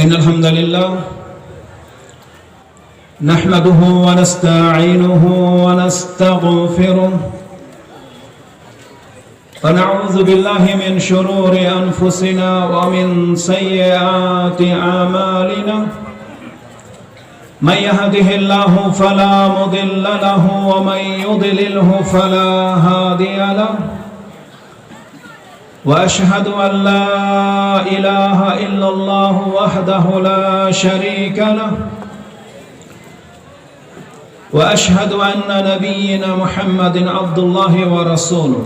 إن الحمد لله نحمده ونستعينه ونستغفره ونعوذ بالله من شرور أنفسنا ومن سيئات أعمالنا من يهده الله فلا مضل له ومن يضلله فلا هادي له وأشهد أن لا إله إلا الله وحده لا شريك له وأشهد أن نبينا محمد عبد الله ورسوله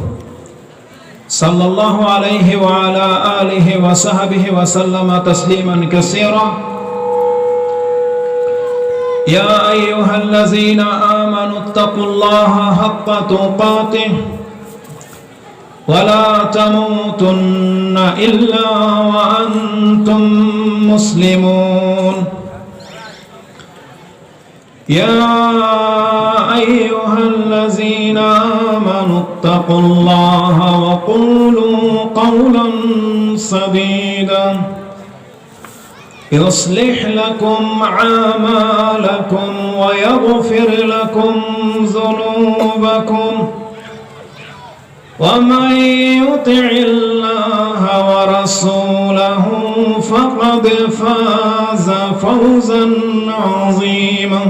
صلى الله عليه وعلى آله وصحبه وسلم تسليما كثيرا يا أيها الذين آمنوا اتقوا الله حق تقاته ولا تموتن إلا وأنتم مسلمون يا أيها الذين آمنوا اتقوا الله وقولوا قولا سديدا يصلح لكم أعمالكم ويغفر لكم ذنوبكم ومن يطع الله ورسوله فقد فاز فوزا عظيما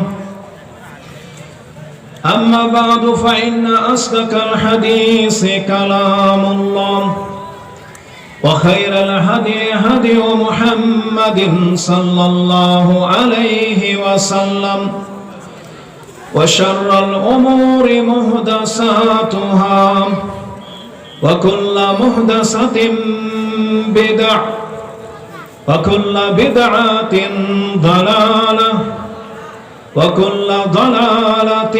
أما بعد فإن أصدق الحديث كلام الله وخير الهدي هدي محمد صلى الله عليه وسلم وشر الأمور محدثاتها وكل محدثة بدع وكل بدعة ضلالة وكل ضلالة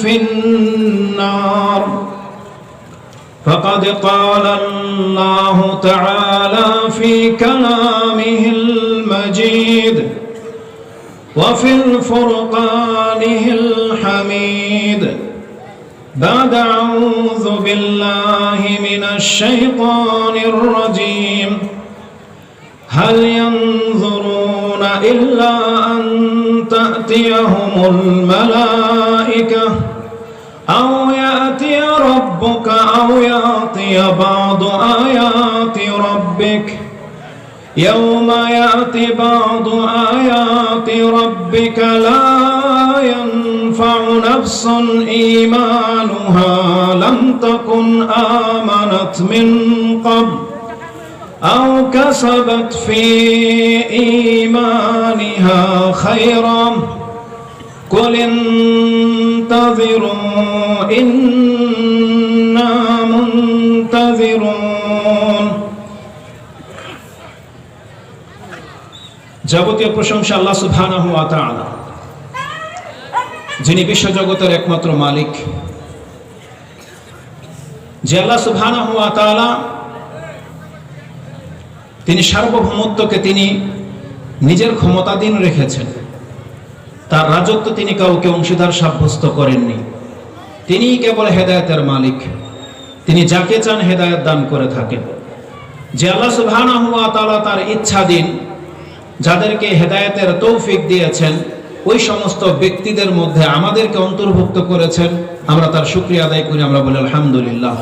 في النار فقد قال الله تعالى في كلامه المجيد وفي الفرقانه الحميد بعد أعوذ بالله من الشيطان الرجيم هل ينظرون إلا أن تأتيهم الملائكة أو يأتي ربك أو يأتي بعض آيات ربك يوم يأتي بعض آيات ربك لا ينفع نفس إيمانها لم تكن آمنت من قبل أو كسبت في إيمانها خيرا قل انتظروا إنا منتظرون যাবতীয় প্রশংসা আল্লাহ সুবহানাহু ওয়া তাআলা, যিনি বিশ্বজগতের একমাত্র মালিক। যে আল্লাহ সুবহানাহু ওয়া তাআলা তিনি সার্বভৌমত্বকে তিনি নিজের ক্ষমতাধীন রেখেছেন। তার রাজত্ব তিনি কাউকে অংশীদার সাব্যস্ত করেননি। তিনিই কেবল হেদায়েতের মালিক। তিনি যাকে চান হেদায়েত দান করে থাকেন। যে আল্লাহ সুবহানাহু ওয়া তাআলা তার ইচ্ছাধীন যাদেরকে হেদায়েতের তৌফিক দিয়েছেন, ওই সমস্ত ব্যক্তিদের মধ্যে আমাদেরকে অন্তর্ভুক্ত করেছেন। আমরা তার শুকরিয়া আদায় করি, আমরা বলি আলহামদুলিল্লাহ।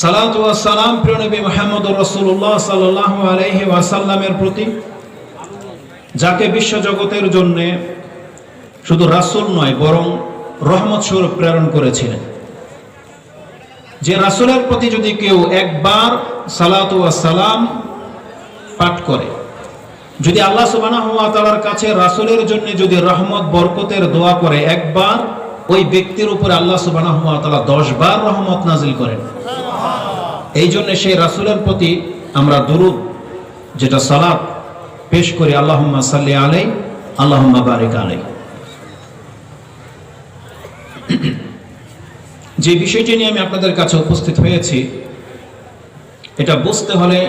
সালাতু ওয়াস সালাম প্রিয় নবী মুহাম্মদুর রাসূলুল্লাহ সাল্লাল্লাহু আলাইহি ওয়াসাল্লামের প্রতি, যাকে বিশ্বজগতের জন্য শুধু রাসূল নয় বরং রহমত স্বরূপ প্রেরণ করেছিলেন। যে রাসূলের প্রতি যদি কেউ একবার সালাতু ওয়াস সালাম পাঠ করে, যদি আল্লাহ সুবহানাহু ওয়া তাআলার কাছে রাসূলের জন্য যদি রহমত বরকতের দোয়া করে একবার, ওই ব্যক্তির উপরে আল্লাহ সুবহানাহু ওয়া তাআলা 10 বার রহমত নাজিল করেন। এই জন্য সেই রাসূলের প্রতি আমরা দুরূদ, যেটা সালাত, পেশ করি। আল্লাহুম্মা সাল্লি আলাইহি আল্লাহুম্মা বারিক আলাইহি। যে বিষয়টি নিয়ে আমি আপনাদের কাছে উপস্থিত হয়েছি, এটা বুঝতে হলে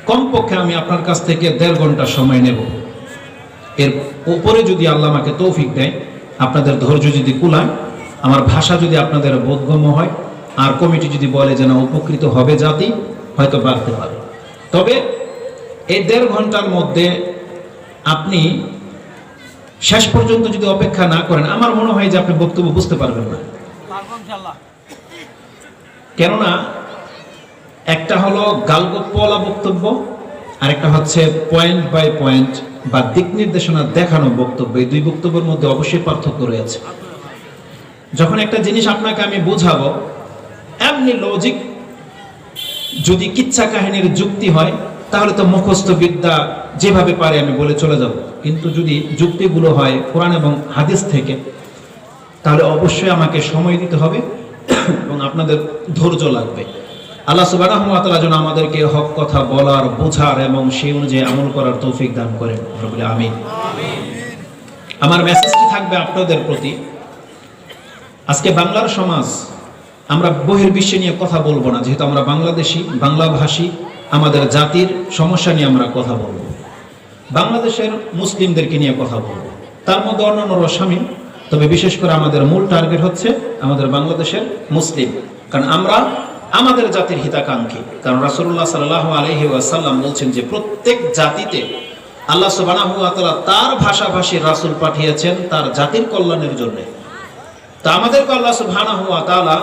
কমপক্ষে আমি আপনার কাছ থেকে 1.5 ঘন্টা সময় নেব। এর উপরে যদি আল্লাহ আমাকে তৌফিক দেয়, আপনাদের ধৈর্য যদি কুলায়, আমার ভাষা যদি আপনাদের বোধগম্য হয়, আর কমিটি যদি বলে যে না উপকৃত হবে জাতি, হয়তো বাড়তে পারে। তবে এই 1.5 ঘন্টার মধ্যে আপনি শেষ পর্যন্ত যদি অপেক্ষা না করেন, আমার মনে হয় যে আপনি বক্তব্য বুঝতে পারবেন না। কেননা একটা হলো গালগপ্পওয়ালা বক্তব্য, আরেকটা হচ্ছে পয়েন্ট বাই পয়েন্ট বা দিক নির্দেশনা দেখানো বক্তব্য। এই দুই বক্তব্যের মধ্যে অবশ্যই পার্থক্য রয়েছে। যখন একটা জিনিস আপনাকে আমি বুঝাবো, এমনি লজিক যদি কিচ্ছা কাহিনীর যুক্তি হয়, তাহলে তো মুখস্থ বিদ্যা যেভাবে পারে আমি বলে চলে যাব। কিন্তু যদি যুক্তিগুলো হয় কোরআন এবং হাদিস থেকে, তাহলে অবশ্যই আমাকে সময় দিতে হবে এবং আপনাদের ধৈর্য লাগবে। আল্লাহ সুবহানাহু ওয়া তাআলা যেন আমাদেরকে হক কথা বলার, বোঝার এবং সেই অনুযায়ী আমল করার তৌফিক দান করেন। আমিন। আমার মেসেজটি থাকবে আপনাদের প্রতি। আজকে বাংলার সমাজ, আমরা বহির্বিশ্বে নিয়ে কথা বলবো না, যেহেতু আমরা বাংলাদেশি, বাংলাভাষী, আমাদের জাতির সমস্যা নিয়ে আমরা কথা বলবো। বাংলাদেশের মুসলিমদেরকে নিয়ে কথা বলবো, তার মধ্যে অন্যান্যরা শামিল, তবে বিশেষ করে আমাদের মূল টার্গেট হচ্ছে আমাদের বাংলাদেশের মুসলিম। কারণ আমরা আমাদের জাতির হিতাকাঙ্ক্ষী। কারণ রাসূলুল্লাহ সাল্লাল্লাহু আলাইহি ওয়াসাল্লাম বলছেন যে প্রত্যেক জাতিতে আল্লাহ সুবহানাহু ওয়া তাআলা তার ভাষাভাষী রাসূল পাঠিয়েছেন তার জাতির কল্যাণের জন্য। তা আমাদেরকে আল্লাহ সুবহানাহু ওয়া তাআলা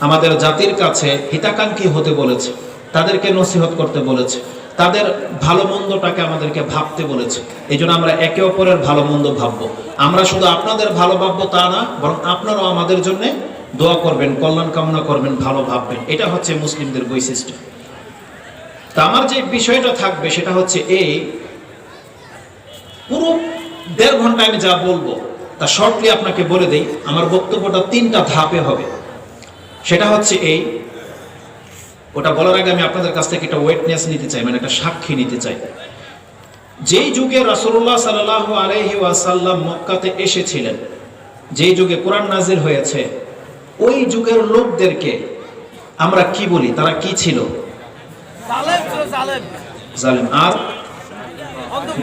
আমাদের জাতির কাছে হিতাকাঙ্ক্ষী হতে বলেছে, তাদেরকে নসিহত করতে বলেছে, তাদের ভালো মন্দটাকে আমাদেরকে ভাবতে বলেছে। এই জন্য আমরা একে অপরের ভালো মন্দ ভাববো। আমরা শুধু আপনাদের ভালো ভাববো তা না, বরং আপনারাও আমাদের জন্য দোয়া করবেন, কল্যাণ কামনা করবেন, ভালো ভাববেন। এটা হচ্ছে মুসলিমদের বৈশিষ্ট্য। তা আমার যে বিষয়টা থাকবে সেটা হচ্ছে এই, পুরো 1.5 ঘন্টা আমি যা বলবো তা শর্টলি আপনাকে বলে দেই। আমার বক্তব্যটা 3টা ধাপে হবে। সেটা হচ্ছে এই, ওটা বলার আগে আমি আপনাদের কাছ থেকে একটা ওয়েটনেস নিতে চাই, মানে একটা সাক্ষী নিতে চাই। যেই যুগে রাসূলুল্লাহ সাল্লাল্লাহু আলাইহি ওয়াসাল্লাম মক্কাতে এসেছিলেন, যেই যুগে কোরআন নাজিল হয়েছে, ওই যুগের লোকদেরকে আমরা কি বলি? তারা কি ছিল? জালেম আর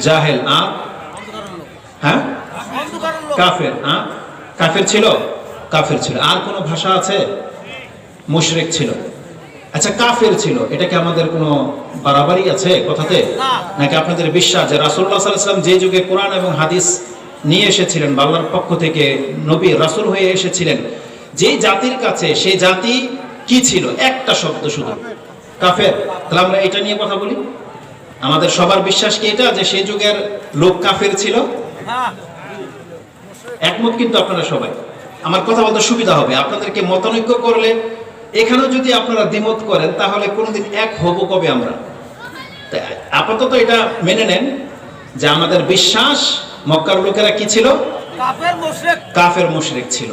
জাহেল আর হ্যাঁ কাফের। কাফের ছিল, কাফের ছিল। আর কোন ভাষা আছে? মুশরিক ছিল। আচ্ছা, কাফের ছিল, এটা কি আমাদের কোনো বাড়াবাড়ি আছে কথাতে? নাকি আপনাদের বিশ্বাস যে রাসূলুল্লাহ সাল্লাল্লাহু আলাইহি ওয়াসাল্লাম যে যুগে কোরআন এবং হাদিস নিয়ে এসেছিলেন, আল্লাহর পক্ষ থেকে নবী রাসূল হয়ে এসেছিলেন, যে জাতির কাছে সেই জাতি কি ছিল? একটা শব্দ শুধু, কাফের। তাহলে আমরা এটা নিয়ে কথা বলি। আমাদের সবার বিশ্বাস কি এটা, যে সেই যুগের লোক কাফের ছিল? একমত কিন্তু আপনারা সবাই। আমার কথা বলতে সুবিধা হবে, আপনাদেরকে মতানৈক্য করলে এখানেও যদি আপনারা দ্বিমত করেন তাহলে কোনোদিন এক হব কবে আমরা? আপাতত এটা মেনে নেন যে আমাদের বিশ্বাস মক্কার লোকেরা কি ছিল? কাফের মুশরিক ছিল।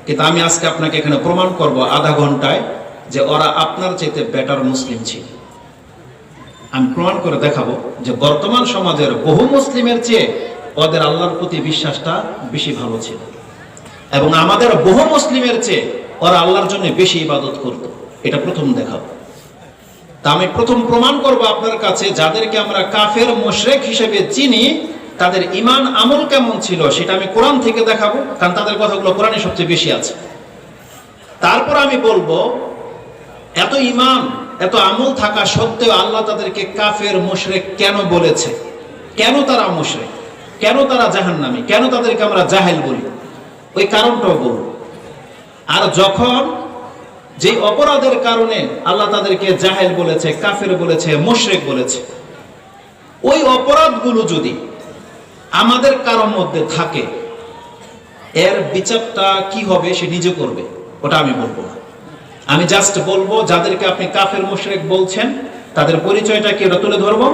কিন্তু আমি আজকে আপনাকে এখানে প্রমাণ করব আধা ঘন্টায় যে ওরা আপনার চাইতে বেটার মুসলিম ছিল। আমি প্রমাণ করে দেখাবো যে বর্তমান সমাজের বহু মুসলিমের চেয়ে ওদের আল্লাহর প্রতি বিশ্বাসটা বেশি ভালো ছিল, এবং আমাদের বহু মুসলিমের চেয়ে ওরা আল্লাহর জন্য বেশি ইবাদত করত। এটা প্রথম দেখাবো। তা আমি প্রথম প্রমাণ করব আপনার কাছে, যাদেরকে আমরা কাফের মুশরিক হিসেবে চিনি তাদের ঈমান আমল কেমন ছিল সেটা আমি কোরআন থেকে দেখাবো, কারণ তাদের কথাগুলো কোরআনে সবচেয়ে বেশি আছে। তারপর আমি বলবো এত ঈমান এত আমল থাকা সত্ত্বেও আল্লাহ তাদেরকে কাফের মুশরিক কেন বলেছে, কেন তারা মুশরিক, কেন তারা জাহান্নামী, কেন তাদেরকে আমরা জাহেল বলি, ওই কারণটাও বলবো। আর যখন যে অপরাধের কারণে আল্লাহ তাদেরকে জাহেল বলেছে, কাফের বলেছে, মুশরিক বলেছে, ওই অপরাধগুলো যদি আমাদের কারোর মধ্যে থাকে, এর বিচারটা কি হবে সে নিজে করবে, ওটা আমি বলবো না। আমি জাস্ট বলবো যাদেরকে আপনি কাফের মুশরিক বলছেন তাদের পরিচয়টা কি ওটা তুলে ধরবো।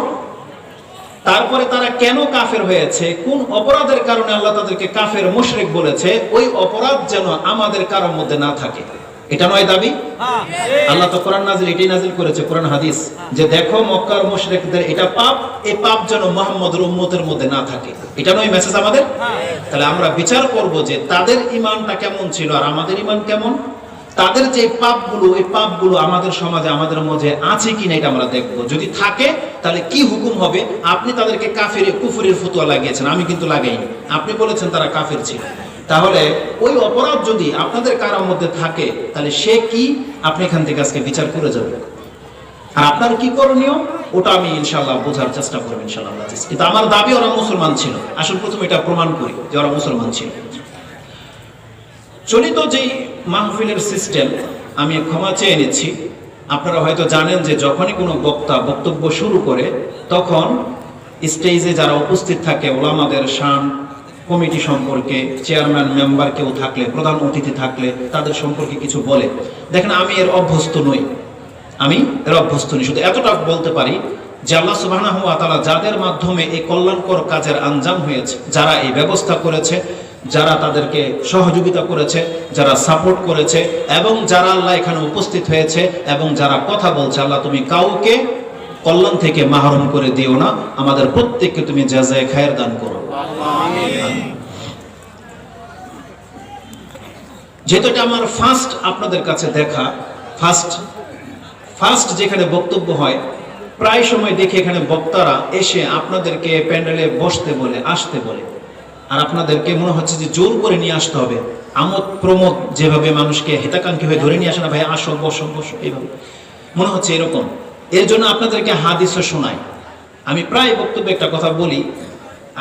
তারপরে তারা কেন কাফের হয়েছে, কোন অপরাধের কারণে আল্লাহ তাদেরকে কাফের মুশরিক বলেছে, ওই অপরাধ যেন আমাদের কারোর মধ্যে না থাকে। এটা নয় দাবি? আল্লাহ তো কোরআন নাজিল এটাই নাজিল করেছে, কোরআন হাদিস, যে দেখো মক্কার মুশরিকদের এটা পাপ, এই পাপ যেন মুহাম্মদের উম্মতের মধ্যে না থাকে। এটা নয় মেসেজ আমাদের? তাহলে আমরা বিচার করব যে তাদের ঈমানটা কেমন ছিল আর আমাদের ঈমান কেমন, তাদের যে পাপগুলো এই পাপগুলো আমাদের সমাজে আমাদের মধ্যে আছে কিনা এটা আমরা দেখব। যদি থাকে তাহলে কি হুকুম হবে। আপনি তাদেরকে কাফের কুফরের ফতোয়া লাগিয়েছেন, আমি কিন্তু লাগাইনি, আপনি বলেছেন তারা কাফের ছিল। তাহলে ওই অপরাধ যদি আপনাদের কারোর মধ্যে থাকে তাহলে সে কি, আপনি এখান থেকে আজকে বিচার করে যাবেন। আর আপনার কি করণীয় ওটা আমি ইনশাআল্লাহ বোঝার চেষ্টা করব ইনশাআল্লাহ। কিন্তু আমার দাবি ওরা মুসলমান ছিল। আসল প্রথম এটা প্রমাণ করি যে ওরা মুসলমান ছিল। চলিত যেই মাহফিলের সিস্টেম, আমি ক্ষমা চেয়ে নিচ্ছি। আপনারা হয়তো জানেন যে যখনই কোনো বক্তা বক্তব্য শুরু করে তখন স্টেজে যারা উপস্থিত থাকে ওলামাদের শান, কমিটি সম্পর্কে, চেয়ারম্যান মেম্বার কেউ থাকলে, প্রধান অতিথি থাকলে তাদের সম্পর্কে কিছু বলে। দেখেন আমি এর অভ্যস্ত নই, শুধু এতটা বলতে পারি যে আল্লাহ সুবহানাহু ওয়া তাআলা যাদের মাধ্যমে এই কল্যাণকর কাজের আঞ্জাম হয়েছে, যারা এই ব্যবস্থা করেছে, যারা তাদেরকে সহযোগিতা করেছে, যারা সাপোর্ট করেছে এবং যারা আল্লাহ এখানে উপস্থিত হয়েছে এবং যারা কথা বলছে, আল্লাহ তুমি কাউকে কল্যাণ থেকে মাহরুম করে দিও না, আমাদের প্রত্যেককে তুমি জাযায়ে খায়ের দান করো। যেহেতু এটা আমার ফার্স্ট আপনাদের কাছে দেখা, ফার্স্ট যেখানে বক্তব্য হয়, প্রায় সময় দেখি এখানে বক্তারা এসে আপনাদেরকে প্যান্ডেলে বসতে বলে, আসতে বলে, আর আপনাদেরকে মনে হচ্ছে যে জোর করে নিয়ে আসতে হবে। আমোদ প্রমোদ যেভাবে মানুষকে হিতাকাঙ্ক্ষী হয়ে ধরে নিয়ে আসে না, ভাই আসো বসো বসো, এইভাবে মনে হচ্ছে এরকম। এর জন্য আপনাদেরকে হাদিসও শোনাই। আমি প্রায় বক্তব্যে একটা কথা বলি,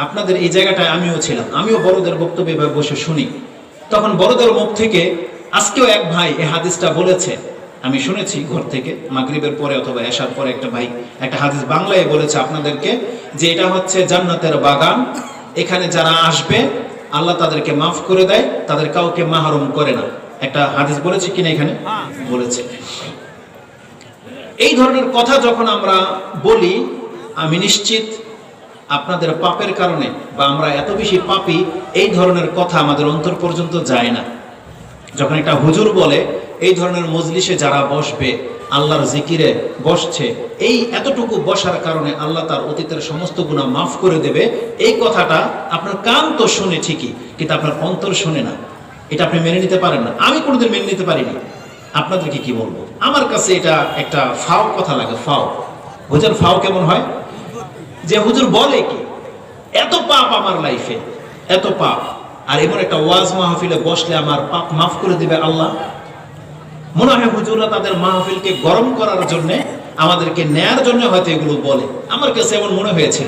আপনাদের এই জায়গাটায় আমিও ছিলাম, আমিও বড়দের বক্তব্যে এভাবে বসে শুনি। তখন বড়দের মুখ থেকে আজকেও এক ভাই এই হাদিসটা বলেছে, আমি শুনেছি ঘর থেকে মাগরিবের পরে অথবা এশার পরে একটা ভাই একটা হাদিস বাংলায় বলেছে আপনাদেরকে, যে এটা হচ্ছে জান্নাতের বাগান, এখানে যারা আসবে আল্লাহ তাদেরকে মাফ করে দেয়, তাদের কাউকে মাহরুম করে না। একটা হাদিস বলেছে কিনা এখানে? বলেছে। এই ধরনের কথা যখন আমরা বলি, আমি নিশ্চিত আপনাদের পাপের কারণে বা আমরা এত বেশি পাপী, এই ধরনের কথা আমাদের অন্তর পর্যন্ত যায় না। যখন একটা হুজুর বলে এই ধরনের মজলিসে যারা বসবে, আল্লাহর জিকিরে বসছে, এই এতটুকু বসার কারণে আল্লাহ তার অতীতের সমস্ত গুনাহ মাফ করে দেবে, এই কথাটা আপনার কান তো শুনে ঠিকই, কিন্তু আপনার অন্তর শুনে না। এটা আপনি মেনে নিতে পারেন না। আমি কোনোদিন মেনে নিতে পারিনি। আপনাদেরকে কি বলবো, আমার কাছে এটা একটা ফাও কথা লাগে। ফাও হুজুর, ফাও কেমন হয়? যে হুজুর বলে কি এত পাপ আমার লাইফে, এত পাপ, আর এমন একটা ওয়াজ মাহফিলে বসলে আমার পাপ মাফ করে দিবে আল্লাহ। মনে হয় হুজুররা তাদের মাহফিলকে গরম করার জন্য, আমাদেরকে নেয়ার জন্য হয়তো এগুলো বলে। আমার কাছে এমন মনে হয়েছিল।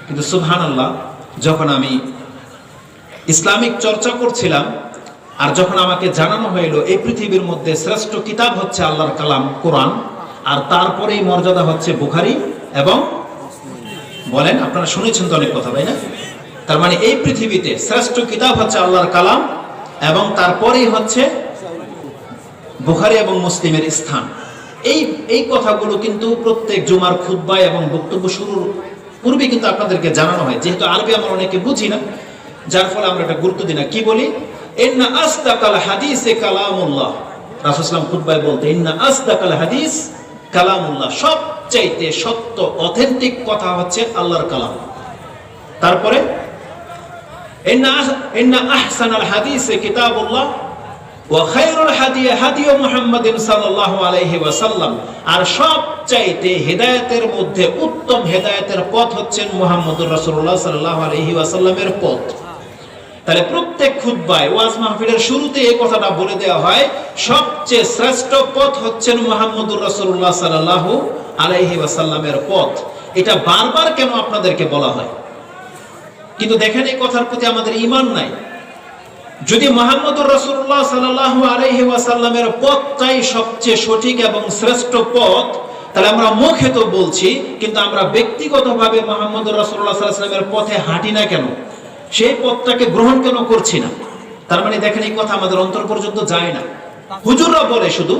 কিন্তু সুবহানাল্লাহ, যখন আমি ইসলামিক চর্চা করছিলাম আর যখন আমাকে জানানো হইল এই পৃথিবীর মধ্যে শ্রেষ্ঠ কিতাব হচ্ছে আল্লাহর কালাম কোরআন, আর তারপরেই মর্যাদা হচ্ছে বুখারী এবং বলেন, আপনারা শুনেছেন তো অনেক কথা, তাই না? তার মানে এই পৃথিবীতে শ্রেষ্ঠ কিতাব হচ্ছে আল্লাহর কালাম এবং তারপরেই হচ্ছে বুখারী এবং মুসলিমের স্থান। এই কথাগুলো কিন্তু প্রত্যেক জুমার খুতবা এবং বক্তব্য শুরুর পূর্বে কিন্তু আপনাদেরকে জানানো হয়। যেহেতু আরবি আমরা অনেকে বুঝি না, যার ফলে আমরা এটা গুরুত্ব দিই না। কি বলি? ইন্না আসদাকাল হাদিসে কালামুল্লাহ। রাসূল সাল্লাল্লাহু আলাইহি ওয়াসাল্লাম খুতবায় বলতে, ইন্না আসদাকাল হাদিস কালামুল্লাহ, সবচাইতে সত্য অথেন্টিক কথা হচ্ছে আল্লাহর কালাম। তারপরে ইন্না আহসানাল হাদিসে কিতাবুল্লাহ ওয়া খায়রুল হাদি হাদি মুহাম্মাদিন সাল্লাল্লাহু আলাইহি ওয়াসাল্লাম, আর সবচাইতে হেদায়েতের মধ্যে উত্তম হেদায়েতের পথ হচ্ছে মুহাম্মদুর রাসূলুল্লাহ সাল্লাল্লাহু আলাইহি ওয়াসাল্লামের পথ। তাহলে প্রত্যেক খুতবায় ওয়াজ মাহফিলের শুরুতে এই কথাটা বলে দেওয়া হয়, সবচেয়ে শ্রেষ্ঠ পথ হচ্ছেন মুহাম্মদুর রাসূলুল্লাহ সাল্লাল্লাহু আলাইহি ওয়াসাল্লামের পথ। এটা বারবার কেন আপনাদেরকে বলা হয়? কিন্তু দেখেন এই কথার প্রতি আমাদের ঈমান নাই। যদি মুহাম্মদুর রাসূলুল্লাহ সাল্লাল্লাহু আলাইহি ওয়াসাল্লামের পথটাই সবচেয়ে সঠিক এবং শ্রেষ্ঠ পথ, তাহলে আমরা মুখে তো বলছি কিন্তু আমরা ব্যক্তিগতভাবে মুহাম্মদুর রাসূলুল্লাহ সাল্লাল্লাহু আলাইহি ওয়াসাল্লামের পথে হাঁটি না কেন? সেই পথটাকে গ্রহণ কেন করছি না? তার মানে দেখেন এই কথা আমাদের অন্তর পর্যন্ত যায় না। হুজুররা বলে শুধু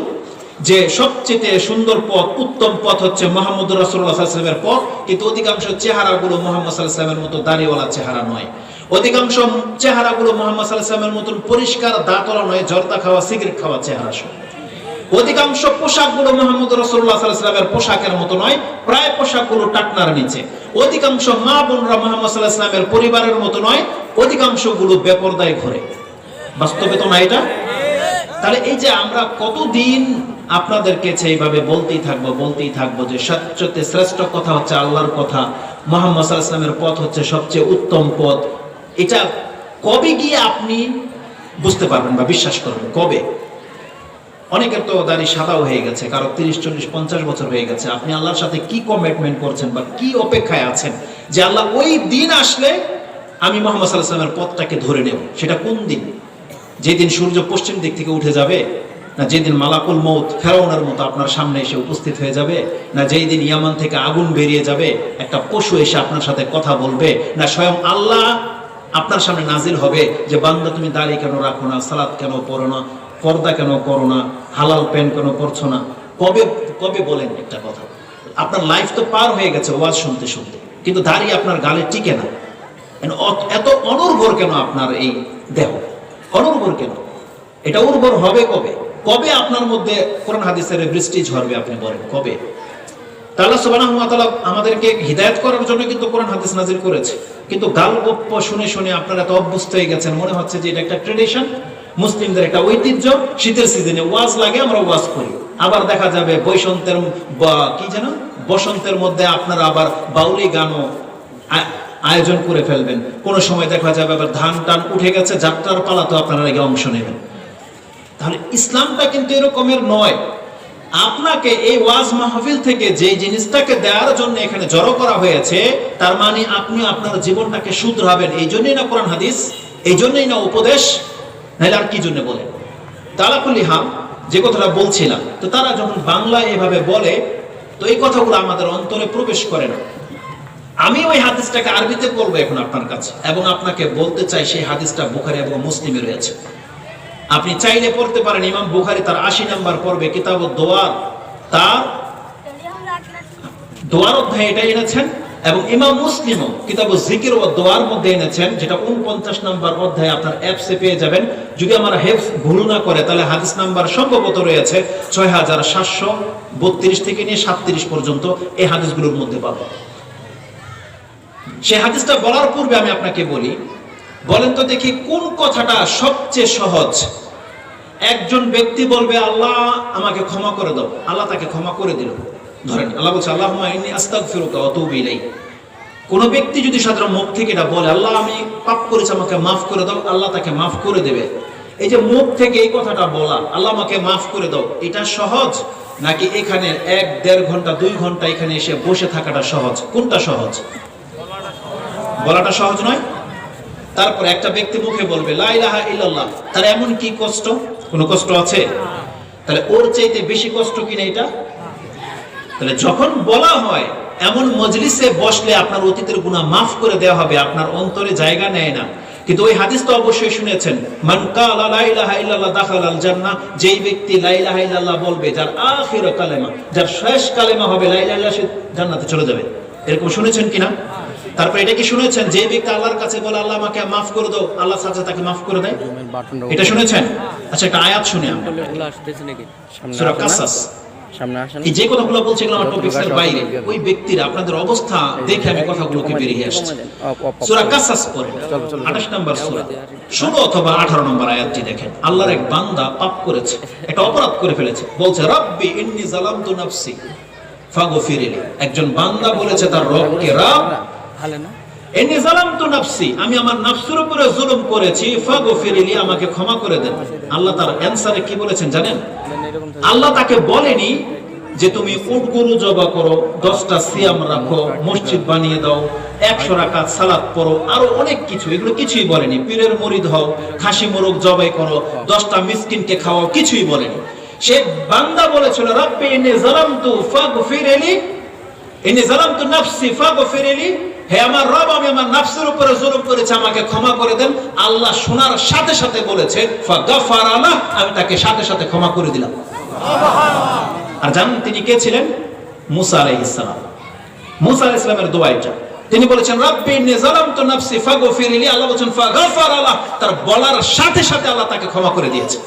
যে সবচেয়ে সুন্দর পথ, উত্তম পথ হচ্ছে মুহাম্মদুর রাসূলুল্লাহ সাল্লাল্লাহু আলাইহি ওয়াসাল্লামের পথ, কিন্তু অধিকাংশ চেহারাগুলো মুহাম্মদ সাল্লাল্লাহু আলাইহি ওয়াসাল্লামের মতো দাড়িওয়ালা চেহারা নয়। অধিকাংশ চেহারাগুলো মুহাম্মদ সাল্লাল্লাহু আলাইহি ওয়াসাল্লামের মতন পরিষ্কার দাঁতওয়ালা নয়, জর্দা খাওয়া সিগারেট খাওয়া চেহারা সহ। অধিকাংশ পোশাকগুলো মুহাম্মদ রাসূলুল্লাহ সাল্লাল্লাহু আলাইহি ওয়াসাল্লামের পোশাকের মতো নয়, প্রায় পোশাকগুলো টাকনার নিচে। অধিকাংশ মা বোনরা মুহাম্মদ সাল্লাল্লাহু আলাইহি ওয়াসাল্লামের পরিবারের মতো নয়, অধিকাংশগুলো বেপরদায় ঘোরে। বাস্তবে তো না এটা? তাহলে এই যে আমরা কতদিন আপনাদেরকে এইভাবে বলতেই থাকবো যে সবচেয়ে শ্রেষ্ঠ কথা হচ্ছে আল্লাহর কথা, মুহাম্মদ সাল্লাল্লাহু আলাইহি ওয়াসাল্লামের পথ হচ্ছে সবচেয়ে উত্তম পথ, এটা কবে গিয়ে আপনি বুঝতে পারবেন বা বিশ্বাস করবেন? কবে? অনেকের তো দাড়ি সাদাও হয়ে গেছে, কারো 30, 40, 50 বছর হয়ে গেছে। আপনি আল্লাহর সাথে কি কমিটমেন্ট করছেন বা কি অপেক্ষায় আছেন যে আল্লাহ ওই দিন আসলে আমি মুহাম্মদ সাল্লাল্লাহু আলাইহি ওয়াসাল্লামের পথটাকে ধরে নেব? সেটা কোন দিন? যেদিন সূর্য পশ্চিম দিক থেকে উঠে যাবে, না যেদিন মালাকুল মউত ফেরাউনের মতো আপনার সামনে এসে উপস্থিত হয়ে যাবে, না যেই দিন ইয়ামান থেকে আগুন বেরিয়ে যাবে, একটা পশু এসে আপনার সাথে কথা বলবে, না স্বয়ং আল্লাহ আপনার সামনে নাজিল হবে যে বান্দা তুমি দাড়ি কেন রাখো না, সালাত কেন পড়ো না, পর্দা কেন করো না, হালাল প্যান্ট কেন করছো না? কবে কবে বলেন একটা কথা? আপনার লাইফ তো পার হয়ে গেছে ওয়াজ শুনতে শুনতে, কিন্তু দাড়ি আপনার গালে টিকে না। এত অনর্গর কেন আপনার এই দেহ? অনর্গর কেন? এটা উর্বর হবে কবে? কবে আপনার মধ্যে কোরআন হাদিসের বৃষ্টি ঝরবে? আপনি বলেন কবে? আল্লাহ সুবহানাহু ওয়া তাআলা আমাদেরকে হিদায়াত করার জন্য কিন্তু কোরআন হাদিস নাজিল করেছে, কিন্তু গালগপ্প শুনে শুনে আপনারা এত অভ্যস্ত হয়ে গেছেন, মনে হচ্ছে যে এটা একটা ট্রেডিশন, মুসলিমদের একটা ঐতিহ্য। শীতের সিজনে ওয়াজ লাগে, আমরা ওয়াজ করি। আবার দেখা যাবে বসন্তের মধ্যে আপনারা আবার বাউলি গানও আয়োজন করে ফেলবেন। কোন সময় দেখা যাবে আবার ধান টান উঠে গেছে, যাত্রার পালাতে আপনারা আগে অংশ নেবেন। তাহলে ইসলামটা কিন্তু এরকমের নয়। আপনাকে এই ওয়াজ মাহফিল থেকে যে জিনিসটাকে দেওয়ার জন্য এখানে জড়ো করা হয়েছে, তার মানে আপনি আপনার জীবনটাকে শুধরাবেন। এই জন্যই না কোরআন হাদিস, এই জন্যই না উপদেশ, নাহলে আর কি জন্য বলেন? তালাকুলি হাম যে কথাটা বলছিলাম, তো তারা যখন বাংলায় এভাবে বলে, তো এই কথাগুলো আমাদের অন্তরে প্রবেশ করে না। আমি ওই হাদিসটাকে আরবিতে বলবো এখন আপনার কাছে, এবং আপনাকে বলতে চাই সেই হাদিসটা বুখারী এবং মুসলিমে রয়েছে। আপনি চাইলে পড়তে পারেন। ইমাম বুখারী তার 80 নম্বর পর্বে কিতাবুদ দোয়ার, তার দোয়ার অধ্যায়ে এটা এনেছেন, এবং ইমাম মুসলিমও কিতাবুজ জিকির ও দোয়ার মধ্যে এনেছেন, যেটা 49 নম্বর অধ্যায়ে আপনার অ্যাপসে পেয়ে যাবেন। যদি আমার হেফজ ভুল না করে, তাহলে হাদিস নাম্বার সম্ভবত রয়েছে 6732 থেকে নিয়ে 37 পর্যন্ত। এই হাদিসগুলোর মধ্যে পাবেন। সেই হাদিসটা বলার পূর্বে আমি আপনাকে বলি, বলেন তো দেখি কোন কথাটা সবচেয়ে সহজ? একজন ব্যক্তি বলবে আল্লাহ আমাকে ক্ষমা করে দাও, আল্লাহ তাকে ক্ষমা করে দিল। ধরেন আল্লাহ বলছে আল্লাহুম্মা ইন্নী আস্তাগফিরুকা ওয়া আতুবু ইলাইক। কোন ব্যক্তি যদি সাধারণ মুখ থেকে এটা বলে আল্লাহ আমি পাপ করেছি আমাকে মাফ করে দাও, আল্লাহ তাকে মাফ করে দেবে। এই যে মুখ থেকে এই কথাটা বলা আল্লাহ আমাকে মাফ করে দাও, এটা সহজ, নাকি এখানে 1-1.5 ঘন্টা 2 ঘন্টা এখানে এসে বসে থাকাটা সহজ? কোনটা সহজ? বলাটা সহজ নয়? তারপর একটা ব্যক্তি মুখে বলবে লা ইলাহা ইল্লাল্লাহ, তার এমন কি কষ্ট? কোনো কষ্ট আছে? তাহলে ওর চাইতে বেশি কষ্ট কিনা এটা? তাহলে যখন বলা হয় এমন মজলিসে বসলে আপনার অতীতের গুনাহ মাফ করে দেওয়া হবে, আপনার অন্তরে জায়গা নেয় না। কিন্তু ওই হাদিস তো অবশ্যই শুনেছেন, মান কালা লা ইলাহা ইল্লাল্লাহ দাখালাল জান্নাহ। যেই ব্যক্তি লা ইলাহা ইল্লাল্লাহ বলবে, যার আখির কালেমা, যার শেষ কালেমা হবে লা ইলাহা ইল্লাল্লাহ, সে জান্নাতে চলে যাবে। এরকম শুনেছেন কিনা? তারপর এটা কি শুনেছেন যে ব্যক্তি আল্লাহর কাছে বলে আল্লাহ আমাকে মাফ করে দাও, আল্লাহ সাথে তাকে মাফ করে দেয়? এটা শুনেছেন? আচ্ছা একটা আয়াত শুনি আমরা, সূরা কাসাস। এই যে কথাগুলো বলছে এগুলো আমার টপিকের বাইরে। ওই ব্যক্তির আপনাদের অবস্থা দেখে আমি কথাগুলোকে বেরিয়ে আসছি। সূরা কাসাস পড়েন, 28 নম্বর সূরা, 16 অথবা 18 নম্বর আয়াতটি দেখেন। আল্লাহর এক বান্দা পাপ করেছে, একটা অপরাধ করে ফেলেছে, বলছে রাব্বি ইন্নী যালামতু নাফসি ফাগফিরলি। একজন বান্দা বলেছে তার রবকে, রব ইন্নী যালামতু নাফসি, আমি আমার নফসের উপরে জুলুম করেছি, ফাগফিরলি, আমাকে ক্ষমা করে দেন। আল্লাহ তার অ্যানসারে কি বলেছেন জানেন? আল্লাহ তাকে বলেনি যে তুমি উট গরু জবাই করো, 10টা সিয়াম রাখো, মসজিদ বানিয়ে দাও, 100 রাকাত সালাত পড়ো, আরো অনেক কিছু, এগুলো কিছুই বলেনি। পীরের মুরিদ হও, খাসি মোরগ জবাই করো, 10টা মিসকিনকে খাওয়াও, কিছুই বলেনি। সে বান্দা বলেছিল রাব্বি ইন্নী যালামতু ফাগফিরলি, ইন্নী যালামতু নাফসি ফাগফিরলি, হে আমার রব আমি আমার নফসের উপরে জুলুম করেছি, আমাকে ক্ষমা করে দেন। আল্লাহ শোনার সাথে সাথে বলেছে ফাগফারা লাহ, আমি তাকে সাথে সাথে ক্ষমা করে দিলাম। আর জানেন তিনি কে ছিলেন? মুসা আলাইহিস সালাম। মুসা আলাইহিস সালামের দোয়া এটা। তিনি বলেছেন রাব্বি ইন্নী যালামতু নাফসি ফাগফিরলি, আল্লাহ বলেছেন ফাগফারা লাহ, তার বলার সাথে সাথে আল্লাহ তাকে ক্ষমা করে দিয়েছে।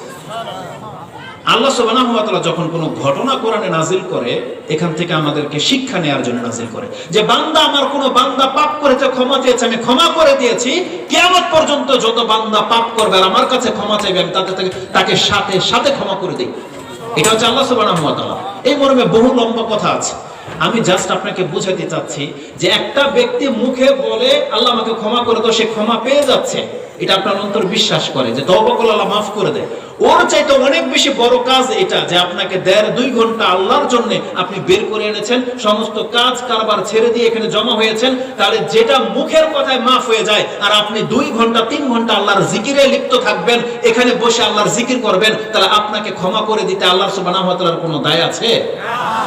আল্লাহ সুবহানাহু ওয়া তাআলা যখন কোনো ঘটনা কোরআনে নাজিল করে, এখান থেকে আমাদেরকে শিক্ষা নেওয়ার জন্য নাজিল করে, যে বান্দা আমার কোনো বান্দা পাপ করেছে, ক্ষমা চেয়েছে, আমি ক্ষমা করে দিয়েছি। কিয়ামত পর্যন্ত যত বান্দা পাপ করবে আর আমার কাছে ক্ষমা চাইবে, আমি তাকে সাথে সাথে ক্ষমা করে দিই। এটা হচ্ছে আল্লাহ সুবহানাহু ওয়া তাআলা। এই মর্মে বহু লম্বা কথা আছে, আমি জাস্ট আপনাকে বুঝাতে চাচ্ছি যে একটা ব্যক্তি মুখে বলে আল্লাহ আমাকে ক্ষমা করে দাও, সে ক্ষমা পেয়ে যাচ্ছে, এটা আপনার অন্তর বিশ্বাস করে যে তওবা করলে আল্লাহ মাফ করে দেয়। ওর চাইতে অনেক বেশি বড় কাজ এটা যে আপনাকে 1.5-2 ঘন্টা আল্লাহর জন্য আপনি বের করে এনেছেন, সমস্ত কাজ কারবার ছেড়ে দিয়ে এখানে জমা হয়েছেন। তাহলে যেটা মুখের কথায় মাফ হয়ে যায়, আর আপনি 2 ঘন্টা 3 ঘন্টা আল্লাহর জিকিরে লিপ্ত থাকবেন, এখানে বসে আল্লাহর জিকির করবেন, তাহলে আপনাকে ক্ষমা করে দিতে আল্লাহ সুবহানাহু ওয়া তাআলার কোনো দায় আছে?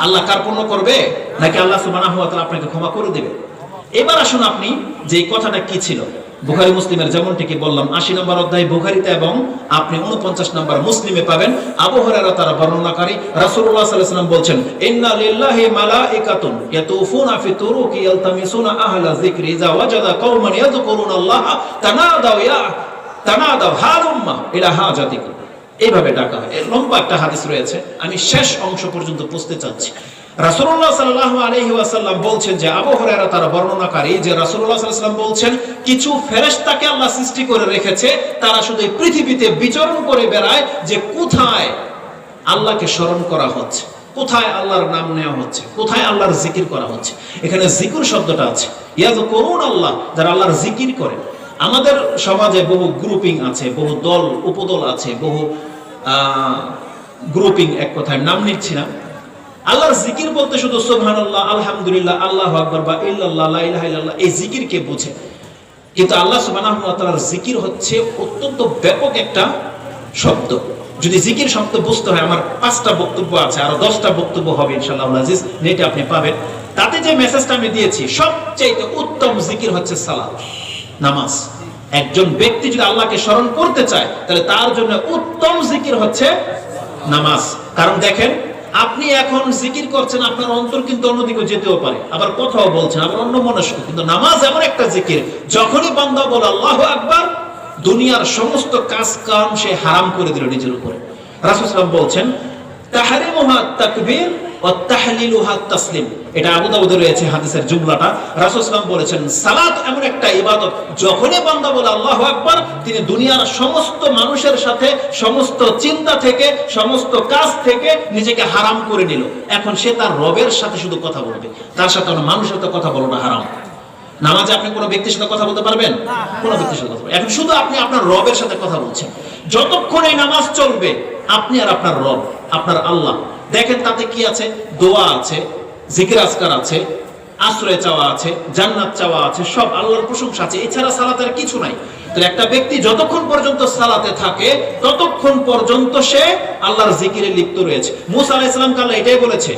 আল্লাহ কার্পণ্য করবে নাকি আল্লাহ সুবহানাহু ওয়া তাআলা আপনাকে ক্ষমা করে দিবে? এবার আসুন আপনি যে কথাটা কি ছিল, বুখারী মুসলিমের যেমনটি বললাম 80 নম্বর অধ্যায় বুখারীতে এবং আপনি 49 নম্বর মুসলিমে পাবেন। আবু হুরায়রা তারা বর্ণনাকারী, রাসূলুল্লাহ সাল্লাল্লাহু আলাইহি ওয়াসাল্লাম বলছেন, ইন্না লিল্লাহি মালাইকাতুন ইয়াতুফুনা ফি তুরুকি ইয়ালতামিসুনা আহলা যিকরি ইযা ওয়াজাদা কওমান ইয়াযকুরুনাল্লাহ তানাদাউ হালুম্মা ইলা হাজাতিকুম। এইভাবে ডাকা হয়। এর লম্বা একটা হাদিস রয়েছে, আমি শেষ অংশ পর্যন্ত পৌঁছতে চাচ্ছি। রাসূলুল্লাহ সাল্লাল্লাহু আলাইহি ওয়াসাল্লাম বলছেন যে আবু হুরায়রা তারা বর্ণনাকারী যে রাসূলুল্লাহ সাল্লাল্লাহু আলাইহি ওয়াসাল্লাম বলছেন, কিছু ফেরেশতাকে আল্লাহ সৃষ্টি করে রেখেছে, তারা শুধু এই পৃথিবীতে বিচরণ করে বেড়ায় যে কোথায় আল্লাহকে স্মরণ করা হচ্ছে, কোথায় আল্লাহর নাম নেওয়া হচ্ছে, কোথায় আল্লাহর জিকির করা হচ্ছে। এখানে জিকির শব্দটা আছে, ইয়াযকুরুনাল্লাহ, যারা আল্লাহর জিকির করে। আমাদের সমাজে বহু গ্রুপিং আছে, বহু দল উপদল আছে, বহু গ্রুপিং, এক কথায় নাম নিচ্ছি না। আল্লাহর জিকির বলতে শুধু সুবহানাল্লাহ, আলহামদুলিল্লাহ, আল্লাহু আকবার বা ইল্লাল্লাহ, লা ইলাহা ইল্লাল্লাহ, এই জিকিরকে বোঝে। কিন্তু আল্লাহ সুবহানাহু ওয়া তাআলার জিকির হচ্ছে অত্যন্ত ব্যাপক একটা শব্দ। যদি জিকির শব্দ বুঝতে হয়, আমার 5টা বক্তব্য আছে, আরো 10টা বক্তব্য হবে ইনশাআল্লাহ আজিজ, নেটে আপনি পাবেন। তাতে যে মেসেজটা আমি দিয়েছি, সবচেয়ে উত্তম জিকির হচ্ছে সালাত, নামাজ। একজন ব্যক্তি যদি আল্লাহকে স্মরণ করতে চায়, তাহলে তার জন্য উত্তম জিকির হচ্ছে নামাজ। কারণ দেখেন, আপনি এখন জিকির করছেন, আপনার অন্তর কিন্তু অন্যদিকে যেতেও পারে, আবার কথাও বলছেন, আবার অন্য মনস্ক। কিন্তু নামাজ এমন একটা জিকির, যখনই বান্দা বলে আল্লাহু আকবার, দুনিয়ার সমস্ত কাজ কাম সে হারাম করে দিল নিজের উপরে। রাসূল সাল্লাল্লাহু আলাইহি ওয়াসাল্লাম বলছেন, তাহরিমুহা তাকবীর ওয়া তাহলিলুহা তাসলিম। এটা আবু দাউদে রয়েছে হাদিসের জুমলাটা। রাসূল সাল্লাল্লাহু আলাইহি ওয়াসাল্লাম বলেছেন, সালাত এমন একটা ইবাদত, যখনই বান্দা বলে আল্লাহু আকবার, তিনি দুনিয়ার সমস্ত মানুষের সাথে, সমস্ত চিন্তা থেকে, সমস্ত কাজ থেকে নিজেকে হারাম করে নিল। এখন সে তার রবের সাথে শুধু কথা বলবে, তার সাথে কোনো মানুষের সাথে কথা বলাটা হারাম। নামাজে আপনি কোনো ব্যক্তির সাথে কথা বলতে পারবেন? কোনো ব্যক্তির সাথে কথা বলবেন। এখন শুধু আপনি আপনার রবের সাথে কথা বলছেন। যতক্ষণ এই নামাজ চলবে, আপনি আর আপনার রব, আপনার আল্লাহ। দেখেন তাতে কি আছে? দোয়া আছে, জিকির আজকার আছে, আশ্রয় চাওয়া আছে, জান্নাত চাওয়া আছে, সব আল্লাহর প্রশংসা আছে। এছাড়া সালাতের কিছু নাই। তো একটা ব্যক্তি যতক্ষণ পর্যন্ত সালাতে থাকে, ততক্ষণ পর্যন্ত সে আল্লাহর জিকিরে লিপ্ত রয়েছে। মুসা আলাইহিস সালামকে আল্লাহ এটাই বলেছে,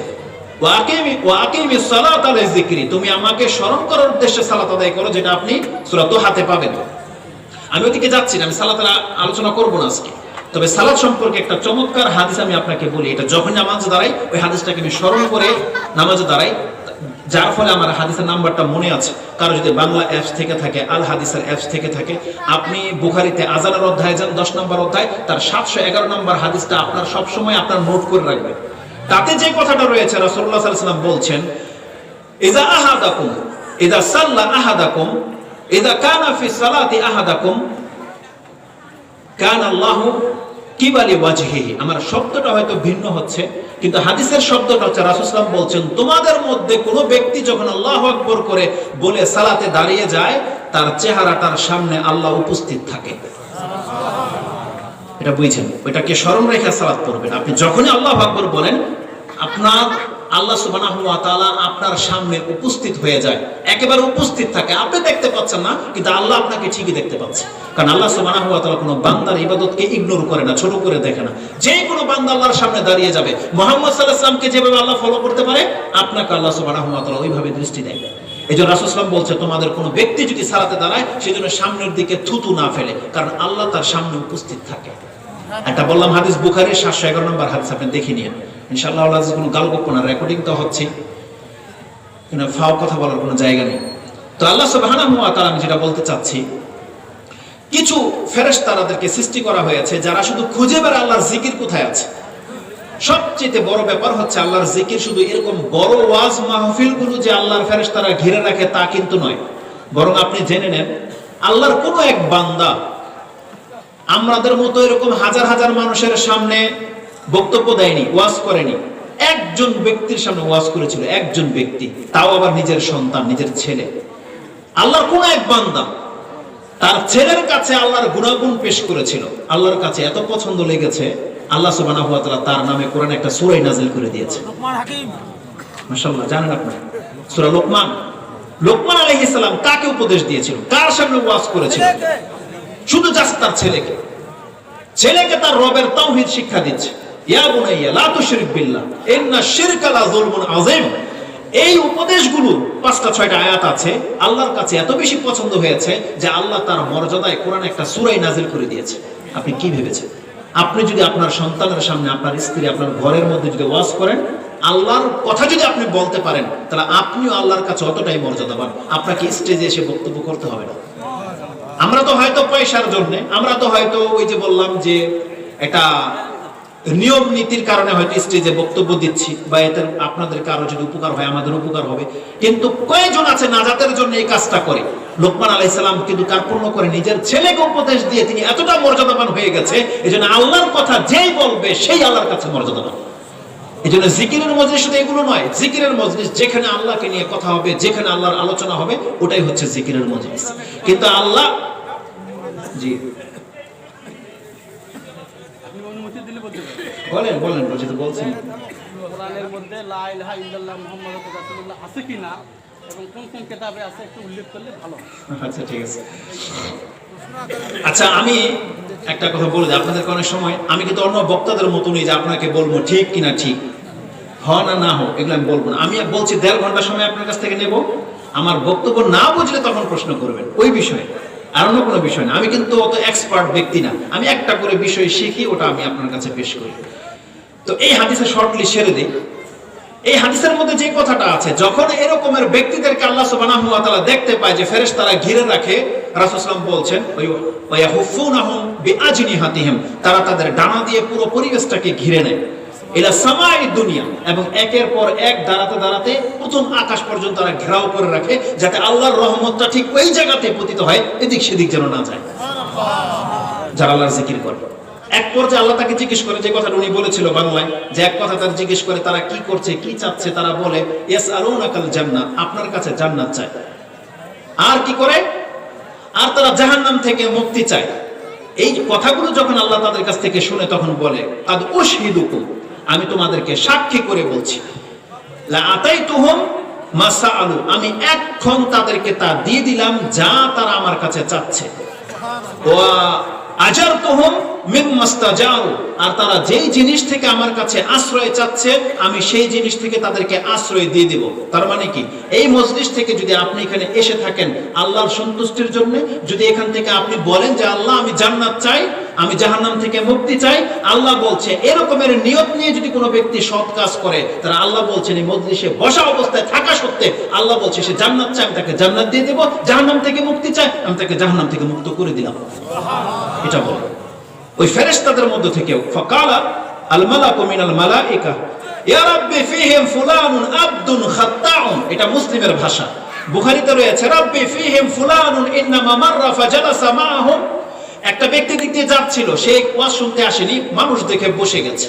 তুমি আমাকে স্মরণ করার উদ্দেশ্যে সালাত আদায় করো, যেটা আপনি সূরা তোহাতে পাবেন। আমি ওদিকে যাচ্ছি না, আমি সালাতের আলোচনা করব না আজকে। তবে সালাত সম্পর্কে একটা চমৎকার হাদিস আমি আপনাকে বলি। এটা যখন নামাজে দাঁড়াই, ওই হাদিসটাকে আমি স্মরণ করে নামাজে দাঁড়াই, যার ফলে আমার হাদিসের নাম্বারটা মনে আছে। কারো যদি বাংলা অ্যাপস থেকে থাকে, আল হাদিসের অ্যাপস থেকে থাকে, আপনি বুখারীতে আযানের অধ্যায়ে যান, 10 নম্বর অধ্যায়, তার 711 নম্বর হাদিসটা আপনার সবসময় আপনার নোট করে রাখবেন। তাতে যে কথাটা রয়েছে, রাসূলুল্লাহ সাল্লাল্লাহু আলাইহি ওয়াসাল্লাম বলছেন, ইযা আহাদাকুম ইযা সাল্লা আহাদাকুম ইযা কানা ফি সালাতি আহাদাকুম কানা আল্লাহু কিবালি ওয়াজহিহি। আমার শব্দটা হয়তো ভিন্ন হচ্ছে, কিন্তু হাদিসের শব্দটা হচ্ছে, রাসূল সাল্লাল্লাহু আলাইহি ওয়াসাল্লাম বলছেন, তোমাদের মধ্যে কোনো ব্যক্তি যখন আল্লাহু আকবার করে বলে সালাতে দাঁড়িয়ে যায়, তার চেহারাটার সামনে আল্লাহ উপস্থিত থাকে। এটা বুঝছেন? ওইটাকে স্মরণ রেখে সালাত পড়বেন। আপনি যখনই আল্লাহু আকবার বলেন, আপনার আল্লাহ সুবহানাহু ওয়া তাআলা আপনার সামনে উপস্থিত হয়ে যায়, একেবারে উপস্থিত থাকে। আপনি দেখতে পাচ্ছেন না, কিন্তু আল্লাহ আপনাকে ঠিকই দেখতে পাচ্ছে। কারণ আল্লাহ সুবহানাহু ওয়া তাআলা কোনো বান্দার ইবাদতকে ইগনোর করে না, ছোট করে দেখে না। যে কোনো বান্দা আল্লাহর সামনে দাঁড়িয়ে যাবে, মুহাম্মদ সাল্লাল্লাহু আলাইহি ওয়াসাল্লামকে যেভাবে আল্লাহ ফলো করতে পারে, আপনাকে আল্লাহ সুবহানাহু ওয়া তাআলা ওইভাবে দৃষ্টি দেয়। এইজন্য রাসূল সাল্লাল্লাহু আলাইহি ওয়াসাল্লাম বলছে, তোমাদের কোনো ব্যক্তি যদি সালাতে দাঁড়ায়, সেজন্য সামনের দিকে থুতু না ফেলে, কারণ আল্লাহ তার সামনে উপস্থিত থাকে। এটা বললাম হাদিস বুখারীর 711 নম্বর হাদিস, আপনি দেখে নিন ইনশাআল্লাহ। আল্লাহ কোনো গালগপ্প না, রেকর্ডিং তো হচ্ছে, কিন্তু ফাও কথা বলার কোনো জায়গা নেই। তো আল্লাহ সুবহানাহু ওয়া তাআলা, আমি যেটা বলতে চাচ্ছি, কিছু ফেরেশতাদেরকে সৃষ্টি করা হয়েছে যারা শুধু খুঁজে বেড়ায় আল্লাহর জিকির কোথায় আছে। সবচেয়ে বড় ব্যাপার হচ্ছে আল্লাহর জিকির শুধু এরকম বড় ওয়াজ মাহফিলগুলো যে আল্লাহর ফেরেশতারা ঘিরে রাখে তা কিন্তু নয়, বরং আপনি জেনে নেন, আল্লাহর কোনো এক বান্দা আমাদের মতো এরকম হাজার হাজার মানুষের সামনে বক্তব্য দেয়নি, ওয়াজ করেনি। একজন ব্যক্তির সামনে ওয়াজ করেছিল, একজন ব্যক্তি, তাও আবার নিজের সন্তান, নিজের ছেলে। আল্লাহর কোন এক বান্দা তার ছেলের কাছে আল্লাহর গুণাগুণ পেশ করেছিল, আল্লাহর কাছে এত পছন্দ লেগেছে, আল্লাহ সুবহানাহু ওয়া তাআলা তার নামে কোরআনে একটা সূরা নাযিল করে দিয়েছে। লোকমান হাকিম, মাশাআল্লাহ, জানেন আপনারা সূরা লোকমান? লোকমান আলাইহিস সালাম কাকে উপদেশ দিয়েছিল, কার সামনে ওয়াজ করেছিল? শুধু জাস্ট তার ছেলেকে। ছেলেকে তার রবের তাওহীদ শিক্ষা দিচ্ছে। ইয়া বুনাইয়া লা তুশরিক বিল্লাহ ইন্না শিরকা লা যুলমুন আযীম। এই উপদেশগুলো 5টা 6টা আয়াত আছে, আল্লাহর কাছে এত বেশি পছন্দ হয়েছে যে আল্লাহ তার মর্যাদায় কোরআনে একটা সূরা নাযিল করে দিয়েছে। আপনি কি ভেবেছেন? আপনি যদি আপনার সন্তানের সামনে, আপনার স্ত্রী, আপনার ঘরের মধ্যে যদি ওয়াজ করেন, আল্লাহর কথা যদি আপনি বলতে পারেন, তাহলে আপনিও আল্লাহর কাছে অতটাই মর্যাদাবান। আপনাকে স্টেজে এসে বক্তব্য করতে হবে না। আমরা তো হয়তো পয়সার জন্য, আমরা তো হয়তো ওই যে বললাম যে একটা নিয়ম নীতির কারণে হয়তো স্টেজে বক্তব্য দিচ্ছি, বা এতে আপনাদের কারো যদি উপকার হয় আমাদের উপকার হবে। কিন্তু কয়জন আছে নাজাতের জন্য এই কাজটা করে? লোকমান আলাইহিস সালাম কিন্তু কার্পণ্য করে নিজের ছেলেকে উপদেশ দিয়ে তিনি এতটা মর্যাদাবান হয়ে গেছে, এজন্য আল্লাহর কথা যেই বলবে সেই আল্লাহর কাছে মর্যাদাবান। এজন্য জিকিরের মজলিস শুধু এগুলো নয়, জিকিরের মজলিস যেখানে আল্লাহকে নিয়ে কথা হবে, যেখানে আল্লাহর আলোচনা হবে, ওটাই হচ্ছে জিকিরের মজলিস। কিন্তু আল্লাহ, জি বলেন বলেন, বলছি তো বলছেন কোরআনের মধ্যে লা ইলাহা ইল্লাল্লাহ মুহাম্মাদুর রাসূলুল্লাহ আছে কিনা এবং কোন কোন কিতাবে আছে একটু উল্লেখ করলে ভালো। আচ্ছা ঠিক আছে। আচ্ছা, আমি একটা কথা বলে দিই আপনাদের, অনেক সময় আমি কিন্তু অন্য বক্তাদের মতো নেই যে আপনাকে বলবো ঠিক কিনা ঠিক, হ না না হোক, এগুলো আমি বলবো না। আমি বলছি 1.5 ঘন্টা সময় আপনার কাছ থেকে নেব, আমার বক্তব্য না বুঝলে তখন প্রশ্ন করবেন ওই বিষয়ে, আর অন্য কোনো বিষয় না। আমি কিন্তু অত এক্সপার্ট ব্যক্তি না, আমি একটা করে বিষয় শিখি, ওটা আমি আপনার কাছে পেশ করি। তো এই হাদিসে শর্টলি সেরে দিই। এই হাদিসের মধ্যে যে কথাটা আছে, যখন এরকমের ব্যক্তিদেরকে আল্লাহ সুবহানাহু ওয়া তাআলা দেখতে পায় যে ফেরেশতারা ঘিরে রাখে, রাসূল সাল্লাল্লাহু আলাইহি ওয়াসাল্লাম বলছেন ওয়া ইয়াহুফুনাহুম বিআজনিহাতিহিম, তারা তাদের ডানা দিয়ে পুরো পরিবেশটাকে ঘিরে নেয়, ইলা সামাই দুনিয়া, এবং একের পর এক দাঁড়াতে দাঁড়াতে প্রথম আকাশ পর্যন্ত তারা ঘেরাও করে রাখে, যাতে আল্লাহর রহমতটা ঠিক ওই জায়গাতে পতিত হয়, এদিক সেদিক যেন না যায়। যারা আল্লাহর জিকির করে, এক পর্যায়ে আল্লাহ তাকে জিজ্ঞেস করে, যে কথাটা উনি বলেছিল বাংলায়, যে এক কথা তারা জিজ্ঞেস করে তারা কি করছে, কি চাচ্ছে, তারা বলে ইয়াসআলুনাকাল জান্নাহ, আপনার কাছে জান্নাত চায়। আর কি করে? আর তারা জাহান্নাম থেকে মুক্তি চায়। এই কথাগুলো যখন আল্লাহ তাদের কাছ থেকে শুনে, তখন বলে আদ উশহিদুকুম, আমি তোমাদেরকে সাক্ষী করে বলছি, লা আতাইতুহুম মা সাআলু, আমি এখন তাদেরকে তা দিয়ে দিলাম যা তারা আমার কাছে চাচ্ছে। ওয়া আজারতুহুম মিম্মাস্তাজারু, আর তারা যেই জিনিস থেকে আমার কাছে আশ্রয় চাচ্ছে, আমি সেই জিনিস থেকে তাদেরকে আশ্রয় দিয়ে দেব। তার মানে কি? এই মজলিস থেকে যদি আপনি এখানে এসে থাকেন আল্লাহর সন্তুষ্টির জন্য, যদি এখান থেকে আপনি বলেন যে আল্লাহ আমি জান্নাত চাই, আমি জাহান্নাম থেকে মুক্তি চাই, আল্লাহ বলছে এরকমের নিয়ত নিয়ে যদি কোনো ব্যক্তি সৎ কাজ করে, তারা আল্লাহ বলছেন এই মজলিসে বসা অবস্থায় থাকা সত্ত্বে আল্লাহ বলছে সে জান্নাত চায়, আমি তাকে জান্নাত দিয়ে দেব, জাহান্নাম থেকে মুক্তি চায়, আমি তাকে জাহান্নাম থেকে মুক্ত করে দিলাম। এটা বল ওই ফেরেশতাদের মধ্য থেকেও ফাকালা আল মালাকু মিনাল মালাইকা ইয়া রাব্বি ফীহিম ফুলানুন আবদুন খাত্তাউন, এটা মুসলিমের ভাষা। বুখারীতে রয়েছে রাব্বি ফীহিম ফুলানুন ইন্নামা মাররা ফাজালাসা মাআহুম, একটা ব্যক্তি দিক দিয়ে যাচ্ছিল, সে ওয়াজ শুনতে আসেনি, মানুষ দেখে বসে গেছে।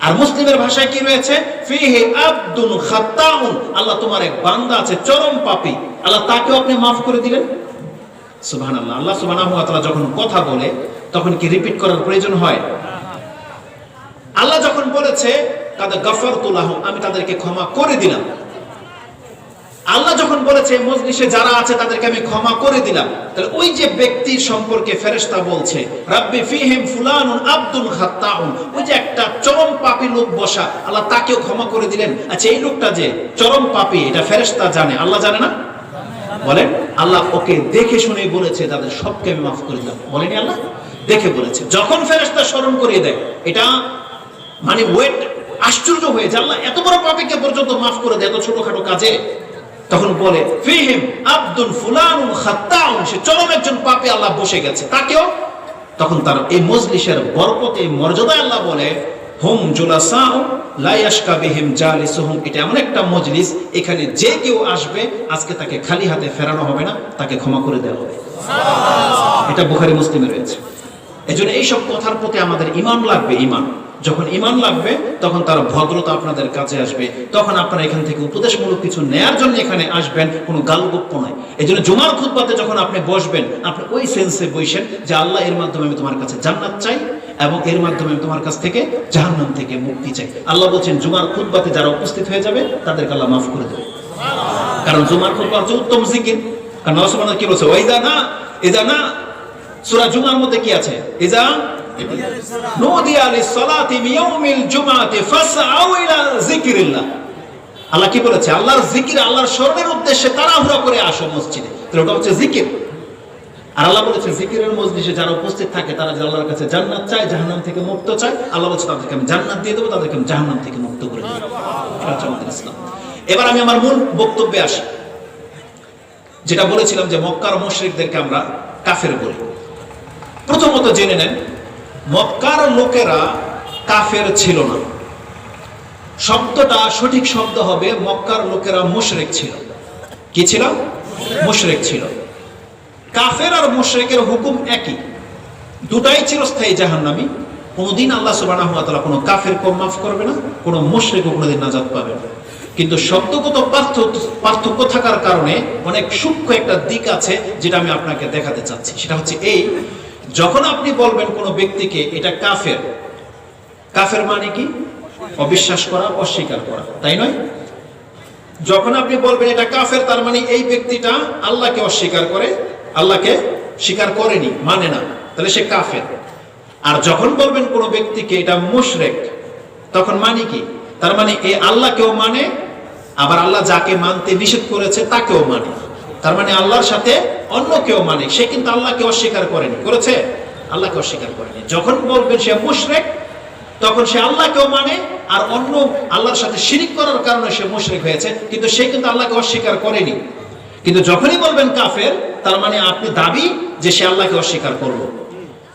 আর মুসলিমের ভাষায় কি রয়েছে? ফীহি আবদুন খাত্তাউন, আল্লাহ তোমার এক বান্দা আছে চরম পাপী, আল্লাহ তাকেও আপনি মাফ করে দিলেন। সুবহানাল্লাহ। আল্লাহ সুবহানাহু ওয়া তাআলা যখন কথা বলে তখন কি রিপিট করার প্রয়োজন হয়? আল্লাহ যখন বলেছে কাদ গাফারতু লাহুম, আমি তাদেরকে ক্ষমা করে দিলাম, আল্লাহ যখন বলেছে মজলিসে যারা আছে তাদেরকে আমি ক্ষমা করে দিলাম, তাহলে ওই যে ব্যক্তির সম্পর্কে ফেরেশতা বলছে রাব্বি ফীহিম ফুলানুন আবদুন খাত্তাউন, ওই যে একটা চরম পাপী লোক বসা, আল্লাহ তাকেও ক্ষমা করে দিলেন। আচ্ছা, এই লোকটা যে চরম পাপী, এটা ফেরেশতা জানে, আল্লাহ জানে না? বলেন, আল্লাহ ওকে দেখে শুনে বলেছে তাদের সবকে আমি মাফ করে দিলাম, বলেনি? আল্লাহ দেখে বলেছে। যখন ফেরেশতা স্মরণ করিয়ে দেয়, এটা মানে ওয়েট আশ্চর্য হয়ে যায়, আল্লাহ এত বড় পাপীকে পর্যন্ত মাফ করে দেয় এত ছোটখাটো কাজে। তখন বলে ফীহিম আবদুন ফুলানুন খাত্তাউন, সে চরম একজন পাপী, আল্লাহ বসে গেছে তাকেও। তখন তার এই মজলিসের বরকতে মর্যাদায় আল্লাহ বলে হুম জুলাসাউ লা ইয়াশকা বিহিম জালিসুহুম, এটা এমন একটা মজলিস, এখানে যে কেউ আসবে আজকে তাকে খালি হাতে ফেরানো হবে না, তাকে ক্ষমা করে দেওয়া হবে। এটা বুখারী মুসলিমে রয়েছে। এজন্য এইসব কথার প্রতি আমাদের ঈমান লাগবে, ঈমান। যখন ঈমান লাগবে তখন তার ভদ্রতা আপনাদের কাছে আসবে, তখন আপনারা এখান থেকে উপদেশমূলক কিছু নেয়ার জন্য এখানে আসবেন, কোনো গালগপ্প নয়। এই জন্য জুমার খুতবাতে যখন আপনি বসবেন, আপনি ওই সেন্সে বসেন যে আল্লাহ, এর মাধ্যমে আমি তোমার কাছে জান্নাত চাই এবং এর মাধ্যমে আমি তোমার কাছ থেকে জাহান্নাম থেকে মুক্তি চাই। আল্লাহ বলছেন জুমার খুতবাতে যারা উপস্থিত হয়ে যাবে তাদেরকে আল্লাহ মাফ করে দেবে, কারণ জুমার খুতবা হচ্ছে উত্তম জিকির। কারণ আল্লাহ সুবহানাহু কি বলছে, ওয়াইদা না ইদা না, সূরা জুমার মধ্যে কি আছে, ইজা নুদিয়া লিস-সালাতি মিয়াউমিল জুমআতি ফাসআউ ইলা যিকরিল্লাহ। আল্লাহ কি বলেছে, আল্লাহর জিকির, আল্লাহর স্মরণের উদ্দেশ্যে তাড়াহুড়া করে আসো মসজিদে, তাহলে ওটা হচ্ছে জিকির। আর আল্লাহ বলেছে জিকিরের মজলিসে যারা উপস্থিত থাকে তারা যে আল্লাহর কাছে জান্নাত চায়, জাহান্নাম থেকে মুক্ত চায়, আল্লাহ বলছে তাদেরকে আমি জান্নাত দিয়ে দেবো, তাদেরকে আমি জাহান্নাম থেকে মুক্ত করে দেবো। ইসলাম। এবার আমি আমার মূল বক্তব্যে আসি, যেটা বলেছিলাম যে মক্কার মুশরিকদেরকে আমরা কাফের বলি। প্রথমত জেনে নেন, মক্কার লোকেরা কাফের ছিল না, শব্দটা সঠিক শব্দ হবে মক্কার লোকেরা মুশরিক ছিল। কি ছিল? মুশরিক ছিল। কাফের আর মুশরিকের হুকুম একই, দুটাই চিরস্থায়ী জাহান্নামী। কোনোদিন আল্লাহ সুবহানাহু ওয়া তাআলা কোনো কাফেরকে মাফ করবে না, কোনো মুশরিকও কোনোদিন নাজাত পাবে না। কিন্তু শব্দগত পার্থক্য থাকার কারণে অনেক সূক্ষ্ম একটা দিক আছে যেটা আমি আপনাকে দেখাতে চাচ্ছি। সেটা হচ্ছে এই, যখন আপনি বলবেন কোনো ব্যক্তিকে এটা কাফের, কাফের মানে কি? অবিশ্বাস করা, অস্বীকার করা, তাই নয়? যখন আপনি বলবেন এটা কাফের, তার মানে এই ব্যক্তিটা আল্লাহকে অস্বীকার করে, আল্লাহকে স্বীকার করেনি, মানে না, তাহলে সে কাফের। আর যখন বলবেন কোনো ব্যক্তিকে এটা মুশরিক, তখন মানে কি? তার মানে এই আল্লাহকেও মানে, আবার আল্লাহ যাকে মানতে নিষেধ করেছে তাকেও মানে। তার মানে আল্লাহর সাথে অন্য কেউ মানে, সে কিন্তু আল্লাহকে অস্বীকার করেনি, করেছে? আল্লাহকে অস্বীকার করেনি। যখন বলবেন সে মুশরিক, তখন সে আল্লাহকেও মানে, আর অন্য আল্লাহর সাথে শিরিক করার কারণে সে মুশরিক হয়েছে, কিন্তু সে কিন্তু আল্লাহকে অস্বীকার করেনি। কিন্তু যখনই বলবেন কাফের, তার মানে আপনি দাবি যে সে আল্লাহকে অস্বীকার করলো।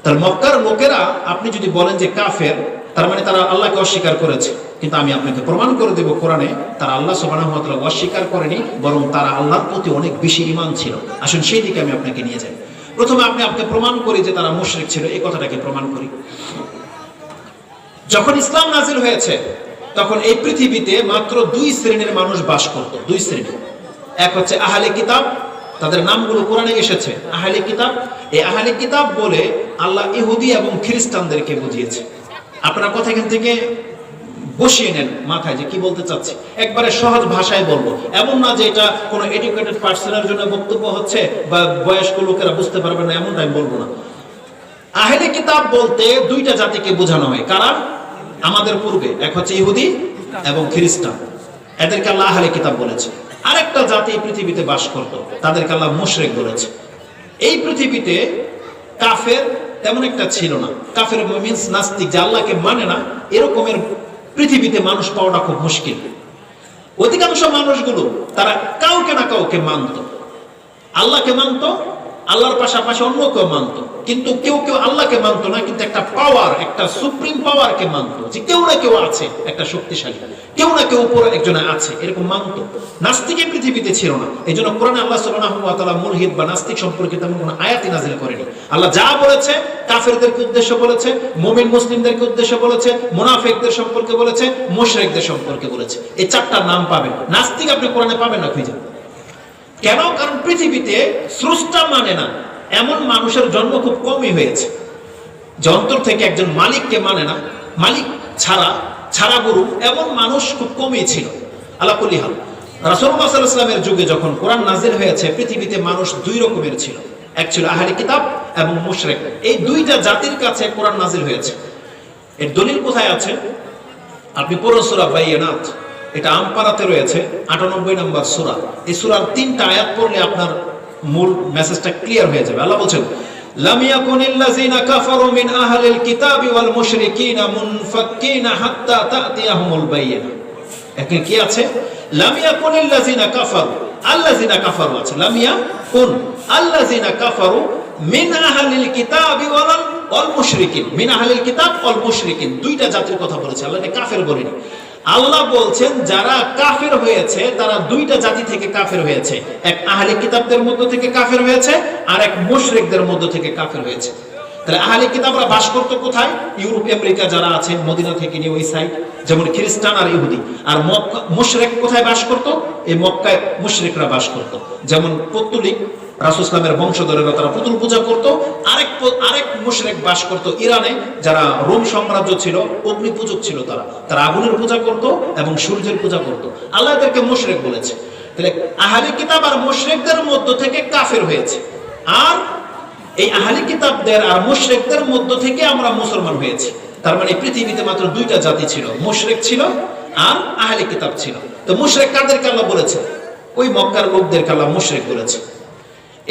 তার মক্কার লোকেরা আপনি যদি বলেন যে কাফের, তার মানে তারা আল্লাহকে অস্বীকার করেছে। কিন্তু আমি আপনাকে প্রমাণ করে দেব কোরআনে তারা আল্লাহ সুবহানাহু ওয়া তাআলা অস্বীকার করেনি, বরং তারা আল্লাহর প্রতি অনেক বেশি ঈমান ছিল। আসুন সেই দিকে আমি আপনাকে নিয়ে যাই। প্রথমে আপনি প্রমাণ করি যে তারা মুশরিক ছিল, এই কথাটাকে প্রমাণ করি। যখন ইসলাম নাজিল হয়েছে তখন এই পৃথিবীতে মাত্র দুই শ্রেণীর মানুষ বাস করত, দুই শ্রেণী। এক হচ্ছে আহলে কিতাব, তাদের নামগুলো কোরআনে এসেছে আহলে কিতাব। এই আহলে কিতাব বলে আল্লাহ ইহুদি এবং খ্রিস্টানদেরকে বুঝিয়েছে। আপনারা কথা এখান থেকে বসিয়ে নেন মাথায় যে কি বলতে চাচ্ছি, একবারে সহজ ভাষায় বলবো, এমন না যে এটা কোনো এডুকেটেড পার্সনের জন্য বক্তব্য হচ্ছে বা বয়স্ক লোকেরা বুঝতে পারবে না, এমনটা আমি বলবো না। আহলে কিতাব বলতে দুইটা জাতিকে বোঝানো হয়। কারা? আমাদের পূর্বে, এক হচ্ছে ইহুদি এবং খ্রিস্টান, এদেরকে আল্লাহ আহলে কিতাব বলেছে। আরেকটা জাতি পৃথিবীতে বাস করত, তাদেরকে আল্লাহ মুশরিক বলেছে। এই পৃথিবীতে কাফের তেমন একটা ছিল না। কাফের মিন্স নাস্তিক, যে আল্লাহকে মানে না, এরকমের পৃথিবীতে মানুষ পাওয়াটা খুব মুশকিল। অধিকাংশ মানুষগুলো তারা কাউকে না কাউকে মানত, আল্লাহকে মানত, আল্লাহর পাশাপাশি অন্য কেউ মানত, কিন্তু কেউ কেউ আল্লাহকে মানত না, কিন্তু একটা পাওয়ার, একটা সুপ্রিম পাওয়ারকে মানত, যে কেউ না কেউ আছে একটা শক্তিশালী, কেউ না কেউ উপরে একজন আছে, এরকম মানত। নাস্তিকের পৃথিবীতে ছিল না। এই জন্য কোরআনে আল্লাহ সুবহানাহু ওয়া তাআলা মুলহিদ বা নাস্তিক সম্পর্কে তেমন কোনো আয়াতই নাযিল করেনি। আল্লাহ যা বলেছে কাফেরদেরকে উদ্দেশ্য বলেছে, মুমিন মুসলিমদেরকে উদ্দেশ্য বলেছে, মুনাফিকদের সম্পর্কে বলেছে, মুশরিকদের সম্পর্কে বলেছে। এই চারটা নাম পাবেন। নাস্তিক আপনি কোরআনে পাবেন না, খুঁজে। কেন? কারণ পৃথিবীতে স্রষ্টা মানে না এমন মানুষের জন্ম খুব কমই হয়েছে, যে অন্তর থেকে একজন মালিককে মানে না, মালিক ছাড়া গুরু, এমন মানুষ খুব কমই ছিল। আলা কুল্লি হাল, রাসূলুল্লাহ সাল্লাল্লাহু আলাইহি ওয়াসাল্লামের যুগে যখন কোরআন নাজিল হয়েছে, পৃথিবীতে মানুষ দুই রকমের ছিল, এক ছিল আহলে কিতাব এবং মুশরিক। এই দুইটা জাতির কাছে কোরআন নাজিল হয়েছে। এর দলিল কোথায় আছে? আপনি পড়ুন সূরা বাইয়ানাত, এটা আমপারাতে রয়েছে, 98 নম্বর সূরা। এই সূরার 3টা আয়াত পড়লে আপনার মূল মেসেজটা ক্লিয়ার হয়ে যাবে। আল্লাহ বলেন, লাম ইয়াকুনিল লাযিনা কাফারু মিন আহলিল কিতাবি ওয়াল মুশরিকিনা মুনফাক্কিনা হাত্তা তা'তিয়াহুমুল বাইয়িনা। এখানে কি আছে? লাম ইয়াকুনিল লাযিনা কাফারু, আল্লাযিনা কাফারু আছে, লাম ইয়াকুন আল্লাযিনা কাফারু মিন আহলিল কিতাবি ওয়াল মুশরিকিন। মিন আহলিল কিতাব ওয়াল মুশরিকিন, দুইটা জাতির কথা বলেছে, আল্লাহ কাফের বলেনি। আল্লাহ বলছেন যারা কাফের হয়েছে তারা দুইটা জাতি থেকে কাফের হয়েছে, এক আহলে কিতাবদের মধ্য থেকে কাফের হয়েছে, আর এক মুশরিকদের মধ্য থেকে কাফের হয়েছে। তাহলে আহলে কিতাবরা বাস করতো কোথায়? ইউরোপ আমেরিকা যারা আছে মদিনা থেকে নিয়ে ওই সাইড, যেমন খ্রিস্টান আর ইহুদি। আর মক্কা মুশরিক কোথায় বাস করতো? এই মক্কায় মুশরিকরা বাস করতো, যেমন পৌত্তলিক রাসূল ইসলামের বংশধরেরা তারা পুতুল পূজা করতো। আরেক মুশরিক বাস করতো ইরানে, যারা রোম সাম্রাজ্য ছিল, অগ্নি পূজক ছিল, তারা আগুনের পূজা করতো এবং সূর্যের পূজা করতো। আল্লাহ এদেরকে মুশরিক বলেছে। তাহলে আহলে কিতাব আর মুশরিকদের মধ্য থেকে কাফের হয়েছে, আর এই আহলে কিতাবদের আর মুশরিকদের মধ্য থেকে আমরা মুসলমান হয়েছি। তার মানে পৃথিবীতে মাত্র দুইটা জাতি ছিল, মুশরিক ছিল আর আহলে কিতাব ছিল। তো মুশরিক কাদেরকে আল্লাহ বলেছে? ওই মক্কার লোকদেরকে আল্লাহ মুশরিক বলেছে।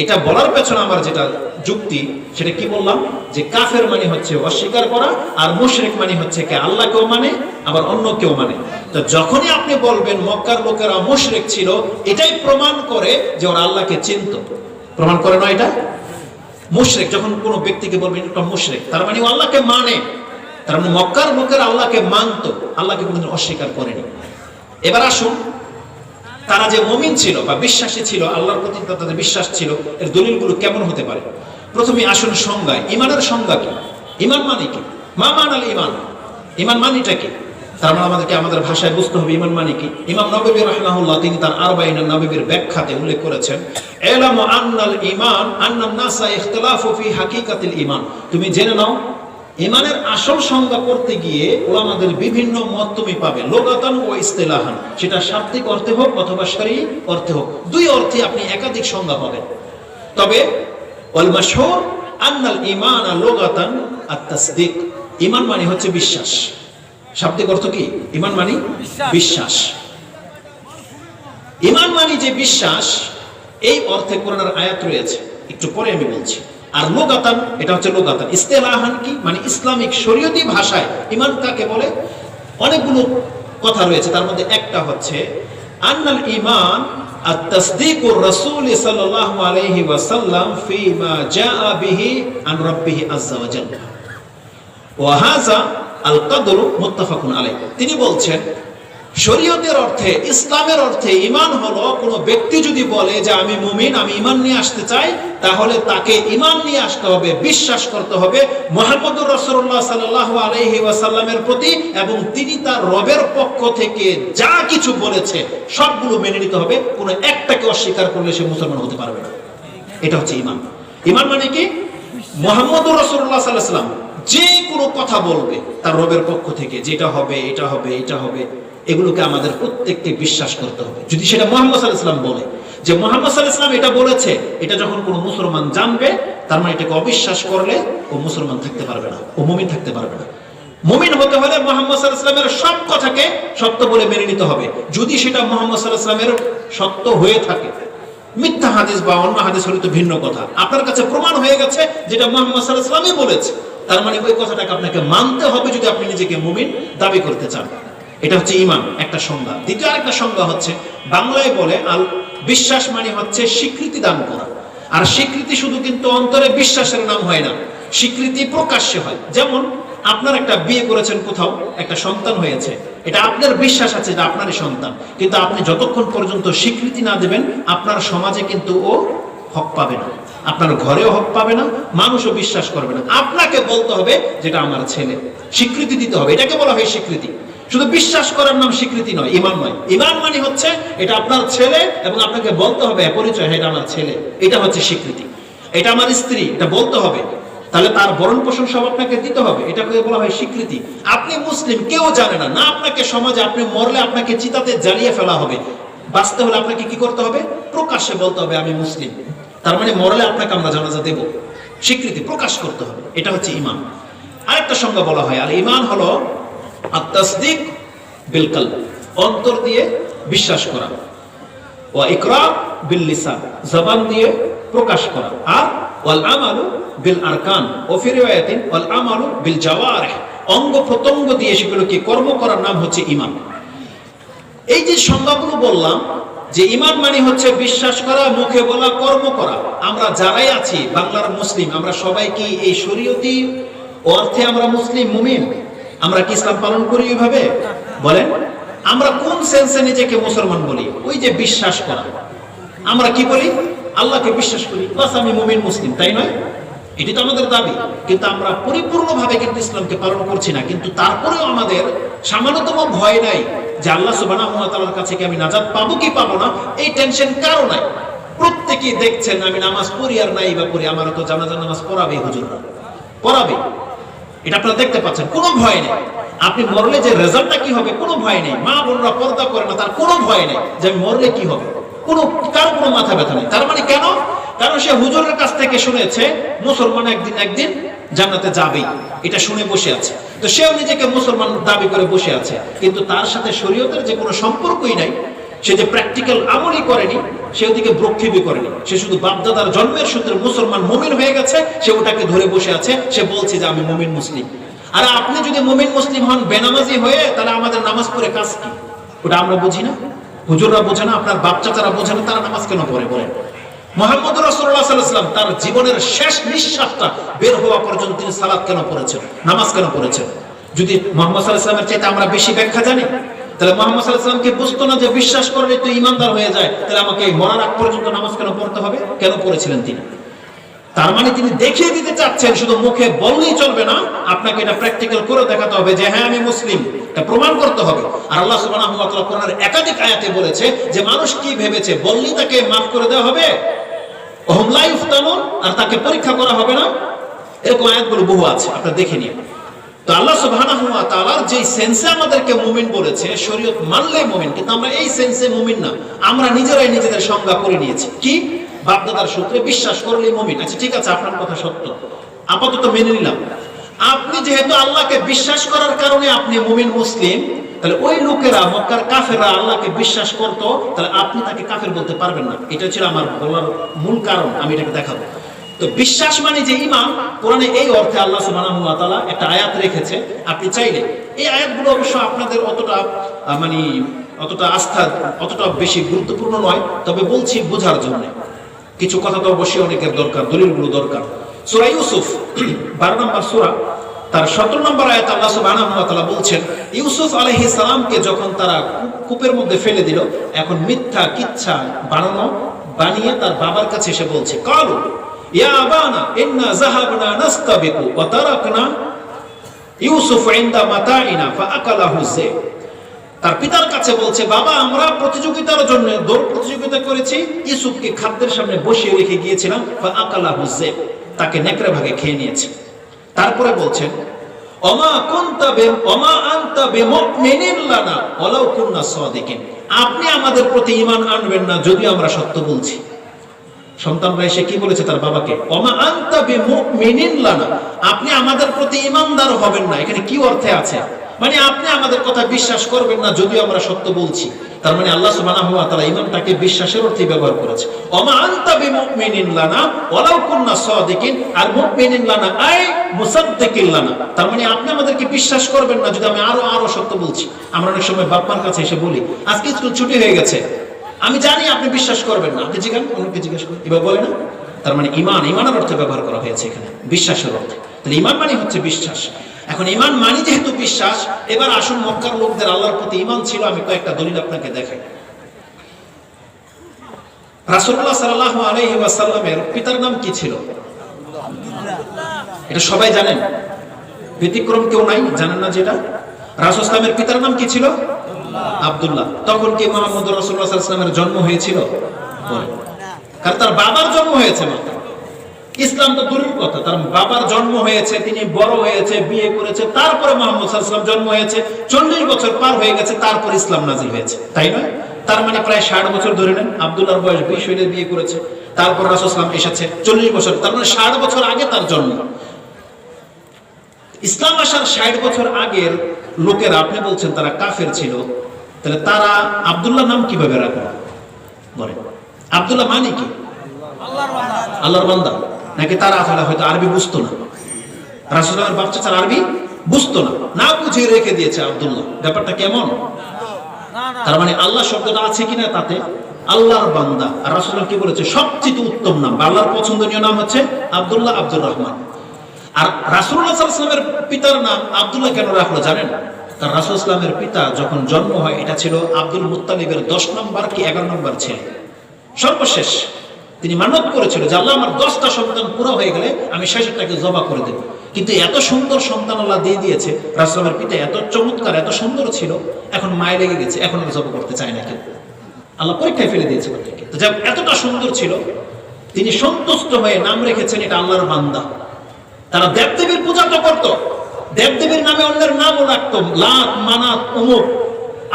এটা বলার পেছনে আমার যেটা যুক্তি, সেটা কি বললাম, যে কাফের মানে হচ্ছে অস্বীকার করা, আর মুশরিক মানে হচ্ছে কে আল্লাহকেও মানে আবার অন্য কেউ মানে। তো যখনই আপনি বলবেন মক্কার লোকেরা মুশরিক ছিল, এটাই প্রমাণ করে যে ওরা আল্লাহকে চিনত। প্রমাণ করে না এটা? মুশরিক যখন কোনো ব্যক্তিকে বলবেন এটা মুশরিক, তার মানে ও আল্লাহকে মানে। তার মানে মক্কার লোকেরা আল্লাহকে মানত, আল্লাহকে কোনোদিন অস্বীকার করেনি। এবার আসুন, তারা যে মুমিন ছিল বা বিশ্বাসী ছিল, আল্লাহর প্রতি তাদের বিশ্বাস ছিল, এর দলিলগুলো কেমন হতে পারে? প্রথমে আসুন সংজ্ঞায়। ঈমানের সংজ্ঞা কি? ঈমান মানে কি? মা মানাল ঈমান, ঈমান মানেটা কি? তার মানে আমাদেরকে আমাদের ভাষায় বুঝতে হবে ঈমান মানে কি। ইমাম নববী রাহিমাহুল্লাহ তিনি তার আরবাঈন নববীর ব্যাখ্যাতে উল্লেখ করেছেন, ইলামু আন্নাল ঈমান আন্নান নাসা ইখতিলাফু ফি হাকিকাতিল ঈমান। তুমি জেনে নাও, ঈমানের আসল সংজ্ঞা করতে গিয়ে ওলামাদের বিভিন্ন মত তুমি পাবে, লুগাতান ও ইসতিলাহান। সেটা শাব্দিক অর্থে হোক অথবা শরঈ অর্থে হোক, দুই অর্থে আপনি একাধিক সংজ্ঞা পাবেন। তবে ওয়াল মাশহুর আন্নাল ঈমান লুগাতান আত-তাসদীক। ঈমান মানে হচ্ছে বিশ্বাস। শাব্দিক অর্থ কি? ঈমান মানে বিশ্বাস। ঈমান মানে যে বিশ্বাস, এই অর্থে কোরআনের আয়াত রয়েছে, একটু পরে আমি বলছি। আর লুগাতান, এটা হচ্ছে লুগাতান। ইসতিলাহান কি মানে ইসলামিক শরীয়তি ভাষায় ঈমান কাকে বলে? অনেকগুলো কথা রয়েছে, তার মধ্যে একটা হচ্ছে আন্নাল ঈমান আত-তাসদীকুর রাসূল সাল্লাল্লাহু আলাইহি ওয়াসাল্লাম ফীমা জাআ বিহি আন রাব্বিহি আযজা ওয়া জাল্লা ওয়া হাযা আল কদরু মুত্তাফাকুন আলাইহি। তিনি বলছেন শরীয়তের অর্থে, ইসলামের অর্থে ঈমান হলো কোনো ব্যক্তি যদি বলে যে আমি মুমিন, আমি ঈমান নিয়ে আসতে চাই, তাহলে তাকে ঈমান নিয়ে আসতে হবে, বিশ্বাস করতে হবে মুহাম্মদুর রাসূলুল্লাহ সাল্লাল্লাহু আলাইহি ওয়াসাল্লামের প্রতি, এবং তিনি তার রবের পক্ষ থেকে যা কিছু বলেছে সবগুলো মেনে নিতে হবে। কোনো একটাকে অস্বীকার করলে সে মুসলমান হতে পারবে না। এটা হচ্ছে ঈমান। ঈমান মানে কি? মুহাম্মদুর রাসূলুল্লাহ সাল্লাল্লাহু আলাইহি ওয়াসাল্লাম যে কোনো কথা বলবে তার রবের পক্ষ থেকে, যেটা হবে, এটা হবে, এটা হবে, এগুলোকে আমাদের প্রত্যেককে বিশ্বাস করতে হবে। যদি সেটা মুহাম্মদ সাল্লাল্লাহু আলাইহি ওয়াসাল্লাম বলে, যে মুহাম্মদ সাল্লাল্লাহু আলাইহি ওয়াসাল্লাম এটা বলেছে, এটা যখন কোনো মুসলমান জানবে, তার মানে এটাকে অবিশ্বাস করলে ও মুসলমান থাকতে পারবে না, ও মুমিন থাকতে পারবে না। মুমিন হতে হলে মুহাম্মদ সাল্লাল্লাহু আলাইহি ওয়াসাল্লামের সব কথাকে সত্য বলে মেনে নিতে হবে। যদি সেটা মুহাম্মদ সাল্লাল্লাহু আলাইহি ওয়াসাল্লামের সত্য হয়ে থাকে, মিথ্যা হাদিস বা অন্য হাদিস হলে তো ভিন্ন কথা, আপনার কাছে প্রমাণ হয়ে গেছে যেটা মুহাম্মদ সাল্লাল্লাহু আলাইহি ওয়াসাল্লামই বলেছে, তার মানে ওই কথাটাকে আপনাকে মানতে হবে যদি আপনি নিজেকে মুমিন দাবি করতে চান। এটা হচ্ছে ঈমান, একটা সংজ্ঞা। দ্বিতীয় আরেকটা সংজ্ঞা হচ্ছে, বাংলায় বলে আল বিশ্বাস মানে হচ্ছে স্বীকৃতি দান করা। আর স্বীকৃতি শুধু কিন্তু অন্তরে বিশ্বাসের নাম হয় না, স্বীকৃতি প্রকাশ্যে হয়। যেমন আপনার একটা বিয়ে করেছেন, কোথাও একটা সন্তান হয়েছে, এটা আপনার বিশ্বাস আছে যে আপনারই সন্তান, কিন্তু আপনি যতক্ষণ পর্যন্ত স্বীকৃতি না দেবেন আপনার সমাজে কিন্তু ও হক পাবে না, আপনার ঘরেও হক পাবে না, মানুষও বিশ্বাস করবে না। আপনাকে বলতে হবে যেটা আমার ছেলে, স্বীকৃতি দিতে হবে, এটাকে বলা হয় স্বীকৃতি। শুধু বিশ্বাস করার নাম স্বীকৃতি নয়, ঈমান নয়। ঈমান মানে হচ্ছে এটা আপনার ছেলে এবং আপনাকে বলতে হবে পরিচয়, এটা আমার ছেলে, এটা হচ্ছে স্বীকৃতি। এটা আমার স্ত্রী, এটা বলতে হবে, তাহলে তার ভরণ পোষণ সব আপনাকে দিতে হবে, এটাকে বলা হয় স্বীকৃতি। আপনি মুসলিম, কেউ জানে না, না আপনাকে সমাজে, আপনি মরলে আপনাকে চিতাতে জ্বালিয়ে ফেলা হবে, বাঁচতে হলে আপনাকে কি করতে হবে? প্রকাশ্যে বলতে হবে আমি মুসলিম। তার মানে মরলে আপনাকে আমরা জানাজা দেব, স্বীকৃতি প্রকাশ করতে হবে, এটা হচ্ছে ঈমান। আরেকটা সংজ্ঞা বলা হয়, আর ঈমান হলো আত-তাসদীক বিল কলব, অন্তর দিয়ে বিশ্বাস করা, ওয়া ইকরার বিল লিসান, জবান দিয়ে প্রকাশ করা, আর ওয়াল আমালু বিল আরকান, ও ফি রিওয়ায়াতিন ওয়াল আমালু বিল জাওয়ারিহ, অঙ্গ প্রত্যঙ্গ দিয়ে সেগুলোকে কর্ম করার নাম হচ্ছে ঈমান। এই যে সংজ্ঞাগুলো বললাম, যে ঈমান মানে হচ্ছে বিশ্বাস করা, মুখে বলা, কর্ম করা। আমরা যারাই আছি বাংলার মুসলিম, আমরা সবাই কি এই শরীয়তি অর্থে আমরা মুসলিম, মুমিন? আমরা কি ইসলাম পালন করি এইভাবে? বলেন, আমরা কোন সেন্সে নিজেকে মুসলমান বলি? ওই যে বিশ্বাস করা। আমরা কি বলি? আল্লাহকে বিশ্বাস করি, বাস আমি মুমিন মুসলিম, তাই নয়? এটি তো আমাদের দাবি, কিন্তু আমরা পরিপূর্ণভাবে কিন্তু ইসলামকে পালন করছি না। কিন্তু তারপরেও আমাদের সামান্যতম ভয় নাই যে আল্লাহ সুবহানাহু ওয়া তাআলার কাছে কি আমি নাজাত পাবো কি পাবো না, এই টেনশন কারো নাই। প্রত্যেকেই দেখছেন আমি নামাজ পড়ি আর নাই বা পড়ি, আমারও তো জানাজার নামাজ পড়াবে হুজুররা, পড়াবে, এটা আপনারা দেখতে পাচ্ছেন, কোনো ভয় নেই। আপনি মরলে যে রেজাল্টটা কি হবে কোনো ভয় নেই। মা বোনরা পর্দা করে না, তার কোনো ভয় নেই যে আমি মরলে কি হবে, কারো কোনো মাথা ব্যথা নেই। তার মানে কেন? কারণ সে হুজুরের কাছ থেকে শুনেছে মুসলমান একদিন জান্নাতে যাবেই, এটা শুনে বসে আছে। তো সেও নিজেকে মুসলমান দাবি করে বসে আছে, কিন্তু তার সাথে শরীয়তের যে কোনো সম্পর্কই নাই। সে যে প্র্যাকটিক্যাল আমলই করেনি, সে ওদিকে ব্রক্ষেপই করেনি, সে শুধু বাপদাদার জন্মের সূত্রে মুসলমান মুমিন হয়ে গেছে, সে ওটাকে ধরে বসে আছে, সে বলছে যে আমি মুমিন মুসলিম। আর আপনি যদি মুমিন মুসলিম হন বেনামাজি হয়ে, তাহলে আমাদের নামাজ পড়ে কাজ কি? ওটা আমরা বুঝি না, হুজুররা বোঝে না, আপনার বাপ চাচারা বোঝে না, তারা নামাজ কেন পড়ে বলেন? মুহাম্মদ রাসূলুল্লাহ সাল্লাল্লাহু আলাইহি ওয়াসাল্লাম তার জীবনের শেষ নিঃশ্বাসটা বের হওয়া পর্যন্ত তিনি সালাত কেন পড়েছেন, নামাজ কেন পড়েছেন? যদি মুহাম্মদ সাল্লাল্লাহু আলাইহি ওয়াসাল্লামের চাইতে আমরা বেশি ব্যাখ্যা জানি, তাহলে মুহাম্মদ সাল্লাল্লাহু আলাইহি ওয়াসাল্লামকে বুঝতো না যে বিশ্বাস করলে তো ঈমানদার হয়ে যায়, তাহলে আমাকে মরার আগ পর্যন্ত নামাজ কেন পড়তে হবে? কেন পড়েছিলেন তিনি? তার মানে তিনি দেখিয়ে দিতে চাচ্ছেন, শুধু মুখে বললেই চলবে না, আপনাকে এটা প্র্যাকটিক্যাল করে দেখাতে হবে যে হ্যাঁ আমি মুসলিম, এটা প্রমাণ করতে হবে। আর আল্লাহ সুবহানাহু ওয়া তাআলা কোরআনের একাধিক আয়াতে বলেছে যে মানুষ কি ভেবেছে, বললেই তাকে মাফ করে দেওয়া হবে, ওহুম লা ইফতানুন, আর তাকে পরীক্ষা করা হবে না। এরকম আয়াতগুলো বহু আছে, আপনারা দেখে নিন। তো আল্লাহ সুবহানাহু ওয়া তাআলার যে সেন্সে আমাদেরকে মুমিন বলেছে, শরীয়ত মানলে মুমিন, কিন্তু আমরা এই সেন্সে মুমিন না, আমরা নিজেরাই নিজেদের সংজ্ঞা করে নিয়েছি। কি? বাপদাদার সূত্রে বিশ্বাস করলেই মুমিন। আচ্ছা ঠিক আছে, আপনার কথা সত্য, আপাতত মেনে নিলাম। আপনি যেহেতু আল্লাহকে বিশ্বাস করার কারণে আপনি মুমিন মুসলিম, তাহলে ওই লোকেরা মক্কার কাফেররা আল্লাহকে বিশ্বাস করতো, তাহলে আপনি তাকে কাফের বলতে পারবেন না। এটা ছিল আমার বলার মূল কারণ, আমি এটাকে দেখাবো। তো বিশ্বাস মানে যে ঈমান, কোরআনে এই অর্থে আল্লাহ সুবহানাহু ওয়া তাআলা একটা আয়াত রেখেছে। আপনি চাইলে এই আয়াতগুলো অবশ্য আপনাদের অতটা আস্থা অতটা বেশি গুরুত্বপূর্ণ নয়, তবে বলছি বোঝার জন্য। কিছু কথা তো অবশ্যই অনেকের দরকার, দলিলগুলো দরকার। সূরা ইউসুফ 12 নম্বর সূরা, তার 17 নম্বর আয়াত আল্লাহ সুবহানাহু ওয়া তাআলা বলছেন, ইউসুফ আলাইহিস সালামকে যখন তারা কূপের মধ্যে ফেলে দিল, এখন মিথ্যা কিচ্ছা বানিয়ে তার বাবার কাছে এসে বলছে, কালু ইয়া আবানা ইন্না যাহাবনা নাস্তাবিকু ওয়া তারাকনা ইউসুফ ইনদা মাতাইনা ফাআকালাহু যায়ব। তার পিতার কাছে বলছে, বাবা আমরা প্রতিযোগিতার জন্য দৌড় প্রতিযোগিতা করেছি, ইউসুফকে খাদ্যের সামনে বসিয়ে রেখে গিয়েছিলাম, ফাআকালাহু যায়ব, তাকে নেকড়ে ভাগে খেয়ে নিয়েছে। তারপরে বলছেন, ওমা আনতা বিমুমিনিন লানা ওয়ালাউ কুননা সাদিকিন, আপনি আমাদের প্রতি ঈমান আনবেন না যদিও আমরা সত্য বলছি। সন্তানরা এসে কি বলেছে তার বাবাকে, ওমা আনতা বিমুমিনিন লানা, আপনি আমাদের প্রতি ঈমানদার হবেন না। এখানে কি অর্থে আছে? মানে আপনি আমাদের কথা বিশ্বাস করবেন না যদিও আমরা সত্য বলছি। তার মানে আল্লাহ সুবহানাহু ওয়া তাআলা ঈমানটাকে বিশ্বাসের অর্থে ব্যবহার করেছে। ওমা আনতা বিমুমিনিন লানা ওয়ালাউ কুননা সাদিকিন, আর মুমিনিন লানা আই মুসাদ্দিকিন লানা, তার মানে আপনি আমাদেরকে বিশ্বাস করবেন না যদি আমি আরো সত্য বলছি। আমরা অনেক সময় বাপ-মার কাছে এসে বলি, আজকে স্কুল ছুটি হয়ে গেছে, আমি জানি আপনি বিশ্বাস করবেন না, আপনি জিজ্ঞেস করেন, এবার বলে না। তার মানে ঈমানের অর্থে ব্যবহার করা হয়েছে এখানে, বিশ্বাসের অর্থে। তাহলে ঈমান মানে হচ্ছে বিশ্বাস। এখন ঈমান মানে যেহেতু বিশ্বাস, এবার আসুন মক্কার লোকদের আল্লাহর প্রতি ঈমান ছিল, আমি কয়েকটা দলিল আপনাকে দেখাই। রাসূলুল্লাহ সাল্লাল্লাহু আলাইহি ওয়াসাল্লামের পিতার নাম কি ছিল? এটা সবাই জানেন, ব্যতিক্রম কেউ নাই, জানেন না যেটা? রাসূল সাল্লামের পিতার নাম কি ছিল? আব্দুল্লাহ। তখন কি মুহাম্মদ রাসূলুল্লাহ সাল্লাল্লাহু আলাইহি ওয়াসাল্লামের জন্ম হয়েছিল? কারণ তার বাবার জন্ম হয়েছে মাত্র। ইসলাম তো দূরের কথা, তার বাবার জন্ম হয়েছে, তিনি বড় হয়েছে, বিয়ে করেছে, তারপরে মুহাম্মদ সাল্লাল্লাহু আলাইহি ওয়াসাল্লাম জন্ম হয়েছে, 40 বছর পার হয়ে গেছে, তারপর ইসলাম নাজিল হয়েছে, তাই নয়? তার মানে প্রায় 60 বছর ধরে নেন। আব্দুল্লাহর বয়স 20 হইলে বিয়ে করেছে, তারপর রাসূল সাল্লাল্লাহু আলাইহি ওয়াসাল্লাম এসেছে 40 বছর, তার মানে 60 বছর আগে তার জন্ম। ইসলাম আসার 60 বছর আগের লোকেরা আপনি বলছেন তারা কাফের ছিল, তাহলে তারা আব্দুল্লাহ নাম কিভাবে রাখলো বলে? আব্দুল্লাহ মানে কি? আল্লাহর বান্দা। নাকি তারা আসলে হয়তো আরবি বুঝতো না, রাসূলের বাচ্চা ছাড়া আরবি বুঝতো না, না বুঝিয়ে রেখে দিয়েছে আব্দুল্লাহ। ব্যাপারটা কেমন? তার মানে আল্লাহ শব্দটা আছে কিনা তাতে, আল্লাহর বান্দা। আর রাসূল কি বলেছে? সবচেয়ে উত্তম নাম, আল্লাহর পছন্দনীয় নাম হচ্ছে আব্দুল্লাহ, আব্দুর রহমান। আর রাসূলুল্লাহ সাল্লাল্লাহু আলাইহি ওয়াসাল্লামের পিতার নাম আব্দুল্লাহ কেন রাখলো জানেন? কারণ রাসূল সাল্লাল্লাহু আলাইহি ওয়াসাল্লামের পিতা যখন জন্ম হয়, এটা ছিল আব্দুল মুত্তালিবের 10 নম্বর কি 11 নম্বর ছেলে, সর্বশেষ। তিনি মানত করেছিল যে আল্লাহ আমার 10টা সন্তান পুরো হয়ে গেলে আমি শেষেরটাকে জবা করে দেব। কিন্তু এত সুন্দর সন্তান আল্লাহ দিয়ে দিয়েছে, রাসূলের পিতা এত চমৎকার এত সুন্দর ছিল, এখন মায়ে লেগে গেছে, এখন আর জবা করতে চায় না কেউ। আল্লাহ পরীক্ষায় ফেলে দিয়েছে তাদেরকে। তো যাক, এতটা সুন্দর ছিল, তিনি সন্তুষ্ট হয়ে নাম রেখেছেন এটা আল্লাহর বান্দা। তারা দেবদেবীর পূজা তো করতো, দেবদেবীর নামে অন্যের নামও রাখতো, লাত মানাত অমুক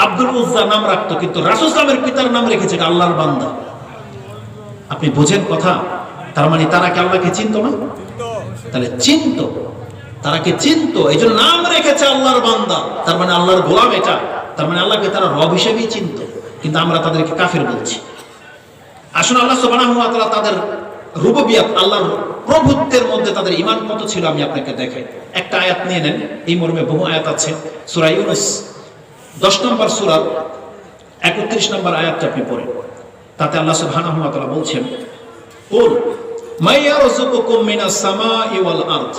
আব্দুল উজ্জা নাম রাখতো, কিন্তু রাসূল সাল্লাল্লাহু আলাইহি পিতার নাম রেখেছে এটা আল্লাহর বান্দা। আপনি বোঝেন কথা? তার মানে তারা কি আল্লাহকে চিনতো না? তাহলে চিনতো, তারা কি চিনতো, এই জন্য নাম রেখেছে আল্লাহর বান্দা, তার মানে আল্লাহর গোলাম এটা, তার মানে আল্লাহকে তারা রব হিসেবেই চিনতো। কিন্তু আমরা তাদেরকে কাফের বলছি। আসলে আল্লাহ সুবহানাহু ওয়া তাআলা তাদের রুবুবিয়ত, আল্লাহর প্রভুত্বের মধ্যে তাদের ঈমান কত ছিল আমি আপনাকে দেখাই। একটা আয়াত নিয়ে নেন, এই মর্মে বহু আয়াত আছে। সূরা ইউনূস 10 নম্বর সূরার 31 নম্বর আয়াতটা আপনি পড়েন। তাতে আল্লাহ সুবহানাহু ওয়া তাআলা বলছেন, কুল মান ইয়ারযুকুকুম মিনাস সামাই ওয়াল আরদ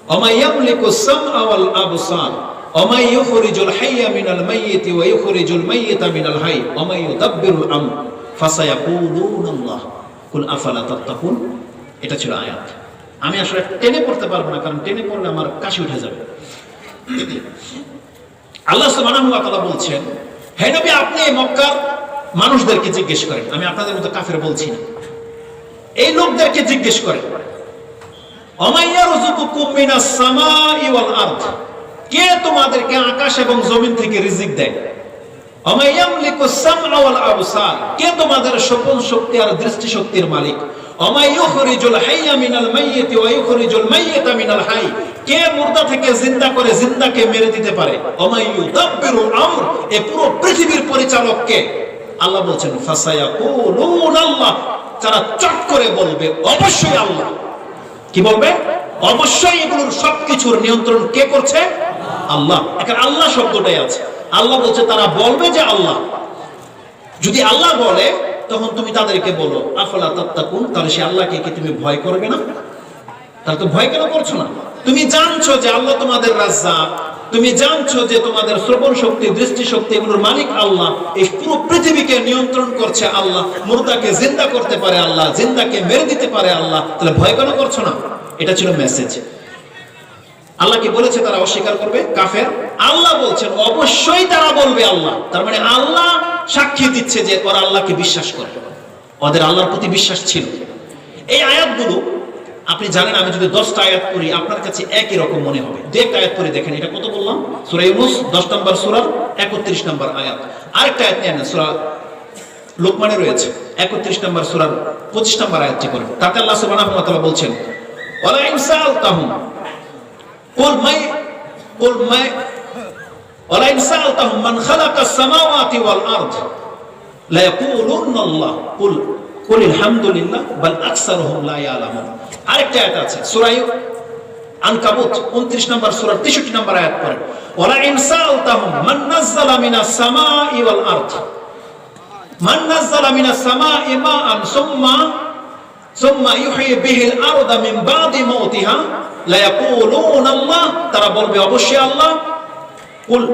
ওয়া মান ইয়ামলিকুস সামআ ওয়াল আবসার ওয়া মান ইউখরিজুল হাইয়্যা মিনাল মাইয়িতি ওয়া ইউখরিজুল মাইয়িতা মিনাল হাইয়্য ওয়া মান ইউদাব্বিরুল আমর ফাসায়াকুলুনাল্লাহ কুল আফালা তাত্তাকুন। এটা ছিল আয়াত। আমি আসলে টেনে পড়তে পারবো না, কারণ টেনে পড়লে আমার কাশি উঠে যাবে। আল্লাহ সুবহানাহু ওয়া তাআলা বলছেন, হে নবী আপনি মক্কার মানুষদেরকে জিজ্ঞেস করেন, আমি আপনাদের মতো কাফের বলছি না, এই লোকদেরকে জিজ্ঞেস করেন, অমাইয়ারযুকুকুম মিনাস সামাই ওয়াল আরদ, কে তোমাদেরকে আকাশ এবং জমিন থেকে রিজিক দেয়? অমাইয়ামলিকুস সামআ ওয়াল আবসার, কে তোমাদের শ্রবণ শক্তি আর দৃষ্টি শক্তির মালিক? অমাইয়ুখরিজুল হাইয়্যা মিনাল মাইয়িতি ওয়া ইউখরিজুল মাইয়িতা মিনাল হাইয়্য, কে মুর্দা থেকে জিন্দা করে জিন্দাকে মেরে দিতে পারে? অমাইয়ুদাব্বিরুল আমর, এই পুরো পৃথিবীর পরিচালক কে? আল্লাহ বলছেন ফাসায়াকুলুনাল্লাহ, তারা চট করে বলবে অবশ্যই আল্লাহ। কি বলবে? অবশ্যই এগুলোর সবকিছুর নিয়ন্ত্রণ কে করছে? আল্লাহ। এখন আল্লাহ শব্দটাই আছে, আল্লাহ বলছে তারা বলবে যে আল্লাহ। যদি আল্লাহ বলে তখন তুমি তাদেরকে বলো আফালা তাত্তাকুন, তাহলে সে আল্লাহকে কি তুমি ভয় করবে না? তাহলে তো ভয় কেন করছো না? তুমি জানছো যে আল্লাহ তোমাদের রাজ্জাক, তুমি জানছো যে তোমাদের শ্রবণ শক্তি দৃষ্টি শক্তি এগুলোর মালিক আল্লাহ, এই পুরো পৃথিবীকে নিয়ন্ত্রণ করছে আল্লাহ, মুর্দাকে জিন্দা করতে পারে আল্লাহ, জিন্দাকে মেরে দিতে পারে আল্লাহ, তাহলে ভয় কেন করছো না? এটা ছিল মেসেজ। আল্লাহ কি বলেছে তারা অস্বীকার করবে? কাফের। আল্লাহ বলছেন অবশ্যই তারা বলবে আল্লাহ। তার মানে আল্লাহ সাক্ষী দিচ্ছে যে ওরা আল্লাহকে বিশ্বাস করে, ওদের আল্লাহর প্রতি বিশ্বাস ছিল। এই আয়াতগুলো আপনি জানেন, আমি যদি 10টা আয়াত পড়ি আপনার কাছে একই রকম মনে হবে। দু একটা আয়াত পড়ে দেখেন, এটা কত বললাম? সূরা ইউনূস 10 নম্বর সূরার 31 নম্বর আয়াত। আরেকটা আয়াত নিয়ে নেন, সূরা লোকমানে রয়েছে 31 নম্বর সূরার 25 নম্বর আয়াতটি পড়েন। তাতে আল্লাহ সুবহানাহু ওয়া তাআলা বলছেন, ওয়ালা ইনসালতাহুম কুল মাই ওয়ালা ইনসালতাহুম মান খালাকাস সামাওয়াতি ওয়াল আরদ লা ইয়াকুলুনাল্লাহ কুল আলহামদুলিল্লাহ বাল আকসারুহুম লা ইয়ালামুন। আরেকটা আয়াত আছে সূরা আনকাবুত 29 নম্বর সূরার 63 নম্বর আয়াত পড়েন, ওয়ালা ইনসালতাহুম মান নাযালা মিনাস সামাই ওয়াল আরদ মান নাযালা মিনাস সামাই মাআন সুম্মা ইউহয়ি বিহিল আরদা মিন বাদি মাউতিহা লা ইয়াকুলুনাল্লাহ, তারা বলবে অবশ্যই আল্লাহ।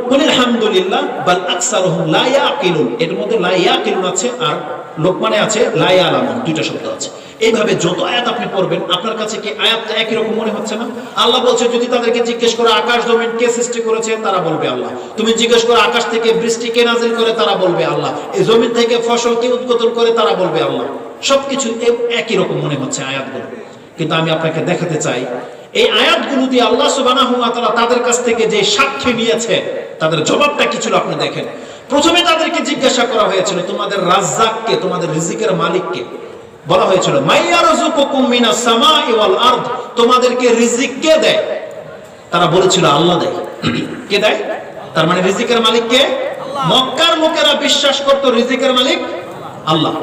কুল আলহামদুলিল্লাহ বাল আকসারুহুম লা ইয়াকিলুন, এর মধ্যে লা ইয়াকিলুন আছে আর লোকমানে আছে লা ইয়ালামুন, দুইটা শব্দ আছে। এইভাবে যত আয়াত আপনি পড়বেন আপনার কাছে কি আয়াতটা একই রকম মনে হচ্ছে না? আল্লাহ বলছে যদি তাদেরকে জিজ্ঞেস করো আকাশ জমিন কে সৃষ্টি করেছে, তারা বলবে আল্লাহ। তুমি জিজ্ঞেস করো আকাশ থেকে বৃষ্টি কে নাজিল করে, তারা বলবে আল্লাহ। এই জমিন থেকে ফসল কে উৎপাদন করে, তারা বলবে আল্লাহ। সবকিছু একই রকম মনে হচ্ছে আয়াতগুলো, কিন্তু আমি আপনাকে দেখাতে চাই এই আয়াতগুলো দিয়ে আল্লাহ সুবহানাহু ওয়া তাআলা তাদের কাছ থেকে যে সাক্ষী নিয়েছে তাদের জবাবটা কি ছিল আপনি দেখেন। প্রথমে তাদেরকে জিজ্ঞাসা করা হয়েছিল তোমাদের রাজ্জাক কে, তোমাদের রিজিকের মালিক কে? বলা হয়েছিল মাইয়ারযুকুকুম মিনাস সামাই ওয়াল আরদ, তোমাদেরকে রিজিক কে দেয়? তারা বলেছিল আল্লাহ দেয়। কে দেয়? তার মানে রিজিকের মালিক কে? মক্কার লোকেরা বিশ্বাস করত রিজিকের মালিক আল্লাহ।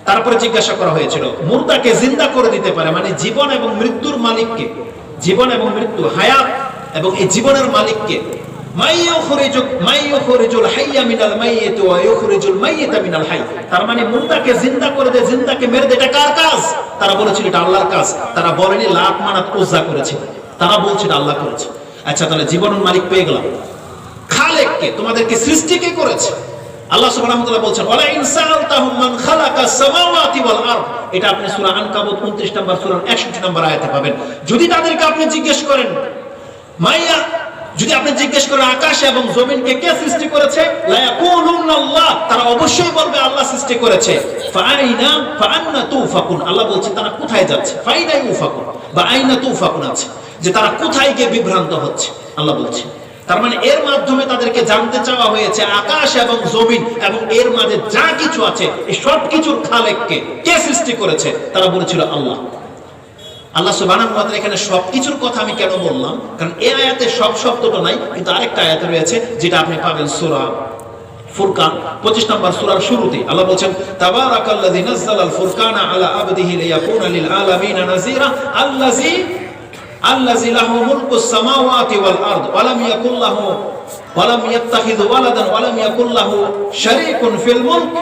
তারপরে জিজ্ঞাসা করা হয়েছিল মুর্দাকে জিন্দা করে দিতে পারে, মানে জীবন এবং মৃত্যুর মালিক কে? জীবন এবং মৃত্যু, হায়াত এবং এই জীবনের মালিক কে? মাইয়ুখরিজুল হাইয়্যা মিনাল মাইয়িতি ওয়া ইউখরিজুল মাইয়িতা মিনাল হাইয়্য, তার মানে মুর্দাকে জিন্দা করে দেয়, জিন্দাকে মেরে দেয়, এটা কার কাজ? তারা বলেছিল এটা আল্লাহর কাজ। তারা বলেনি লাত মানাত উজ্জা করেছে, তারা বলছিল আল্লাহ করেছে। আচ্ছা তাহলে জীবনের মালিক পেয়ে গেলাম। খালেক কে? তোমাদেরকে সৃষ্টি কে করেছে? আল্লাহ সুবহানাহু ওয়া তাআলা বলছেন ওয়ালা ইন সাআলতাহুম মান খালাকাস সামাওয়াতি ওয়াল আরদ, এটা আপনি সূরা আনকাবুত 29 নম্বর সূরার 61 নম্বর আয়াতে পাবেন। যদি তাদেরকে আপনি জিজ্ঞেস করেন মাইয়া, যদি আপনি জিজ্ঞেস করেন আকাশ এবং জমিনকে কে সৃষ্টি করেছে, লা ইয়াকুলুনা আল্লাহ, তারা অবশ্যই বলবে আল্লাহ সৃষ্টি করেছে। ফাআন্না তুফাকুন, আল্লাহ বলছে তারা কোথায় যাচ্ছে, ফাইনা ইউফাকুন বা আইনা তুফাকুন আছে, যে তারা কোথায় গিয়ে বিভ্রান্ত হচ্ছে আল্লাহ বলছে। তার মানে এর মাধ্যমে তাদেরকে জানতে চাওয়া হয়েছে আকাশ এবং জমিন এবং এর মাঝে যা কিছু আছে এই সব কিছুর খালেককে কে সৃষ্টি করেছে, তারা বলেছিল আল্লাহ। আল্লাহ সুবহানাহু ওয়া তাআলা এখানে সবকিছুর কথা আমি কেন বললাম, কারণ এই আয়াতে সব শব্দটা নাই, কিন্তু আরেকটা আয়াতে রয়েছে যেটা আপনি পাবেন সূরা ফুরকান 25 নম্বর সূরার শুরুতে। আল্লাহ বলেন তাবারাকাল্লাযী নাযালাল ফুরকানা আলা আবদিহি লিয়াকুনা লিল আলামিনা নাযীরা আল্লাযী লাহু মুলকুস সামাওয়াতি ওয়াল আরদ ওয়া লাম ইয়াকুল লাহু ওয়া লাম ইয়াত্তাখিয ওয়ালাদান ওয়া লাম ইয়াকুল লাহু শারীকুন ফিল মুলক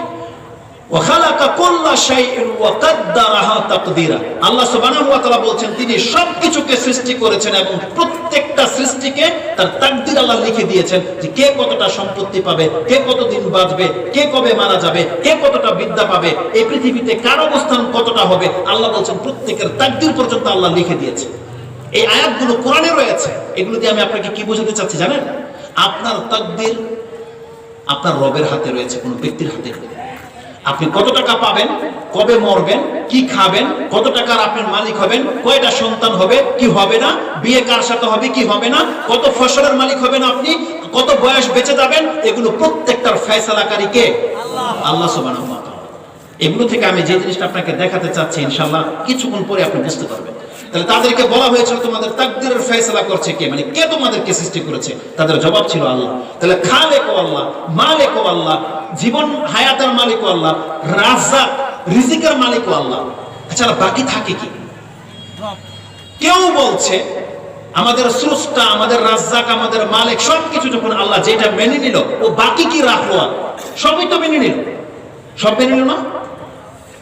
ওয়া খালাকা কুল্লা শাইইন ওয়া কাদ্দারাহা তাকদীরা। আল্লাহ সুবহানাহু ওয়া তাআলা বলেন তিনি সবকিছুকে সৃষ্টি করেছেন এবং প্রত্যেকটা সৃষ্টিকে তার তাকদীর আল্লাহ লিখে দিয়েছেন, যে কে কতটা সম্পত্তি পাবে, কে কতদিন বাঁচবে, কে কবে মারা যাবে, কে কতটা বিদ্যা পাবে, এই পৃথিবীতে কার অবস্থান কতটা হবে, আল্লাহ বলেন প্রত্যেকের তাকদীর পর্যন্ত আল্লাহ লিখে দিয়েছেন। এই আয়াতগুলো কোরআনে রয়েছে। এগুলো দিয়ে আমি আপনাকে কি বোঝাতে চাচ্ছি জানেন? আপনার তাকদীর আপনার রবের হাতে রয়েছে, কোনো ব্যক্তির হাতে। আপনি কত টাকা পাবেন, কবে মরবেন, কি খাবেন, কত টাকার আপনার মালিক হবেন, কয়টা সন্তান হবে, কি হবে না, বিয়ে কার সাথে হবে, কি হবে না, কত ফসলের মালিক হবেন আপনি, কত বয়স বেঁচে যাবেন, এগুলো প্রত্যেকটার ফয়সালাকারী কে? আল্লাহ সুবহানাহু ওয়া তাআলা। এগুলো থেকে আমি যে জিনিসটা আপনাকে দেখাতে চাচ্ছি ইনশাআল্লাহ কিছুক্ষণ পরে আপনি বুঝতে পারবেন। তাহলে তাদেরকে বলা হয়েছিল তোমাদের তাকদীরের ফয়সালা করছে কে, মানে কে তোমাদেরকে সৃষ্টি করেছে? তাদের জবাব ছিল আল্লাহ। তাহলে খালেক ও আল্লাহ, মালিক ও আল্লাহ, জীবন হায়াতের মালিক ও আল্লাহ, রাজ্জাক রিজিকের মালিক ও আল্লাহ। আচ্ছা বাকি থাকে কি? কেউ বলছে আমাদের স্রষ্টা, আমাদের রাজ্জাক, আমাদের মালিক সবকিছু যখন আল্লাহ যেটা মেনে নিল, ও বাকি কি রাখলো? সবই তো মেনে নিল, সব মেনে নিল না?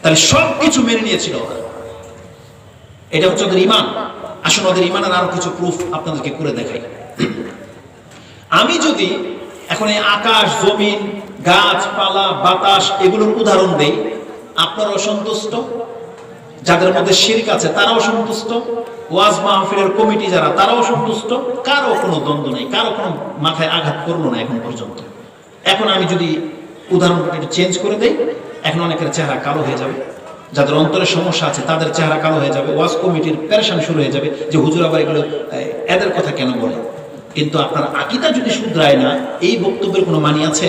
তাহলে সবকিছু মেনে নিয়েছিল ওরা। এটা হচ্ছে ওদের ঈমান। আসুন ওদের ঈমানের আরো কিছু প্রুফ আপনাদেরকে করে দেখাই। আমি যদি এখন এই আকাশ, জমিন, গাছপালা, বাতাস এগুলোর উদাহরণ দেই, আপনারা অসন্তুষ্ট, যাদের মধ্যে শিরক আছে তারাও সন্তুষ্ট, ওয়াজ মাহফিলের কমিটি যারা তারাও সন্তুষ্ট, কারো কোনো দ্বন্দ্ব নেই, কারো কোনো মাথায় আঘাত করলো না এখন পর্যন্ত। এখন আমি যদি উদাহরণটা একটু চেঞ্জ করে দেই, এখন অনেকের চেহারা কালো হয়ে যাবে, যাদের অন্তরের সমস্যা আছে তাদের চেহারা কালো হয়ে যাবে, ওয়াজ কমিটির পেরেশান শুরু হয়ে যাবে যে হুজুর আবার এগুলো এদের কথা কেন বলে। কিন্তু আপনার আকীদা যদি শুধরায় না, এই বক্তব্যের কোনো মানি আছে?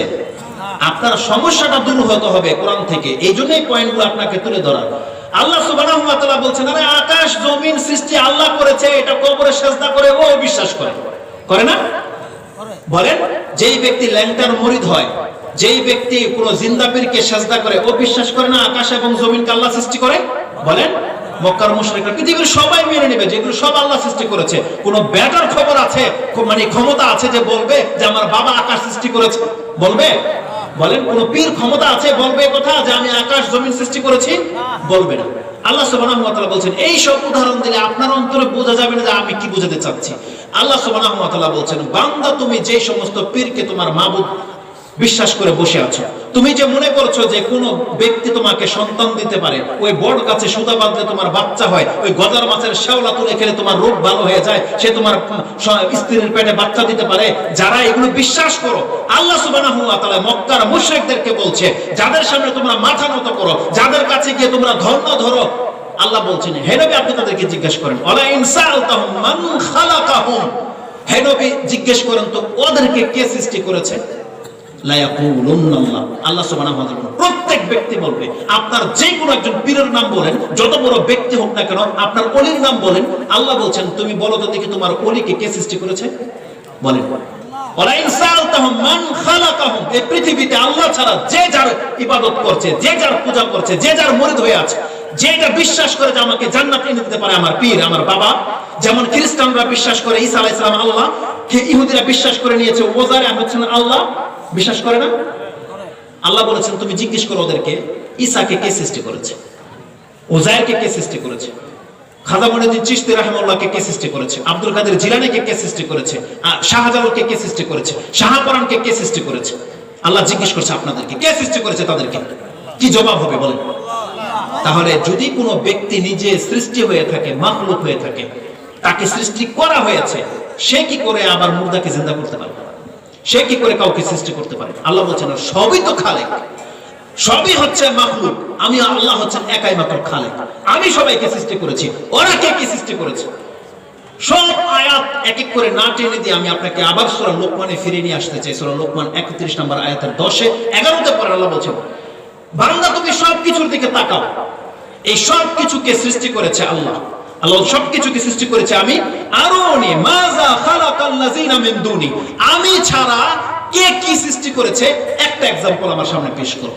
আপনার সমস্যাটা দূর হতে হবে কোরআন থেকে। এই জন্যই পয়েন্টগুলো আপনাকে তুলে ধরা। আল্লাহ সুবহানাহু ওয়া তাআলা বলছেন আরে আকাশ জমিন সৃষ্টি আল্লাহ করেছে, এটা কবরে সিজদা করে ও বিশ্বাস করে, করে না? বলেন, যেই ব্যক্তি ল্যাংটার মুরিদ হয়, যেই ব্যক্তি কোন জিন্দা পীরকে সিজদা করে, ও বিশ্বাস করে না আকাশ এবং জমিনকে আল্লাহ সৃষ্টি করে? বলেন, মক্কার মুশরিকরা, পৃথিবীর সবাই মেনে নেবে যেগুলো সব আল্লাহ সৃষ্টি করেছে। কোন ব্যাটার খবর আছে, মানে ক্ষমতা আছে যে বলবে যে আমার বাবা আকাশ সৃষ্টি করেছে? বলবে? বলেন, কোন পীর ক্ষমতা আছে বলবে কথা যে আমি আকাশ জমিন সৃষ্টি করেছি? বলবে না। আল্লাহ সুবহানাহু ওয়া তাআলা বলছেন এই সব উদাহরণ দিলে আপনার অন্তরে বোঝা যাবে না যে আমি কি বোঝাতে চাচ্ছি। আল্লাহ সুবহানাহু ওয়া তাআলা বলছেন বান্দা তুমি যে সমস্ত পীরকে তোমার মাবুদ বিশ্বাস করে বসে আছো, তুমি যে মনে করছো যে কোন ব্যক্তি তোমাকে সন্তান দিতে পারে, ওই বড় গাছে সুতা বাঁধলে তোমার বাচ্চা হয়, ওই গজার মাছের শেওলা তুলে খেলে তোমার রোগ ভালো হয়ে যায়, সে তোমার স্ত্রীর পেটে বাচ্চা দিতে পারে, যারা এগুলো বিশ্বাস করো, আল্লাহ সুবহানাহু ওয়া তাআলা মক্কার মুশরিকদেরকে বলছে যাদের সামনে তোমরা মাথা নত করো, যাদের কাছে গিয়ে তোমরা ধর্ম ধরো, আল্লাহ বলছেন হে নবী আপনি তাদেরকে জিজ্ঞেস করেন ওয়ালা ইন সাআলতাহুম মান খালাকাহুম, হে নবী জিজ্ঞেস করেন তো ওদেরকে কে সৃষ্টি করেছে? লা ইয়াকুলুন্না আল্লাহ, আল্লাহ সুবহানাহু ওয়া তাআলা প্রত্যেক ব্যক্তি বলবে। আপনার যে কোনো একজন পীরের নাম বলেন, যত বড় ব্যক্তি হোক না কেন, আপনার ওলির নাম বলেন, আল্লাহ বলছেন তুমি বলো তো দেখি তোমার ওলিকে কে সৃষ্টি করেছে? বলেন। ওয়ালা ইন সাআলতাহুম মান খালাকাহুম, এই পৃথিবীতে আল্লাহ ছাড়া যে যার ইবাদত করছে, যে যার পূজা করছে, যে যার মুরিদ হয়ে আছে, যেটা বিশ্বাস করে যে আমাকে জান্নাত এনে দিতে পারে আমার পীর, আমার বাবা, যেমন খ্রিস্টানরা বিশ্বাস করে ঈসা আলাইহিস সালাম আল্লাহ, ইহুদিরা বিশ্বাস করে নিয়েছে ওজার হচ্ছেন আল্লাহ, বিশ্বাস করে না? আল্লাহ বলেছেন তুমি জিজ্ঞেস করো ওদেরকে ঈসাকে কে সৃষ্টি করেছে, ওজাইরকে কে সৃষ্টি করেছে, খাজা মঈনুদ্দিন চিশতি রাহিমাহুল্লাহকে কে সৃষ্টি করেছে, আব্দুল কাদের জিলানীকে কে সৃষ্টি করেছে, শাহজালালকে কে সৃষ্টি করেছে, শাহপরানকে কে সৃষ্টি করেছে? আল্লাহ জিজ্ঞেস করছে আপনাদেরকে, কে সৃষ্টি করেছে তাদেরকে? কি জবাব হবে বলেন? তাহলে যদি কোনো ব্যক্তি নিজে সৃষ্টি হয়ে থাকে, মাখলুক হয়ে থাকে, তাকে সৃষ্টি করা হয়েছে, সে কি করে আবার মুর্দাকে জিন্দা করতে পারে? সে কি করে কাউকে সৃষ্টি করতে পারে? আল্লাহ বলছেন সবই তো খালেক, সবই হচ্ছে মাখলুক, আমি আল্লাহ হচ্ছেন একাই মাত্র খালেক। আমি সবাইকে সৃষ্টি করেছি, ওরা কে কি সৃষ্টি করেছে? সব আয়াত এক এক করে না টেনে দিয়ে আমি আপনাকে আবার সূরা লোকমানে ফিরে নিয়ে আসতে চাই। সূরা লোকমান 31 নম্বর আয়াতের 10 11 পরে আল্লাহ বলছেন, বান্দা তুমি সবকিছুর দিকে তাকাও, এই সবকিছুকে সৃষ্টি করেছে আল্লাহ। আল্লাহ সবকিছুকে সৃষ্টি করেছে আমি। আরোনি মাযা খালাকাল্লাযিনা মিন দুনি, আমি ছাড়া কে কি সৃষ্টি করেছে একটা एग्जांपल আমার সামনে পেশ করো।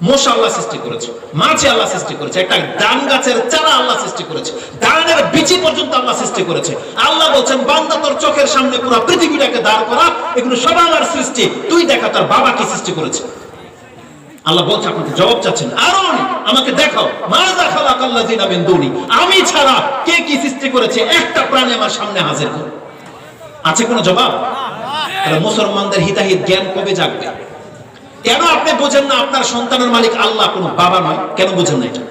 মশা আল্লাহ সৃষ্টি করেছে, মাছ আল্লাহ সৃষ্টি করেছে, একটা ধান গাছের চারা আল্লাহ সৃষ্টি করেছে, ধানের বীজ পর্যন্ত আল্লাহ সৃষ্টি করেছে। আল্লাহ বলছেন বান্দা তোর চোখের সামনে পুরো পৃথিবীটাকে দাঁড় করা, এগুলো সব আমার সৃষ্টি, তুই দেখা তোর বাবা কি সৃষ্টি করেছে। আল্লাহ বলছে, আপনাকে জবাব চাচ্ছেন, আরোনি আমাকে দেখাও, মাযা খালাকাল্লাযিনা মিন দুনি, আমি ছাড়া কে কি সৃষ্টি করেছে একটা প্রাণী আমার সামনে হাজির করো। আছে কোনো জবাব? তাহলে মুসলমানদের হিতাহিত জ্ঞান কবে জাগবে? কেন আপনি বোঝেন না আপনার সন্তানের মালিক আল্লাহ, কোনো বাবা নয়? কেন বোঝেন না এটা?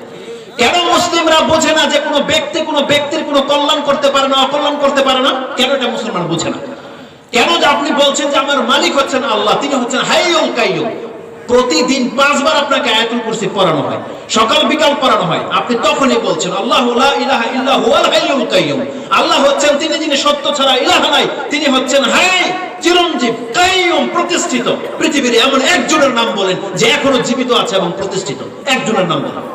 কেন মুসলিমরা বোঝে না যে কোনো ব্যক্তি কোনো ব্যক্তির কোনো কল্যাণ করতে পারে না, অকল্যাণ করতে পারে না? কেন এটা মুসলমান বোঝে না? কেন যে আপনি বলছেন যে আমার মালিক হচ্ছেন আল্লাহ, তিনি হচ্ছেন হাইয়ুল কাইয়ুম? প্রতিদিন 5 বার আপনাকে আয়াতুল কুরসি পড়ানো হয়, সকাল বিকাল পড়ানো হয়, আপনি তখনই বলছেন আল্লাহু লা ইলাহা ইল্লা হুয়াল হাইয়ুল কাইয়ুম। আল্লাহ হচ্ছেন তিনি যিনি সত্য ছাড়া ইলাহা নাই, তিনি হচ্ছেন হাই, চিরঞ্জীব, কাইয়ুম, প্রতিষ্ঠিত। পৃথিবীর এমন একজনের নাম বলেন যে এখনো জীবিত আছে এবং প্রতিষ্ঠিত, একজনের নাম বলেন,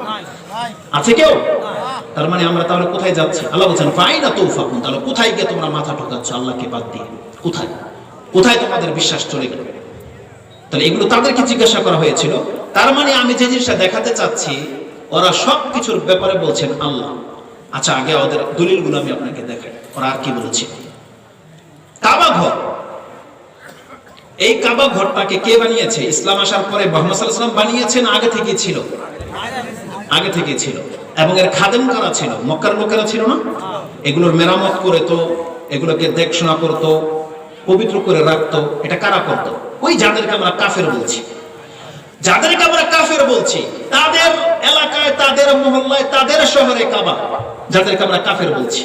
আছে কেউ? তার মানে আমরা তাহলে কোথায় যাচ্ছি? আল্লাহ বলছেন ফাইনা তুফাকুন, তাহলে কোথায় গিয়ে তোমরা মাথা ঠকাচ্ছ আল্লাহকে বাদ দিয়ে? কোথায় কোথায় তোমাদের বিশ্বাস চলে গেল? তাহলে এগুলো তাদেরকে জিজ্ঞাসা করা হয়েছিল। তার মানে আমি যে জিনিসটা দেখাতে চাচ্ছি, ওরা সবকিছুর ব্যাপারে বলছেন আল্লাহ। আচ্ছা, আগে ওদের দলিলগুলো আমি আপনাকে দেখাই, ওরা আর কি বলেছে। কাবা ঘর, এই কাবা ঘরটাকে কে বানিয়েছে? ইসলাম আসার পরে মুহাম্মদ সাল্লাল্লাহু আলাইহি ওয়াসাল্লাম বানিয়েছেন? আগে থেকে ছিল, আগে থেকে ছিল, এবং এর খাদেম কারা ছিল? মক্কার লোকেরা ছিল না? এগুলোর মেরামত করে তো, এগুলোকে দেখাশোনা করতো, পবিত্র করে রাখতো, এটা কারা করতো? ওই যাদেরকে আমরা কাফের বলছি, যাদেরকে আমরা কাফের বলছি, তাদের এলাকায়, তাদের মহল্লায়, তাদের শহরে কাবা, যাদেরকে আমরা কাফের বলছি,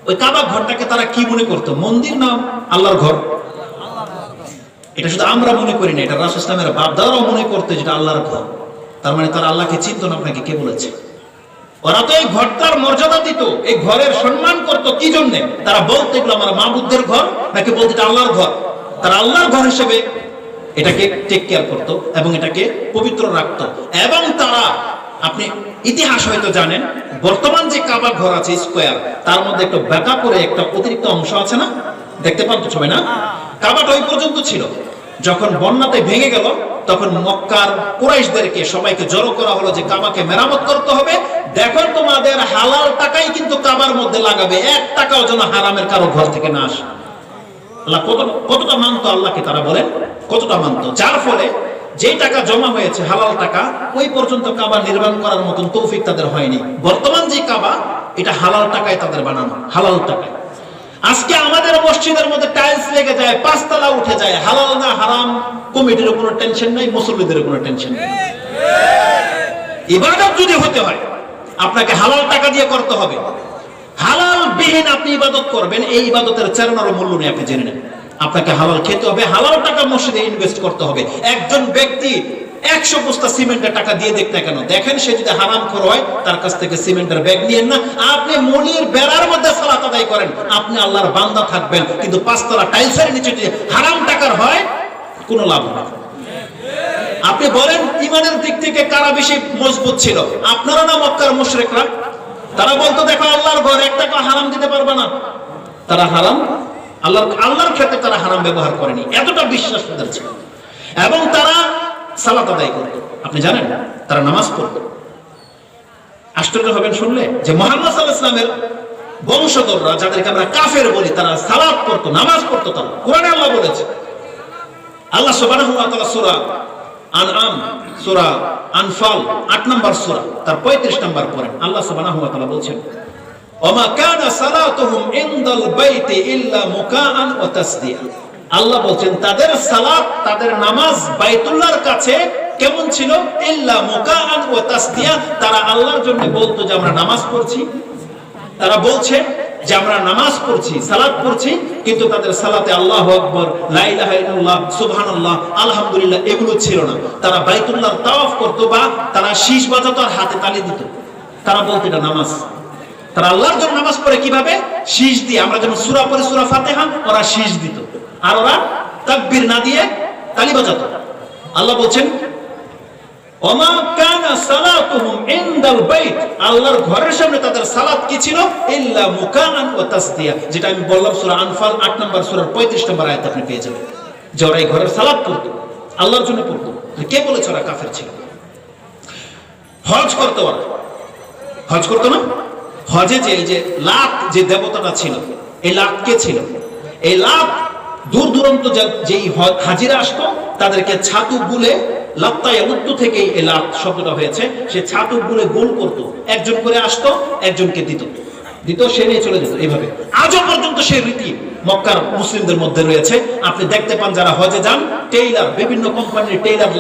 ওই কাবা ঘরটাকে তারা কি মনে করতো? মন্দির না আল্লাহর ঘর? এটা শুধু আমরা মনে করি না, এটা রাসূল সাল্লাল্লাহু আলাইহি ওয়াসাল্লামের বাপ-দাদারাও মনে করতে যেটা আল্লাহর ঘর। তার মানে তারা আল্লাহকে চিনতো না। আপনাকে কে বলেছে? ওরা তো এই ঘরটার মর্যাদা দিত, এই ঘরের সম্মান করত। কি জন্য? তারা বলতো এগুলো আমার মাবুদের ঘর, নাকি বলতো এটা আল্লাহর ঘর। তারা আল্লাহর ঘর হিসেবে এটাকে টেক কেয়ার করতো এবং এটাকে পবিত্র রাখতো। এবং তারা, আপনি ইতিহাস হয়তো জানেন, বর্তমান যে কাবা ঘর আছে স্কয়ার, তার মধ্যে একটা বেঁকা করে একটা অতিরিক্ত অংশ আছে না? দেখতে পান তো সবাই না? কাবাটা ওই পর্যন্ত ছিল। যখন বন্যাতে ভেঙে গেল, তখন মক্কার কুরাইশদেরকে সবাইকে জড়ো করা হলো যে কাবাকে মেরামত করতে হবে। দেখো তোমাদের হালাল টাকাই কিন্তু কাবার মধ্যে লাগাবে, 1 টাকাও যেন হারামের কারো ঘর থেকে না আসে। আল্লাহ কতটা মানতো আল্লাহকে, তারা বলেন কতটা মানতো। যার ফলে যে টাকা জমা হয়েছে হালাল টাকা, ওই পর্যন্ত কাবা নির্মাণ করার মতন তৌফিক তাদের হয়নি। বর্তমান যে কাবা, এটা হালাল টাকায় তাদের বানানো, হালাল টাকায়। আজকে আমাদের মসজিদের মধ্যে টাইলস লেগে যায়, 5 তলা উঠে যায়, হালাল না হারাম কমিটির কোনো টেনশন নাই, মুসল্লিদের কোনো টেনশন নেই। ইবাদত যদি হতে হয়, আপনাকে হালাল টাকা দিয়ে করতে হবে। হালাল বিহীন আপনি ইবাদত করবেন, এই ইবাদতের চেতনার মূল্য নেই, আপনি জেনে নেন। আপনাকে হালাল খেতে হবে, হালাল টাকা মসজিদে ইনভেস্ট করতে হবে। একজন ব্যক্তি 100 বস্তা সিমেন্টের টাকা দিয়ে দেখতে কেন, দেখেন সে যদি হারামখোর হয়, তার কাছ থেকে সিমেন্টের ব্যাগ নিয়েন না। আপনি মলির বেড়ার মধ্যে সালাত আদায় করেন, আপনি আল্লাহর বান্দা থাকবেন। কিন্তু 5 তলা টাইলসের নিচে যদি হারাম টাকার হয়, কোনো লাভ হবে না। আপনি বলেন ইমানের দিক থেকে কারা বেশি মজবুত ছিল? আপনারা না মক্কার মুশরিকরা? তারা বলতো দেখো আল্লাহর ঘর, 1 টাকা হারাম দিতে পারবে না। তারা হারাম, আল্লাহর ক্ষেত্রে তারা হারাম ব্যবহার করেনি, এতটা বিশ্বাস তাদের ছিল। এবং তারা সালাত আদায় করত। আপনি জানেন তারা নামাজ পড়ত। আশ্চর্য হবেন শুনলে যে মুহাম্মদ সাল্লাল্লাহু আলাইহি ওয়াসাল্লামের বংশধররা, যাদেরকে আমরা কাফের বলি, তারা সালাত পড়ত, নামাজ পড়ত। তারা কোরআনে আল্লাহ বলেছে, আল্লাহ সুবহানাহু ওয়া তাআলা সূরা আনআম, সূরা আনফাল 8 নম্বর সূরা, তার 35 নম্বর পড়েন। আল্লাহ সুবহানাহু ওয়া তাআলা বলেছেন, ওয়া মা কানা সালাতুহুম ইনদাল বাইতি ইল্লা মুকাআন ওয়া তাসদিয়া। আল্লাহ বলছেন তাদের সালাত, তাদের নামাজ বাইতুল্লাহর কাছে কেমন ছিল? ইল্লা মুকাআন ওয়া তাসদিয়া, তারা আল্লাহর জন্য বলতো যে আমরা নামাজ পড়ছি, তারা বলছে যে আমরা নামাজ পড়ছি, সালাত পড়ছি, কিন্তু তাদের সালাতে আল্লাহু আকবার, লা ইলাহা ইল্লাল্লাহ, সুবহানাল্লাহ, আলহামদুলিল্লাহ এগুলো ছিল না। তারা বাইতুল্লাহর তাওয়াফ করতো বা তারা শীষ বাজাতো আর হাতে তালি দিত, তারা বলতো এটা নামাজ। তারা আল্লাহর জন্য নামাজ পড়ে কিভাবে? শীষ দিয়ে। আমরা যেমন সূরা পড়ি সূরা ফাতিহা, ওরা শীষ দিত আর ওরা তাকবীর না দিয়ে তালি বাজাতো। আল্লাহ বলছেন ওমা কানা সালাতুহুম ইনদাল বাইত, আল্লাহর ঘরের সামনে তাদের সালাত কি ছিল? ইল্লা মুকাআন ওয়া তাসদিয়া, যেটা আমি বললাম সূরা আনফাল 8 নম্বর সূরার 35 নম্বর আয়াত আপনি পেয়ে যাবেন, যে ওরা এই ঘরের সালাত করতো, আল্লাহর জন্য করতো। কে বলেছে ওরা কাফের ছিল? হজ করতো ওরা, হজ করতো না? হজে যে এই যে লাত যে দেবতাটা ছিল, এই লাত কে ছিল? এই লাত দূর দূরান্ত যেই হাজিরা আসতো তাদেরকে ছাতু গুলে, লাত্তায়ালুত্তু থেকে এই লাত শব্দটা হয়েছে, সে ছাতু গুলে গোল করতো, একজন করে আসতো, একজনকে দিত, সে নিয়ে চলে যেত। এইভাবে আজও পর্যন্ত সেই রীতি মক্কার মুসলিমদের মধ্যে রয়েছে। আপনি দেখতে পান যারা হজে যান, টেইলার, বিভিন্ন কোম্পানির টেইলার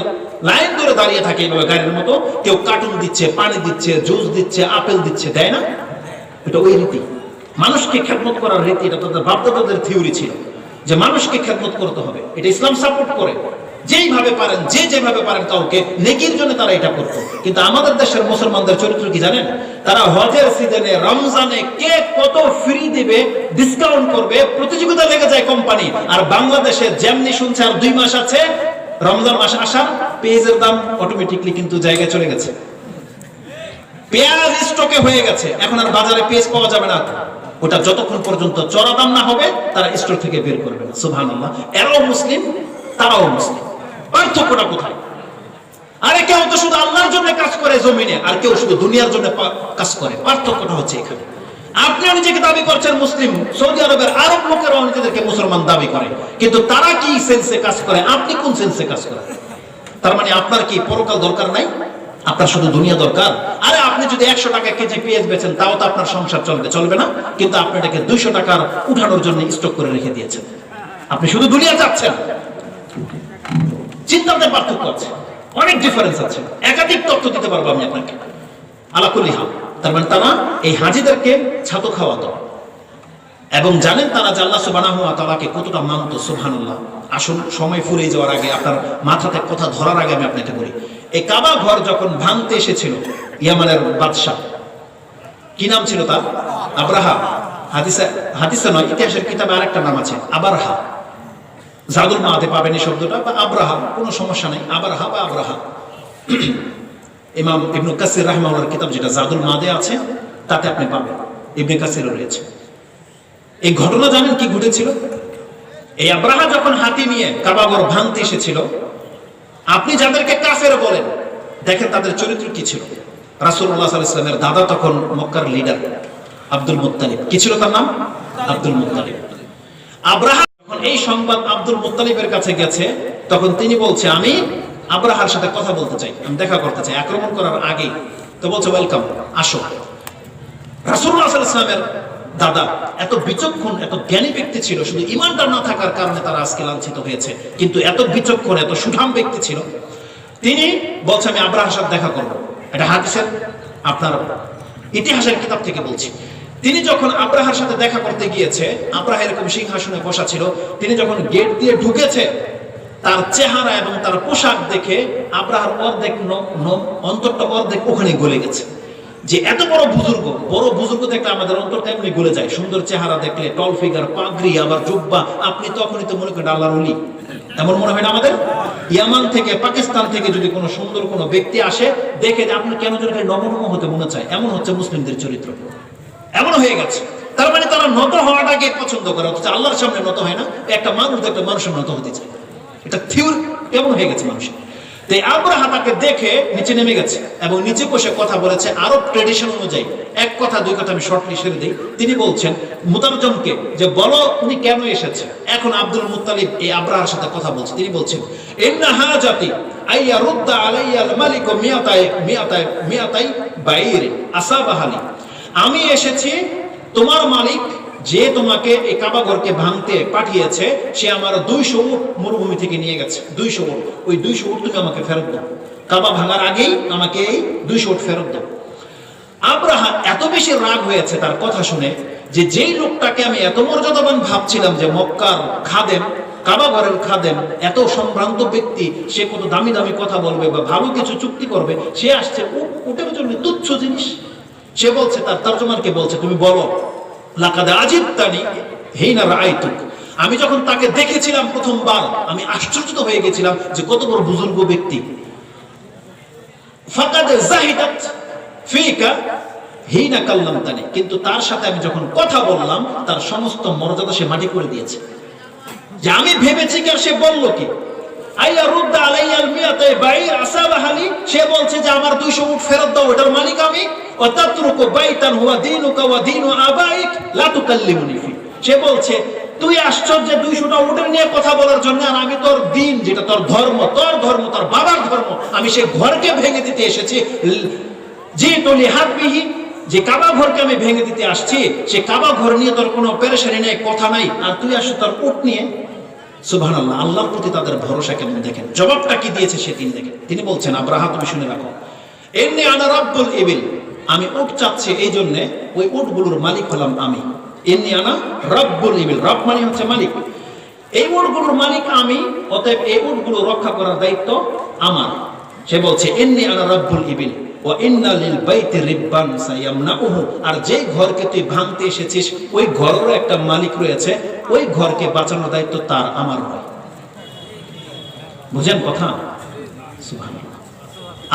লাইন ধরে দাঁড়িয়ে থাকে এইভাবে গাড়ির মতো, কেউ কার্টুন দিচ্ছে, পানি দিচ্ছে, জুস দিচ্ছে, আপেল দিচ্ছে, দেয় না? এটা ওই রীতি, মানুষকে খেদমত করার রীতি। এটা তাদের বাপদাদাদের থিওরি ছিল যে মানুষকে খেদমত করতে হবে, এটা ইসলাম সাপোর্ট করে। যেইভাবে পারেন, যেভাবে পারেন কাউকে নেকির জন্য তারা এটা করতো। কিন্তু আমাদের দেশের মুসলমানদের চরিত্র কি জানেন? তারা হজের সিজনে, রমজানে কে কত ফ্রি দিবে, ডিসকাউন্ট করবে, প্রতিযোগিতা লেগে যায় কোম্পানি। আর বাংলাদেশে যেমনি শুনছে আর 2 মাস আছে রমজান মাস আসার, পেঁয়াজের দাম অটোমেটিকলি কিন্তু জায়গায় চলে গেছে, পেঁয়াজ স্টকে হয়ে গেছে, এখন আর বাজারে পেঁয়াজ পাওয়া যাবে না। ওটা যতক্ষণ পর্যন্ত চড়া দাম না হবে তারা স্টোর থেকে বের করবে না। সুবহানাল্লাহ, এরাও মুসলিম, তারাও মুসলিম, পার্থক্যটা কোথায়? আরে কেউ তো শুধু আল্লাহর জন্য কাজ করে জমিনে, আর কেউ শুধু দুনিয়ার জন্য কাজ করে। পার্থক্যটা হচ্ছে এখানে। আপনিও নিজেকে দাবি করছেন মুসলিম, সৌদি আরবের আরব লোকেরাও নিজেদেরকে মুসলমান দাবি করে, কিন্তু তারা কি সেন্সে কাজ করে, আপনি কোন সেন্সে কাজ করেন? তার মানে আপনার কি পরকাল দরকার নাই, আপনার শুধু দুনিয়া দরকার? আরে আপনি যদি 100 টাকা কেজি পেঁয়াজ বেচেন, তাও তো আপনার সংসার চলবে না, কিন্তু আপনি এটাকে 200 টাকার উঠানোর জন্য স্টক করে রেখে দিয়েছেন। আপনি শুধু দুনিয়া চাচ্ছেন। চিন্তাতে পার্থক্য আছে, অনেক ডিফারেন্স আছে। একাধিক তথ্য দিতে পারবো আমি আপনাকে। আলাকুল্লি হাল, তার মানে তারা এই হাজিদেরকে ছাতু খাওয়াতো এবং জানেন তারা যে আল্লাহ সুবহানাহু ওয়া তাআলাকে কতটা মানতো। সুবহানাল্লাহ। আসুন, সময় ফুরিয়ে যাওয়ার আগে, আপনার মাথাতে কথা ধরার আগে আমি আপনাকে বলি, এই কাবা ঘর যখন ভাঙতে এসেছিল ইয়ামানের বাদশা, কি নাম ছিল তার? আবরাহা। হাদিসে নয়, ইতিহাসের কিতাবে আরেকটা নাম আছে, আবারহা। জাদুল মাদে পাবেন এই শব্দটা, বা আবরাহা, কোনো সমস্যা নেই, আবারহা বা আবরাহা। ইমাম ইবনে কাসির রাহিমাহুল্লাহর কিতাব যেটা জাদুল মাদে আছে, তাতে আপনি পাবেন, ইবনে কাসিরও রয়েছে। এই ঘটনা জানেন কি ঘটেছিল? এই আবরাহা যখন হাতি নিয়ে কাবা ঘর ভাঙতে এসেছিল, আপনি যাদেরকে কাফের বলেন, দেখেন তাদের চরিত্র কি ছিল। রাসূলুল্লাহ সাল্লাল্লাহু আলাইহি ওয়াসাল্লামের দাদা তখন মক্কার লিডার আব্দুল মুত্তালিব। কি ছিল তার নাম? Abdul Muttalib. আবরাহা যখন এই সংবাদ আব্দুল মুত্তালিবের কাছে গেছে, তখন তিনি বলছে, আমি আবরাহার সাথে কথা বলতে চাই, আমি দেখা করতে চাই, আক্রমণ করার আগেই। তো বলছে, ওয়েলকাম, আসো। রাসূলুল্লাহ সাল্লাল্লাহু আলাইহি ওয়াসাল্লামের দাদা এত বিচক্ষণ, এত জ্ঞানী ব্যক্তি ছিল, শুধু ঈমানটা না থাকার কারণে তারা আজকে লাঞ্ছিত হয়েছে, কিন্তু এত বিচক্ষণ, এত সুঠাম ব্যক্তি ছিল। তিনি বলছে, আমি আবরাহার সাথে দেখা করবো। এটা হাদিসের, আপনার ইতিহাসের কিতাব থেকে বলছি। তিনি যখন আবরাহার সাথে দেখা করতে গিয়েছে, আবরাহা এরকম সিংহাসনে বসা ছিল, তিনি যখন গেট দিয়ে ঢুকেছে, তার চেহারা এবং তার পোশাক দেখে আবরাহার অর্ধেক অন্তরটা অর্ধেক ওখানে গলে গেছে। যে এত বড় বুজুর্গ দেখলে আমাদের অন্তর তেমনি গলে যায়। সুন্দর চেহারা দেখলে, টল ফিগার, পাগড়ি, আবার জুব্বা, আপনি তখনই তো মনে করেন আল্লাহর ওলি। এমন মনে হয় না আমাদের? ইয়ামান থেকে, পাকিস্তান থেকে যদি কোনো সুন্দর কোনো ব্যক্তি আসে, দেখে আপনি কেন যেন নমনম হতে মনে চায়। এমন হচ্ছে মুসলিমদের চরিত্র, এমন হয়ে গেছে। তার মানে তারা নত হওয়াটাকে পছন্দ করে, অথচ আল্লাহর সামনে নত হয় না। একটা মানুষ দেখলে মানুষের নত হতে চায়, এটা থিওরি কেমন হয়ে গেছে মানুষের। তাই আবরাহা তাকে দেখে নিচে নেমে গেছে এবং নিচে বসে কথা বলেছে আরব ট্রেডিশন অনুযায়ী। এক কথা দুই কথা আমি শর্টলি সেরে দিই। তিনি বলছেন মুতারজমকে যে, বলো উনি কেন এসেছে। এখন আব্দুল মুত্তালিব এই আবরাহার সাথে কথা বলছে। তিনি বলছেন, ইন্না হাজাতি আইয়া রুদ্দা আলাইয়াল মালিক মিয়াতাই বাইর আসাবাহালি। আমি এসেছি তোমার মালিক যে তোমাকে এই কাবা ঘরকে ভাঙতে পাঠিয়েছে সে আমার 200 উট মরুভূমি থেকে নিয়ে গেছে, 200 উট। ওই 200 উট তুমি আমাকে ফেরত দাও, কাবা ভাঙার আগেই আমাকে এই 200 উট ফেরত দাও। আব্রাহা এত বেশি রাগ হয়েছে তার কথা শুনে, যে যেই লোকটাকে আমি এত মর্যাদাবান ভাবছিলাম, যে মক্কার খাদেম, কাবা ঘরের খাদেম, এত সম্ভ্রান্ত ব্যক্তি, সে কত দামি দামি কথা বলবে বা ভালো কিছু চুক্তি করবে, সে আসছে উটের জন্য তুচ্ছ জিনিস। সে বলছে, তার তর্জমানকে বলছে, তুমি বলো লাকাদ আজিবতানি হিনা রাআইতুক, আমি যখন তাকে দেখেছিলাম প্রথমবার আমি আশ্চর্যিত হয়ে গেছিলাম যে কত বড় বুজুর্গ ব্যক্তি। ফাকাদ জাহিদাত ফিকা হিনা কাল্লামতানি, কিন্তু তার সাথে আমি যখন কথা বললাম তার সমস্ত মর্যাদা সে মাটি করে দিয়েছে। যে আমি ভেবেছি কি, আর সে বলল কি, আইয়া রুদ্দা আলাইয়াল মিয়াতাই বাইর আসাবাহালি, সে বলছে যে আমার 200 উট ফেরত দাও, এটার মালিক আমি। ওয়া তাতরুকু বাইতান হুয়া দীনুকা ওয়া দীনু আবাইক লা তুকাল্লিমুনি ফি, সে বলছে তুই আশ্চর্য 200টা উটের নিয়ে কথা বলার জন্য, আর আমি তোর দিন, যেটা তোর ধর্ম, তোর বাবার ধর্ম, আমি সেই ঘরকে ভেঙে দিতে এসেছি। জি তলি হাত বিহি, যে কাবা ঘরকে আমি ভেঙে দিতে আসছি, সে কাবা ঘর নিয়ে তোর কোনো পেরেশানি নাই, কথা নাই, আর তুই আসছো তোর উট নিয়ে। সুবহানাল্লাহ, আল্লাহর প্রতি তাদের ভরসা কেমন দেখেন। জবাবটা কি দিয়েছে সে দেখেন। তিনি বলছেন, আব্রাহা তুমি শুনে রাখো, ইন্নী আনা রাব্বুল ইবিল, আমি উট চাচ্ছি এই জন্য ওই উটগুলোর মালিক হলাম আমি। ইন্নী আনা রাব্বুল ইবিল, রব মানে হচ্ছে মালিক, এই উটগুলোর মালিক আমি, অতএব এই উটগুলো রক্ষা করার দায়িত্ব আমার। সে বলছে ইন্নী আনা রাব্বুল ইবিল ওয়া ইন্না লিল বাইতি রিব্বান সায়ামনাউহু, আর যে ঘরকে তুই ভাঙতে এসেছিস ওই ঘরেরও একটা মালিক রয়েছে, ওই ঘরকে বাঁচানোর দায়িত্ব তার, আমার নয়। বুঝেন কথা? সুবহানাল্লাহ,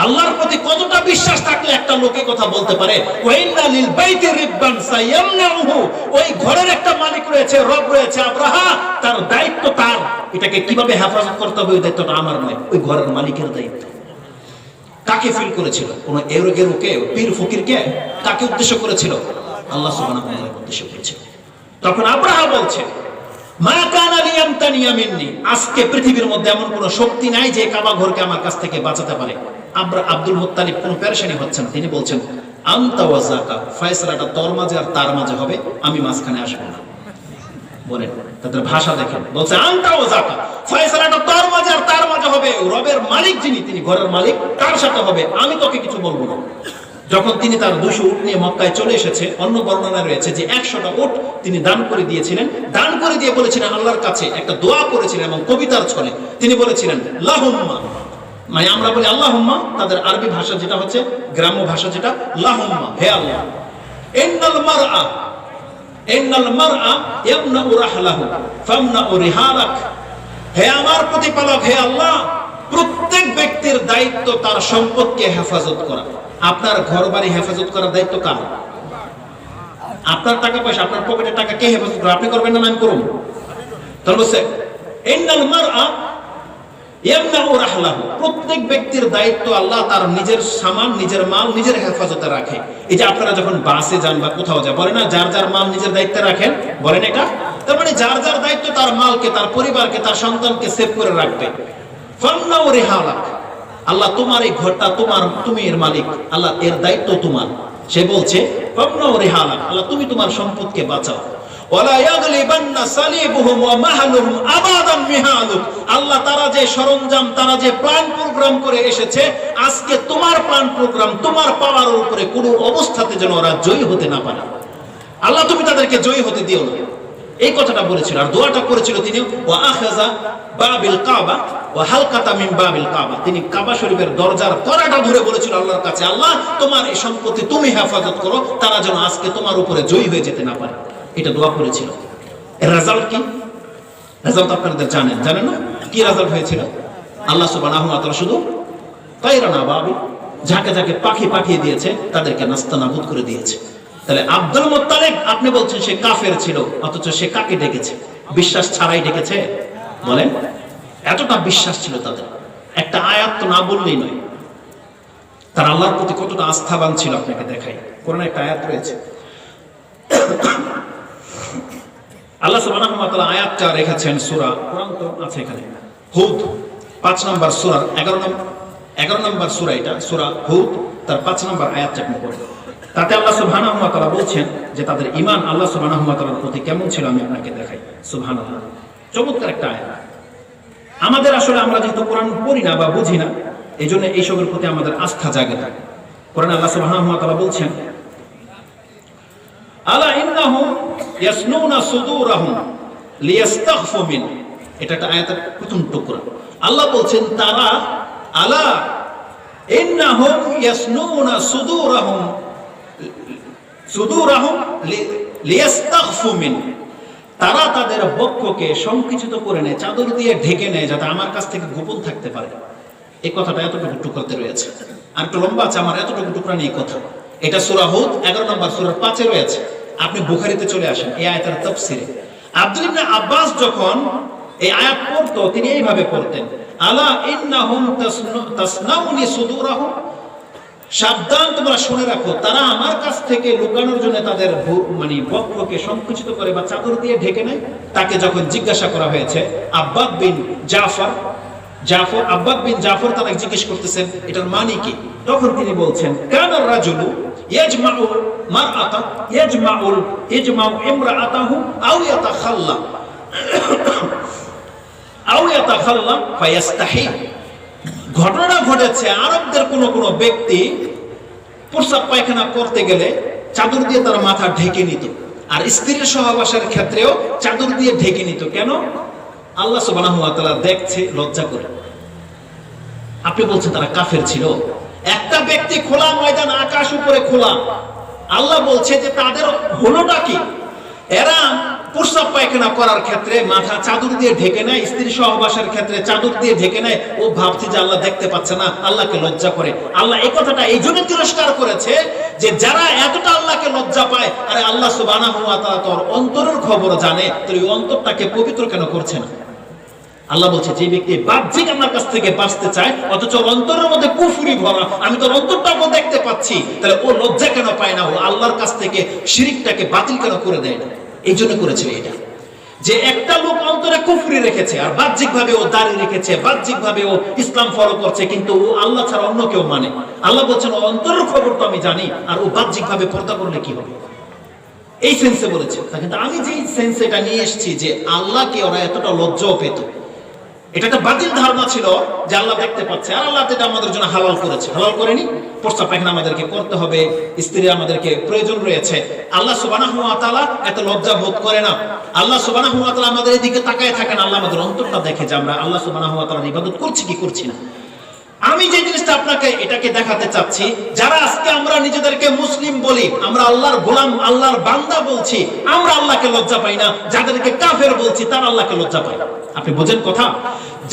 আল্লাহর প্রতি কতটা বিশ্বাস থাকলে একটা লোকে কথা বলতে পারে, ওয়া ইন্না লিল বাইতি রিব্বান সায়ামনাউহু, ওই ঘরের একটা মালিক রয়েছে, রব রয়েছে, আব্রাহা, তার দায়িত্ব তার, এটাকে কিভাবে হেফাজত করতে হবে ওই দায়িত্বটা আমার নয়, ওই ঘরের মালিকের দায়িত্ব। কাকে ফিল করেছিল? কোন এরোকে, পীর ফকিরকে? কাকে উদ্দেশ্য করেছিল? আল্লাহ সুবহানাহু ওয়া তাআলা উদ্দেশ্য করেছিল। তখন আব্রাহা বলছে, মা কানা লিয়ামতানিয়া মিন্নি, আজকে পৃথিবীর মধ্যে এমন কোন শক্তি নাই যে কাবা ঘরকে আমার কাছ থেকে বাঁচাতে পারে। আব্দুল মুত্তালিব কোন পেরেশানি হচ্ছেন, তিনি বলছেন, আনতা ওয়া যাকা, ফয়সালাটা তোর মাঝে আর তার মাঝে হবে, আমি মাঝখানে আসবো না। বলেন, তাদের ভাষা দেখেন, বলছে আনতা ওয়া যাকা, ফয়সালাটা তোর মাঝে আর তার মাঝে হবে, রবের মালিক যিনি, তিনি ঘরের মালিক, তার সাথে হবে, আমি তোকে কিছু বলবো না। যখন তিনি তার 200 উট নিয়ে মক্কায় চলে এসেছে, অন্য বর্ণনা রয়েছে যে 100টা উট তিনি দান করে দিয়েছিলেন, দান করে দিয়ে বলেছিলেন আল্লাহর কাছে একটা দোয়া করেছিলেন, এবং কবিতার ছলে তিনি বলেছিলেন লাহুম্মা, মানে আমরা বলি আল্লাহুম্মা, তাদের আরবি ভাষা যেটা হচ্ছে, গ্রাম্য ভাষা যেটা, লাহুম্মা, হে আল্লাহ, ইন্নাল মারআ ইয়ামনাউ রাহলাহু ফামনাউ রিহালাক, হে আমার প্রতিপালক, হে আল্লাহ, প্রত্যেক ব্যক্তির দায়িত্ব তার সম্পদকে হেফাজত করা। আপনার ঘর বাড়ি হেফাজত করার দায়িত্ব কার? আপনার টাকা পয়সা, আপনার পকেটের টাকা কে হেফাজত করে? আপনি করবেন না, আমি করব? তাহলে বলছে ইন্নাল মারআ ইয়ামনাউ রাহলাহু, প্রত্যেক ব্যক্তির দায়িত্ব আল্লাহ তার নিজের সামান, নিজের মাল নিজের হেফাজতে রাখে। এই যে আপনারা যখন বাসে যান বা কোথাও যান, বলে না যার যার মাল নিজের দায়িত্বে রাখেন, বলেন এটা? তার মানে যার যার দায়িত্ব তার মালকে, তার পরিবারকে, তার সন্তানকে সেভ করে রাখবে। ফামনাউ রিহালাক, আল্লাহ তোমার এই ঘরটা তোমার, তুমি এর মালিক, আল্লাহ এর দায়িত্ব তোমার। সে বলছে ফামনাউ রিহালাক, আল্লাহ তুমি তোমার সম্পদকে বাঁচাও। ওয়ালা ইয়াগলিবান্না সালিবুহুম ওয়া মাহলুহুম আবাদান মিহালুক, আল্লাহ তারা যে সরঞ্জাম, তারা যে প্ল্যান প্রোগ্রাম করে এসেছে, আজকে তোমার প্ল্যান প্রোগ্রাম, তোমার পাওয়ারের উপরে কোনো অবস্থাতে যেন ওরা জয়ী হতে না পারে। আল্লাহ তুমি তাদেরকে জয়ী হতে দিও না, এই কথাটা বলেছিল। আর দোয়াটা করেছিল তিনি, ওয়া আখাযা বাবিল কাবা ওয়া হালকাতা মিন বাবিল কাবা, তিনি কাবা শরীফের দরজার কড়াটা ধরে বলেছিল আল্লাহর কাছে, আল্লাহ তোমার এই সম্পত্তি তুমি হেফাজত করো, তারা যেন আজকে তোমার উপরে জয়ী হয়ে যেতে না পারে। এটা দোয়া করেছিল। এর রেজাল্ট কি? রেজাল্ট আপনাদের জানেন না? কি রেজাল্ট হয়েছিল? আল্লাহ সুবহানাহু ওয়া তাআলা শুধু তায়রান আবাবিল, যাকে যাকে পাখি পাঠিয়ে দিয়েছে তাদেরকে নাস্তানাবুদ করে দিয়েছে। তাহলে আব্দুল মুত্তালিব, আপনি বলছেন সে কাফের ছিল, অথচ সে কাকে ডেকেছে? বিশ্বাস ছাড়াই ডেকেছে? বলেন, এতটা বিশ্বাস ছিল তাদের। একটা আয়াত তো না বললেই নয়, তার আল্লাহর প্রতি কতটা আস্থাবান ছিল আপনাকে দেখাই। কোরআনে একটা আয়াত রয়েছে, আল্লাহ সুবহানাহু ওয়া তাআলা আয়াতটা রেখেছেন সূরা, কোরআন তো আছে এখানে, হুদ 5 নম্বর সূরার 11 নম্বর সূরা, এটা সূরা হুদ, তার 5 নম্বর আয়াতটা আপনি পড়ুন। তাতে আল্লাহ সুবহানাহু ওয়া তাআলা বলছেন যে তাদের ঈমান আল্লাহ সুবহানাহু ওয়া তাআলার প্রতি কেমন ছিল আমি আপনাকে দেখাই। সুবহানাল্লাহ, চমৎকার একটা আয়াত। আমাদের আসলে আমরা যেহেতু কোরআন পড়ি না বা বুঝি না, এই জন্য এইসবের প্রতি আমাদের আস্থা জাগে না। কোরআন আল্লাহ সুবহানাহু ওয়া তাআলা বলছেন, আলা ইন্নাহুম ইয়াসনুনা সুদুরাহুম লিয়াস্তাগফু মিন। এটা একটা আয়াতের প্রথম টুকরা। আল্লাহ বলছেন তারা, আলা ইন্নাহুম ইয়াসনুনা সুদুরাহুম লিয়াস্তাগফু মিন, তারা তাদের বক্ষকে সংকুচিত করে নেয়, চাদর দিয়ে ঢেকে নেয়, যাতে আমার কাছ থেকে গোপন থাকতে পারে। এই কথাটা এতটুকু টুকরাতে রয়েছে, আর একটু লম্বা আছে আমার এতটুকু টুকরা নিয়ে কথা। এটা সূরা হুদ 11 নম্বর সূরার 5 এ রয়েছে। আপনি বুখারীতে চলে আসেন এই আয়াতের তাফসীরে। আব্দুল ইবনে আব্বাস যখন এই আয়াত পড়তো তিনি এইভাবে পড়তেন, আলা ইন্নাহুম তাসনাউনি সুদুরাহুম, সাবধান তোমরা শুনে রাখো, তারা আমার কাছ থেকে লুকানোর জন্য তাদের মানে বক্ষকে সংকুচিত করে বা চাদর দিয়ে ঢেকে নেয়। তাকে যখন জিজ্ঞাসা করা হয়েছে, আব্বাদ বিন জাফর তাকে জিজ্ঞেস করতেছেন এটার মানে কি, তখন তিনি বলছেন, কানার রাজুলু ইয়াজমাউ মারআতা ইয়াজমাউ ইমরাআতাহু আও ইয়াতাখাল্লা ফায়াস্তাহি। ঘটনা ঘটেছে আরবদের কোন কোন ব্যক্তি প্রস্রাব পায়খানা করতে গেলে চাদর দিয়ে তার মাথা ঢেকে নিত, আর স্ত্রীর সহবাসের ক্ষেত্রেও চাদর দিয়ে ঢেকে নিত। কেন? আল্লাহ সুবহানাহু ওয়া তাআলা দেখছে, লজ্জা করে। আপনি বলছেন তারা কাফের ছিল? একটা ব্যক্তি খোলা ময়দান, আকাশ উপরে খোলা, আল্লাহ বলছে যে তাদের হলোটা কি? এরা প্রস্রাব পায়খানা করার ক্ষেত্রে মাথা চাদর দিয়ে ঢেকে নেয়, স্ত্রী সহবাসের ক্ষেত্রে চাদর দিয়ে ঢেকে নেয়। ও ভাবছে যে আল্লাহ দেখতে পাচ্ছে না, আল্লাহকে লজ্জা করে। আল্লাহ এই কথাটা এই জন্য তিরস্কার করেছে যে যারা এতটা আল্লাহকে লজ্জা পায়, আরে আল্লাহ সুবহানাহু ওয়া তাআলা তোর অন্তরের খবর জানে, তোর এই অন্তরটাকে পবিত্র কেন করছে না? আল্লাহ বলছে যে ব্যক্তি বাহ্যিক আমার কাছ থেকে বাঁচতে চায় অথচ অন্তরের মধ্যে কুফরি ভরা, আমি তোর অন্তরটাকে দেখতে পাচ্ছি, তাহলে ও লজ্জা কেন পায় না? ও আল্লাহর কাছ থেকে শিরকটাকে বাতিল কেন করে দেয় না? এই জন্য করেছিল এটা, যে একটা লোক অন্তরে কুফরি রেখেছে আর বাহ্যিক ভাবে ও দাঁড়িয়ে রেখেছে, বাহ্যিক ভাবে ও ইসলাম ফলো করছে, কিন্তু ও আল্লাহ ছাড়া অন্য কেউ মানে। আল্লাহ বলছেন ও অন্তরের খবর তো আমি জানি, আর ও বাহ্যিক ভাবে পর্দা করলে কি হবে? এই সেন্সে বলেছে। কিন্তু আমি যে সেন্সে এটা নিয়ে এসেছি যে আল্লাহকে ওরা এতটা লজ্জাও পেত, এটা একটা বাতিল ধারণা ছিল যে আল্লাহ দেখতে পাচ্ছে, আর আল্লাহ এটা আমাদের জন্য হালাল করেছে। হালাল করেনি, প্রস্রাব পায়খানা আমাদেরকে করতে হবে, স্ত্রী আমাদেরকে প্রয়োজন রয়েছে। আল্লাহ সুবহানাহু ওয়া তাআলা এত লজ্জা বোধ করে না। আল্লাহ সুবহানাহু ওয়া তাআলা আমাদের দিকে তাকায় থাকেন, আল্লাহ আমাদের অন্তরটা দেখে যে আমরা আল্লাহ সুবহানাহু ওয়া তাআলার ইবাদত করছি কি করছি না। আমি যে জিনিসটা আপনাকে এটাকে দেখাতে চাচ্ছি, যারা আজকে আমরা নিজেদেরকে মুসলিম বলি, আমরা আল্লাহর গোলাম, আল্লাহর বান্দা বলছি, আমরা আল্লাহকে লজ্জা পাই না। যাদেরকে কাফের বলছি তারা আল্লাহকে লজ্জা পায়। আপনি বোঝেন কথা?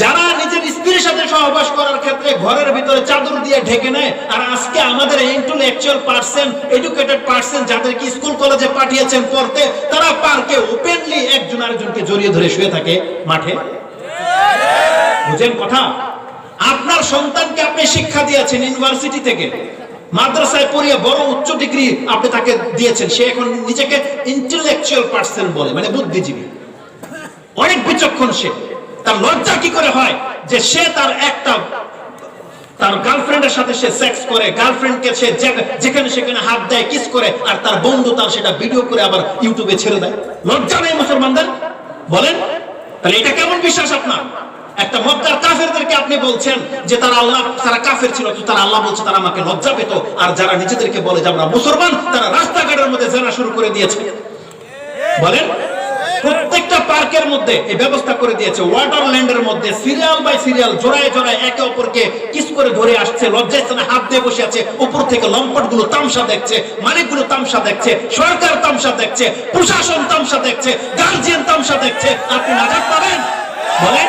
যারা নিজের স্ত্রীর সাথে সহবাস করার ক্ষেত্রে ঘরের ভিতরে চাদর দিয়ে ঢেকে নেয়, আর আজকে আমাদের ইন্টেলেকচুয়াল পার্সন, এডুকেটেড পার্সন যাদেরকে স্কুল কলেজে পাঠিয়েছেন পড়তে, তারা পার্কে ওপেনলি একজন আরেকজনকে জড়িয়ে ধরে শুয়ে থাকে মাঠে। বুঝেন কথা? আপনার সন্তানকে আপনি শিক্ষা দিয়েছেন ইউনিভার্সিটি থেকে, মাদ্রাসায় পড়িয়ে বড় উচ্চ ডিগ্রি আপনি তাকে দিয়েছেন, সে এখন নিজেকে ইন্টেলেকচুয়াল পার্সন বলে, মানে বুদ্ধিজীবী, অনেক বিচক্ষণ। সে তার লজ্জা কি করে হয় যে সে তার গার্লফ্রেন্ডের সাথে সে সেক্স করে, গার্লফ্রেন্ডকে সে যেখানে সেখানে হাত দেয়, কিস করে, আর তার বন্ধু তার সেটা ভিডিও করে আবার ইউটিউবে ছেড়ে দেয়। লজ্জা নেই মুসলমানদের? বলেন, তাহলে এটা কেমন বিশ্বাস আপনার? একটা মক্কার কাফেরদেরকে আপনি বলছেন যে তারা আল্লাহ, তারা কাফের ছিল, তো তারা আল্লাহ বলছে তারা আমাকে লজ্জা পেত, আর যারা নিজেদেরকে বলে যে আমরা মুসলমান, তারা রাস্তাঘাটের মধ্যে জেনা শুরু করে দিয়েছে। বলেন, প্রত্যেকটা পার্কের মধ্যে এই ব্যবস্থা করে দিয়েছে, ওয়াটারল্যান্ডের মধ্যে সিরিয়াল বাই সিরিয়াল জোড়ায় জোড়ায় একে অপরকে কিস করে ধরে আসছে, লজ্জায় স্থানে হাত দিয়ে বসে আছে, উপর থেকে লম্পট গুলো তামসা দেখছে, মালিকগুলো তামসা দেখছে, সরকার তামসা দেখছে, প্রশাসন তামসা দেখছে, গার্জিয়ান তামসা দেখছে। আপনি নাজাত পাবেন? বলেন,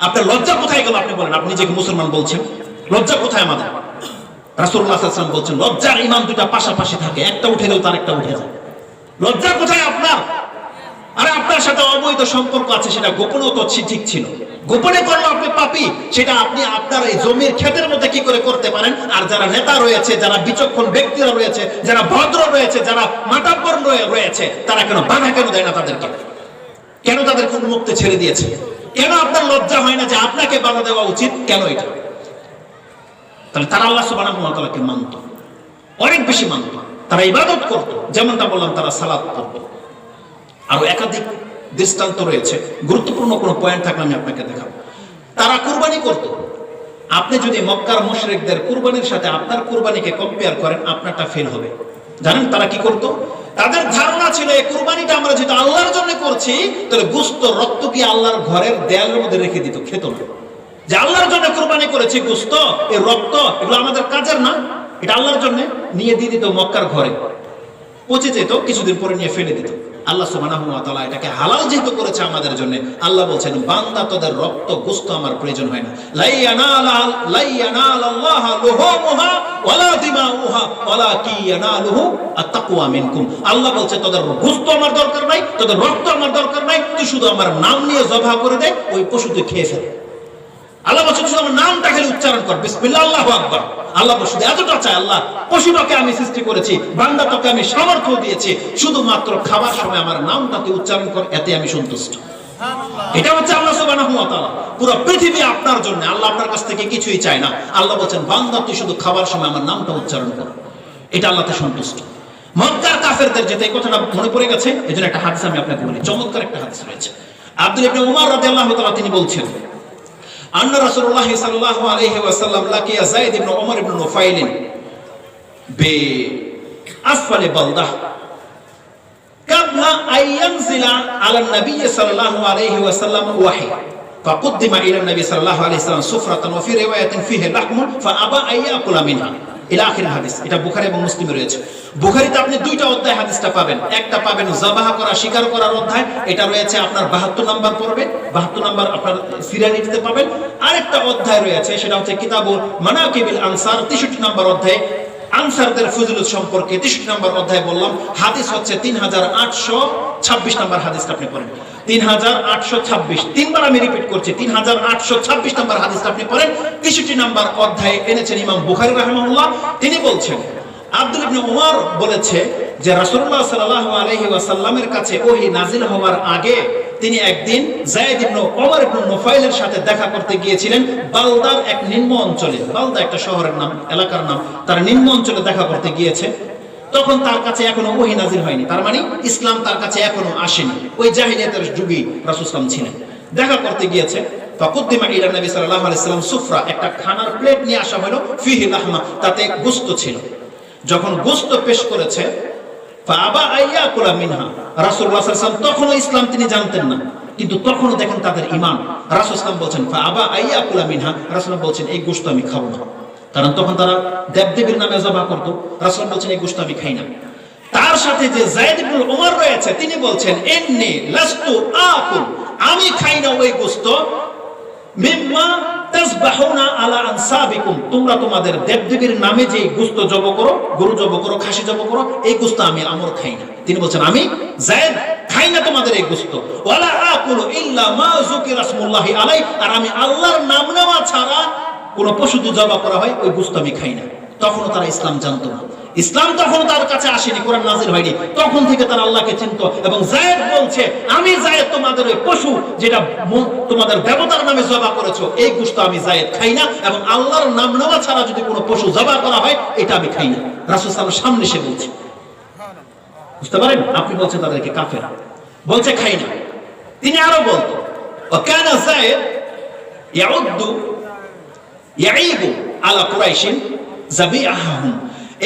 আপনার লজ্জা কোথায় গেল? আপনি বলেন, আপনি নিজেকে মুসলমান বলছেন, লজ্জা কোথায় আমাদের? রাসূলুল্লাহ সাল্লাল্লাহু আলাইহি ওয়াসাল্লাম বলছেন লজ্জার ইমান দুটো পাশাপাশি থাকে, একটা উঠে গেল তার একটা উঠে যায়। লজ্জা কোথায় আপনার? আরে আপনার সাথে অবৈধ সম্পর্ক আছে, সেটা গোপনেও তো ঠিক ছিল, গোপনে করলে আপনি পাপী, সেটা আপনি আপনার এই জমির ক্ষেতের মধ্যে কি করে করতে পারেন? আর যারা নেতা রয়েছে, যারা বিচক্ষণ ব্যক্তিরা রয়েছে, যারা ভদ্র রয়েছে, যারা মাতাব্বর রয়েছে, তারা কেন বাধা কেন দেয় না তাদেরকে? কেন তাদেরকে উন্মুক্ত ছেড়ে দিয়েছে? কেন আপনার লজ্জা হয় না যে আপনাকে বাধা দেওয়া উচিত? কেন এটা? তাহলে তারা আল্লাহ সুবহানাহু ওয়া তাআলাকে মানত, অনেক বেশি মানত। তারা ইবাদত করত, যেমনটা বললাম তারা সালাত করত। আরো একাধিক দৃষ্টান্ত রয়েছে, গুরুত্বপূর্ণ কোনো পয়েন্ট থাকলে আমি আপনাকে দেখাবো। তারা কুরবানি করত। আপনি যদি মক্কার মুশরিকদের কুরবানির সাথে আপনার কুরবানিকে কম্পেয়ার করেন, আপনারটা ফেল হবে। জানেন তারা কি করত? তাদের ধারণা ছিল এই কুরবানিটা আমরা যেটা আল্লাহর জন্য করছি, তাহলে গোশত রক্ত কি আল্লাহর ঘরের দেয়ালের মধ্যে রেখে দিত, খেত না। যে আল্লাহর জন্য কুরবানি করেছি, গোশত এই রক্ত এগুলো আমাদের কাজের না, এটা আল্লাহর জন্য, নিয়ে দিয়ে দিত মক্কার ঘরে, পচে যেত, কিছুদিন পরে নিয়ে ফেলে দিত। আল্লাহ সুবহানাহু ওয়া তাআলা এটাকে হালাল যেহেতু করেছে আমাদের জন্য, আল্লাহ বলছেন বান্দা তোদের রক্ত গোশত আমার প্রয়োজন হয় না। লা ইয়ানালাল্লাহু লুহুমুহা ওয়ালা দিমাউহা ওয়ালাকিন ইয়ানালুহু আত-তাকওয়া মিনকুম। আল্লাহ বলছে তোদের গোশত আমার দরকার নাই, তোদের রক্ত আমার দরকার নাই, তুই শুধু আমার নাম নিয়ে জবাহ করে দে, ওই পশু তুই খেয়ে ফেল। আল্লাহ বলছে শুধু আমার নামটা খালি উচ্চারণ কর, বিসমিল্লাহ আল্লাহু আকবার। আল্লাহ শুধু এতটা চায়, আল্লাহ পশুটাকে আমি সৃষ্টি করেছি, বান্দাটাকে আমি সামর্থ্য দিয়েছি, শুধুমাত্র খাওয়ার সময় আমার নামটা তুই উচ্চারণ কর, এতে আমি সন্তুষ্ট। এটা হচ্ছে আল্লাহ সুবহানাহু ওয়া তাআলা। পুরো পৃথিবী আপনার জন্য, আল্লাহ আপনার কাছ থেকে কিছুই চায় না। আল্লাহ বলছেন বান্দা তুই শুধু খাওয়ার সময় আমার নামটা উচ্চারণ কর, এটা আল্লাহতে সন্তুষ্ট। মক্কার কাফেরদের যেতে এই কথাটা মনে পড়ে গেছে, এজন্য একটা হাদিস আমি আপনাকে বলি, চমৎকার একটা হাদিস রয়েছে। আব্দুল্লাহ ইবনে উমর রাদিয়াল্লাহু তাআলা তিনি বলছেন, আন্না রাসূলুল্লাহ সাল্লাল্লাহু আলাইহি ওয়াসাল্লাম লাকিয়া যায়েদ ইবনে উমর ইবনে নুফাইল বি আসফালি বালদাহ কাবলা আইয়ানজিলা আলা নবী সাল্লাল্লাহু আলাইহি ওয়াসাল্লাম ওয়াহি ফাকুদ্দিমা ইলা নবী সাল্লাল্লাহু আলাইহি ওয়াসাল্লাম সুফরাতান ওয়া ফি রিওয়ায়াতিন ফিহি লাহমুন ফাআবা আইয়াকুলা মিনহা ইলা আখির হাদিস। এটা বুখারী এবং মুসলিমে রয়েছে। বুখারীতে আপনি দুইটা অধ্যায় হাদিসটা পাবেন, একটা পাবেন যাবাহ করা, শিকার করার অধ্যায়, এটা রয়েছে আপনার 72 নাম্বার পড়বে, 72 নাম্বার আপনার সিরিয়ালিটিতে পাবেন। আরেকটা অধ্যায় রয়েছে, সেটা হচ্ছে কিতাবুল মানাকিবিল আনসার, 63 নাম্বার অধ্যায়, আনসারদের ফজিলত সম্পর্কে 63 নাম্বার অধ্যায় বললাম। হাদিস হচ্ছে 3826 নাম্বার হাদিসটা আপনি পড়েন, 3826, তিনবার আমি রিপিট করছি, 3826 নাম্বার হাদিসটা আপনি পড়েন। 63 নাম্বার অধ্যায়ে এনেছেন ইমাম বুখারী রাহিমাহুল্লাহ। তিনি বলছেন আব্দুল্লাহ ইবনে উমর বলেছে যে রাসূলুল্লাহ সাল্লাল্লাহু আলাইহি ওয়াসাল্লামের কাছে ওহী নাযিল হওয়ার আগে তিনি একদিন যায়েদ ইবনে উমর ইবনে নুফাইলের সাথে দেখা করতে গিয়েছিলেন বালদার এক নিম্ন অঞ্চলে। বালদা একটা শহরের নাম, এলাকার নাম। তার নিম্ন অঞ্চলে দেখা করতে গিয়েছে। তখন তার কাছে এখনো ওহী নাযিল হয়নি, তার মানে ইসলাম তার কাছে এখনো আসেনি, ওই জাহিলিয়াতের যুগে রাসূল সাল্লাল্লাহু ছিলেন। দেখা করতে গিয়েছে, ফাকুদ্দিমা ইলা নবী সাল্লাল্লাহু আলাইহি ওয়াসাল্লাম সুফরা, একটা খানার প্লেট নিয়ে আসা হলো, ফিহি লাহমা, তাতে গোশত ছিল। যখন গোশত পেশ করেছে, ফাআবা আইয়াকুলা মিনহা, রাসূলুল্লাহ সাল্লাল্লাহু আলাইহি ওয়াসাল্লাম তখনও ইসলাম তিনি জানতেন না, কিন্তু তখনও দেখেন তাদের ঈমান। রাসূল সাল্লাল্লাহু বলছেন ফাআবা আইয়াকুলা মিনহা, রাসূল বলছেন এই গোশত আমি খাবো না, কারণ তখন তারা দেবদেবীর নামে জবাহ করত। রাসূল বলছেন এই গোশত আমি খাই না। তার সাথে যে যায়েদ ইবনে উমর রয়েছে, তিনি বলছেন ইন্নী লাস্তু আকুল, আমি খাই না ওই গোশত, মিম্মা তাসবাহুনা আলা আনসাবিকুম, তোমরা তোমাদের দেবদেবীর নামে যে গোশত জব করো, গরু জব করো, খাসি জব করো, এই গোশত আমি আমর খাই না। তিনি বলছেন আমি যায়েদ খাই না তোমাদের এই গোশত। ওয়ালা আকুলু ইল্লা মা যুকিরা রাসূলুল্লাহি আলাই, আর আমি আল্লাহর নাম নেওয়া ছাড়া কোন পশু যদি জবাহ করা হয় ওই গোশত আমি খাই না। তখনও তারা ইসলাম জানতো না, ইসলাম তখন তার কাছে আসেনি, কোরআন নাযিল হয়নি, তখন থেকে তারা আল্লাহকে চিনত। এবং যায়েদ বলছে আমি যায়েদ তোমাদের ওই পশু যেটা তোমাদের দেবতার নামে জবাহ করেছো, এই গোশত আমি যায়েদ খাই না, এবং আল্লাহর নাম নেওয়া ছাড়া যদি কোনো পশু জবাহ করা হয় এটা আমি খাই না। রাসূল সাল্লাল্লাহু আলাইহি ওয়াসাল্লাম সামনে এসে বলছে, বুঝতে পারেন? আপনি বলছেন তাদেরকে কাফের, বলছে খাই না। তিনি আরো বলতো ওয়াকানা যায়েদ ইয়াউদ্দু ইয়াইবু আলা কুরাইশিন যাবিআহুম,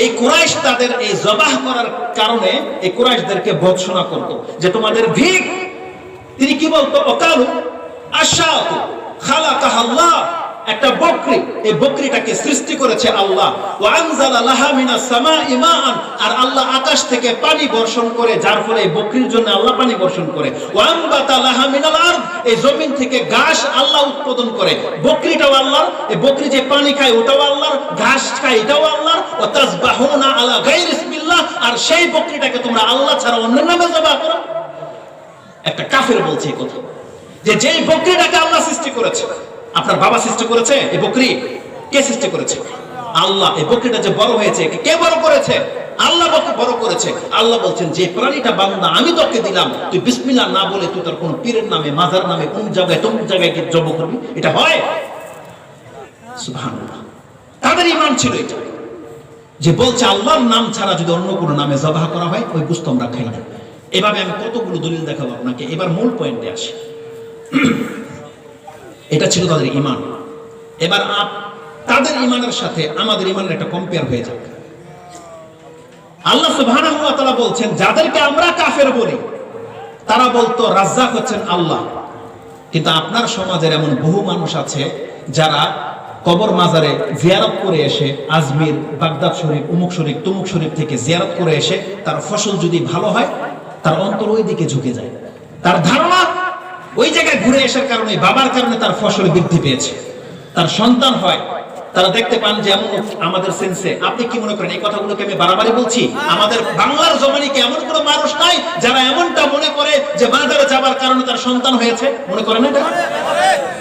এই কুরাইশ তাদের এই জবাহ করার কারণে এই কুরাইশদেরকে ভৎসনা করত যে তোমাদের ভিক। তিনি কি বলতো ওকালু আশাতু খালাকাহাল্লাহ, একটা বকরি, এই বকরিটাকে সৃষ্টি করেছে আল্লাহ। ওয়া আনজালা লাহা মিনাস সামাই মাআন, আর আল্লাহ আকাশ থেকে পানি বর্ষণ করে, যার ফলে এই বকরির জন্য আল্লাহ পানি বর্ষণ করে। ওয়া আনবাতা লাহা মিনাল আরদ, এই জমিন থেকে ঘাস আল্লাহ উৎপাদন করে। বকরিটাও আল্লাহর, এই বকরি যে পানি খায় ওটাও আল্লাহর, ঘাস খায় এটাও আল্লাহর। ওয়া তাসবাহুনা আলা গায়রি ইসমিল্লাহ, আর সেই বকরিটাকে তোমরা আল্লাহ ছাড়া অন্যের নামে জবাহ করো। একটা কাফের বলছে এই কথা, যে যেই বকরিটাকে আল্লাহ সৃষ্টি করেছে, আপনার বাবা সৃষ্টি করেছে এই বকরি, কে সৃষ্টি করেছে? আল্লাহ। এই বকরিটা যে বড় হয়েছে কে বড় করেছে? আল্লাহ বড় করেছে। আল্লাহ বলছেন যে প্রাণীটা বান্দা আমি তোকে দিলাম, তুই বিসমিল্লাহ না বলে তুই তোর কোন পীরের নামে, মাজার নামে, কোন জায়গায় তোমরা জায়গায় কি জব করবি? এটা হয়? সুবহানাল্লাহ। তাদের ঈমান ছিল এটা। যে বলছে আল্লাহর নাম ছাড়া যদি অন্য কোনো নামে জবাহ করা হয় ওই গোশত আমরা খাই না। এভাবে আমি কতগুলো দলিল দেখাবো আপনাকে। এবার মূল পয়েন্টে আসি। এটা ছিল তাদের ঈমান। এবার তাদের ঈমানের সাথে আমাদের ঈমানের একটা কম্পেয়ার হয়ে যাক। আল্লাহ সুবহানাহু ওয়া তাআলা বলছেন যাদেরকে আমরা কাফের বলি তারা বলতো রাজ্জাক হচ্ছেন আল্লাহ। কিন্তু আপনার সমাজের এমন বহু মানুষ আছে যারা কবর মাজারে জিয়ারত করে এসে আজমির, বাগদাদ শরীফ, উমুক শরীফ, তুমুক শরীফ থেকে জিয়ারত করে এসে তার ফসল যদি ভালো হয় তার অন্তর ওই দিকে ঝুঁকে যায়। তার ধারণা ওই জায়গায় ঘুরে আসার কারণে, বাবার কারণে তার ফসল বৃদ্ধি পেয়েছে, তার সন্তান হয়। তারা দেখতে পান যে এমন আমাদের সেন্সে, আপনি কি মনে করেন এই কথাগুলোকে আমি বারবারই বলছি? আমাদের বাংলার জমিনে কি এমন কোনো মানুষ নাই যারা এমনটা মনে করে যে মাজারে যাবার কারণে তার সন্তান হয়েছে? মনে করেন এটা?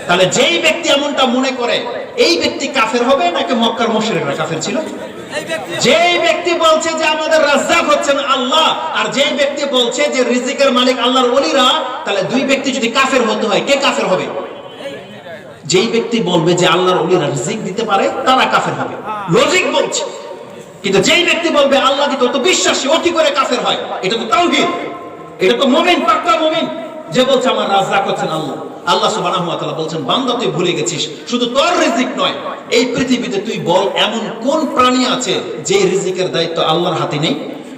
তাহলে যেই ব্যক্তি এমনটা মনে করে এই ব্যক্তি কাফের হবে নাকি মক্কার মুশরিকরা কাফের ছিল? যেই ব্যক্তি বলছে যে আমাদের রাজ্জাক হচ্ছেন আল্লাহ আর যেই ব্যক্তি বলছে যে রিজিকের মালিক আল্লাহর ওলিরা, তাহলে দুই ব্যক্তি যদি কাফের হতে হয় কে কাফের হবে? যেই ব্যক্তি বলবে যে আল্লাহর ওলিরা রিজিক দিতে পারে তারা কাফের হবে, লজিক বলছে। কিন্তু যেই ব্যক্তি বলবে আল্লাহ দিতে, তো বিশ্বাসী অতি করে কাফের হয়। এটা তো তাওহীদ, এটা তো মুমিন, পাক্কা মুমিন যে বলছে আমার রাজ্জাক হচ্ছেন আল্লাহ। আল্লাহ সুবহানাহু ওয়া তাআলা বলছেন বান্দা তুই ভুলে গেছিস শুধু তোর রিজিক নয়, এই পৃথিবীতে তুই বল এমন কোন প্রাণী আছে যে রিজিকের দায়িত্ব আল্লাহর হাতে নেই?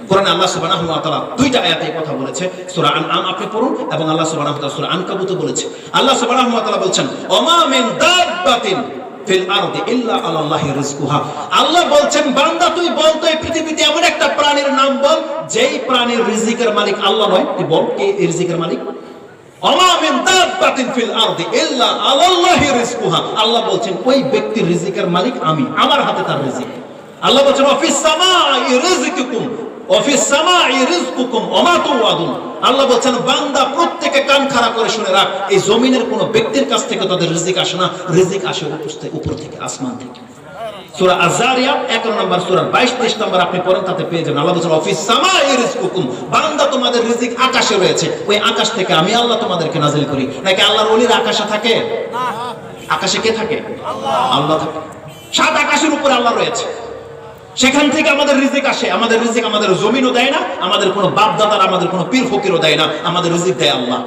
কোরআনে আল্লাহ সুবহানাহু ওয়া তাআলা দুইটা আয়াতে এই কথা বলেছে। সূরা আনআম আপনি পড়ুন এবং আল্লাহ সুবহানাহু ওয়া তাআলা সূরা আনকাবুতে বলেছে। আল্লাহ সুবহানাহু ওয়া তাআলা বলছেন ওমা মিন দাব্বাতিন ফিল আরদি ইল্লা আলাল্লাহি রিজকুহা। আল্লাহ বলছেন বান্দা তুই বল তো এই পৃথিবীতে এমন একটা প্রাণীর নাম বল যেই প্রাণীর রিজিকের মালিক আল্লাহ নয়। তুই বল কে এই রিজিকের মালিক? ওমা মিন দাব্বাতিন ফিল আরদি ইল্লা আলাল্লাহি রিজকুহা। আল্লাহ বলছেন ওই ব্যক্তির রিজিকের মালিক আমি, আমার হাতে তার রিজিক। আল্লাহ বলছেন ওয়াফিস সামাই রিজকুকুম ওয়াফিস সামাই রিজকুকুম ওমা তুআদুন। আল্লাহ বলছেন বান্দা প্রত্যেকে কান খাড়া করে শুনে রাখ, এই জমিনের কোন ব্যক্তির কাছ থেকে তাদের রিজিক আসে না, রিজিক আসে উপর থেকে, আসমান থেকে। সূরা আয-যারিয়াত 11 নম্বর সূরা 22-23 নম্বর আপনি পড়েন, তাতে পেয়ে যাবেন। আল্লাহ বলছেন ওয়াফিস সামাই রিজকুকুম, বান্দা তোমাদের রিজিক আকাশে রয়েছে, ওই আকাশ থেকে আমি আল্লাহ তোমাদেরকে নাজিল করি। নাকি আল্লাহর ওলিরা আকাশে থাকে? না। আকাশে কে থাকে? আল্লাহ। আল্লাহ থাকে। সাত আকাশের উপরে আল্লাহ রয়েছে, সেখান থেকে আমাদের রিজিক আসে। আমাদের রিজিক আমাদের জমিনও দেয় না, আমাদের কোনো বাপ দাদার, আমাদের কোনো পীর ফকিরও দেয় না, আমাদের রিজিক দেয় আল্লাহ।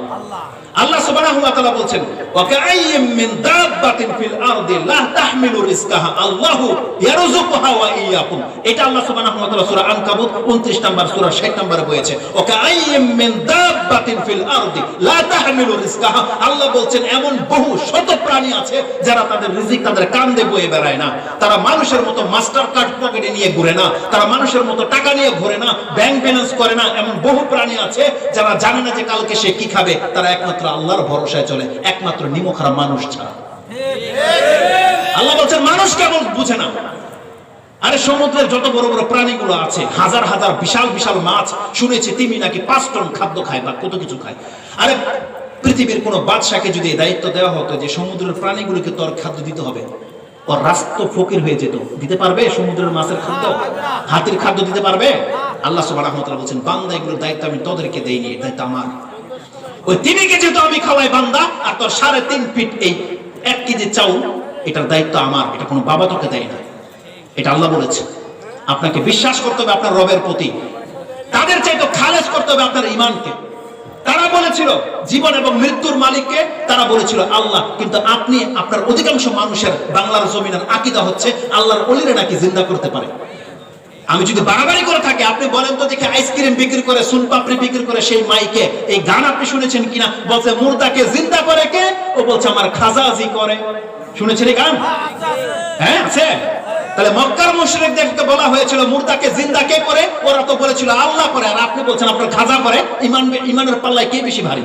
আল্লাহ সুবহানাহু ওয়া তাআলা বলছেন ওয়া কাআইয়্যিম মিন দাব্বাতিন ফিল আরদি লা তাহমিলু রিজকাহা আল্লাহু ইয়ারযুকুহা ওয়া ইয়্যাকুম। এটা আল্লাহ সুবহানাহু ওয়া তাআলা সূরা আনকাবুত 29 নম্বর সূরা 60 নম্বরে বলেছে ওয়া কাআইয়্যিম মিন দাব্বাতিন ফিল আরদি লা তাহমিলু রিজকাহা। আল্লাহ বলছেন এমন বহু শত প্রাণী আছে যারা তাদের রিজিক তাদের কাঁধে বয়ে বেড়ায় না, তারা মানুষের মতো মাস্টার কার্ড পকেটে নিয়ে ঘুরে না, তারা মানুষের মতো টাকা নিয়ে ঘুরে না, ব্যাংক ব্যালেন্স করে না। এমন বহু প্রাণী আছে যারা জানে না যে কালকে সে কি খাবে, তারা একমাত্র আল্লাহর ভরসায় চলে, একমাত্র নিমখরা মানুষ ছাড়া। আল্লাহ বলছেন মানুষ কেবল বুঝে না। আরে সমুদ্রের যত বড় বড় প্রাণীগুলো আছে, হাজার হাজার বিশাল বিশাল মাছ, শুনেছি তিমি নাকি 5 টন খাদ্য খায় বা কত কিছু খায়। আরে পৃথিবীর কোন বাদশাকে যদি এই দায়িত্ব দেওয়া হতো যে সমুদ্রের প্রাণীগুলোকে তোর খাদ্য দিতে হবে, ওর রাস্ত ফকির হয়ে যেত। দিতে পারবে সমুদ্রের মাছের খাদ্য? হাতির খাদ্য দিতে পারবে? আল্লাহ সুবহানাহু ওয়া তাআলা বলছেন বান্দা এগুলোর দায়িত্ব আমি তোদেরকে দেইনি, এই দায়িত্ব আমার। ওই তিমিকে যেহেতু আমি খাওয়াই বান্দা, আর তোর 3.5 ফিট এই 1 কেজি চাউল, এটার দায়িত্ব আমার, এটা কোনো বাবা তোকে দেয় না। এটা আল্লাহ বলেছে। আপনাকে বিশ্বাস করতে হবে আপনার রবের প্রতি, তাদের চাইতে খালেস করতে হবে আপনার ঈমানকে। তারা বলেছিল জীবন এবং মৃত্যুর মালিককে, তারা বলেছিল আল্লাহ। কিন্তু আপনি, আপনার অধিকাংশ মানুষের বাংলার জমিনের আকীদা হচ্ছে আল্লাহর ওলিরা নাকি জিন্দা করতে পারে। আমি যদি বাড়াবাড়ি করে থাকি আপনি বলেন তো দেখে, আইসক্রিম বিক্রি করে, সুনপাপড়ি বিক্রি করে সেই মাইকে এই গান আপনি শুনেছেন কিনা? বলছে মুর্দাকে জিন্দা করে কে? ও বলছে আমার খাজাজি করে। শুনেছেন এই গান? হ্যাঁ আছে। তাহলে মক্কার মুশরিকদেরকে বলা হয়েছিল মুর্দাকে জিন্দা কে করে? ওরা তো বলেছিল আল্লাহ করে, আর আপনি বলছেন আপনার খাজা করে। ইমানের পাল্লায় কে বেশি ভারী?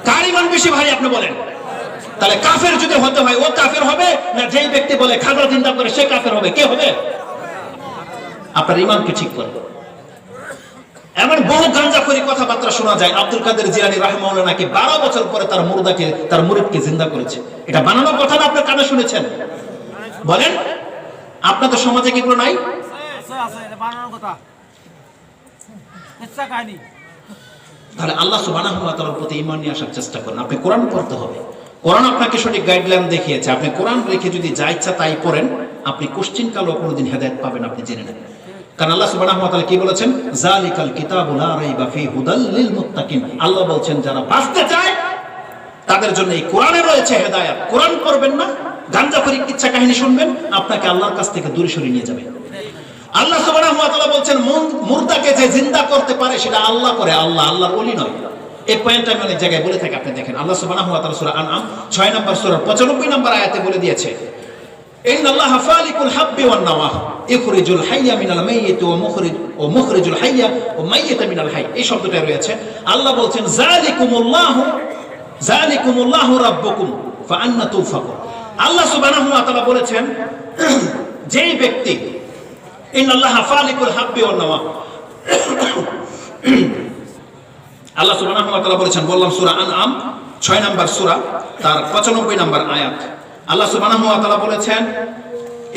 কার ইমান বেশি ভারী আপনি বলেন? তাহলে কাফের যদি হতে হয় ও কাফের হবে, না যেই ব্যক্তি বলে খাজা জিন্দা করে সে কাফের হবে? কে হবে? আপনার ঈমানকে ঠিক করে। এমন বহু গাঁজাখড়ি কথাবার্তা শোনা যায়। আব্দুল কাদের জিলানী রাহিমাহুল্লাহ নাকি 12 বছর পরে তার মুর্দাকে, তার মুরিদকে জিন্দা করেছে। এটা বানানো কথা না, আপনার কানে শুনেছেন? বলেন আপনার তো সমাজে কি এগুলো নাই? তাহলে আল্লাহ সুবহানাহু ওয়া তাআলার প্রতি ঈমান নিয়ে আসার চেষ্টা করেন। আপনি কোরআন পড়তে হবে, কোরআন আপনাকে সঠিক গাইডলাইন দেখিয়েছে। আপনি কোরআন রেখে যদি যা ইচ্ছা তাই পড়েন, আপনি কোশ্চিন কালও কোনোদিন হেদায়েত পাবেন, আপনি জেনে নেন। কারণ আল্লাহ সুবহানাহু ওয়া তাআলা কি বলেছেন, যালিকাল কিতাবু লা রাইবা ফীহি হুদাল লিল মুত্তাকিন। আল্লাহ বলছেন যারা বাঁচতে চায় তাদের জন্য এই কোরআনে রয়েছে হেদায়েত। কোরআন পড়বেন না, গাঞ্জাখুরি কিচ্ছা কাহিনী শুনবেন, আপনাকে আল্লাহর কাছ থেকে দূরে সরিয়ে নিয়ে যাবে। আল্লাহ সুবহানাহু ওয়া তাআলা বলছেন মুর্দাকে যে জিন্দা করতে পারে সেটা আল্লাহ করে, আল্লাহর ওলি নয়। এই পয়েন্টটা আমি অনেক জায়গায় বলে থাকি, আপনি দেখেন আল্লাহ সুবহানাহু ওয়া তাআলা সূরা আনআম 6 নম্বর সূরার 95 নম্বর আয়াতে বলে দিয়েছে, ইন্নাল্লাহা ফালিকুল হাব্বি ওয়ান নাওয়া ইখরিজুল হাইয়া মিনাল মাইয়িত ওয়া মুখরিজুল হাইয়া ওয়া মাইয়িতা মিনাল হাই। এই শব্দটা রয়েছে। আল্লাহ বলছেন যালিকুমুল্লাহু রাব্বুকুম ফাআন্না তুফাকুন। আল্লাহ সুবহানাহু ওয়া তাআলা বলেছেন যেই ব্যক্তি ইন্নাল্লাহা ফালিকুল হাব্বি ওয়ান নাওয়া, আল্লাহ সুবহানাহু ওয়া তাআলা বলেছেন, বললাম সূরা আনআম 6 নম্বর সূরা তার 95 নম্বর আয়াত। আল্লাহ সুবহানাহু ওয়া তাআলা বলেছেন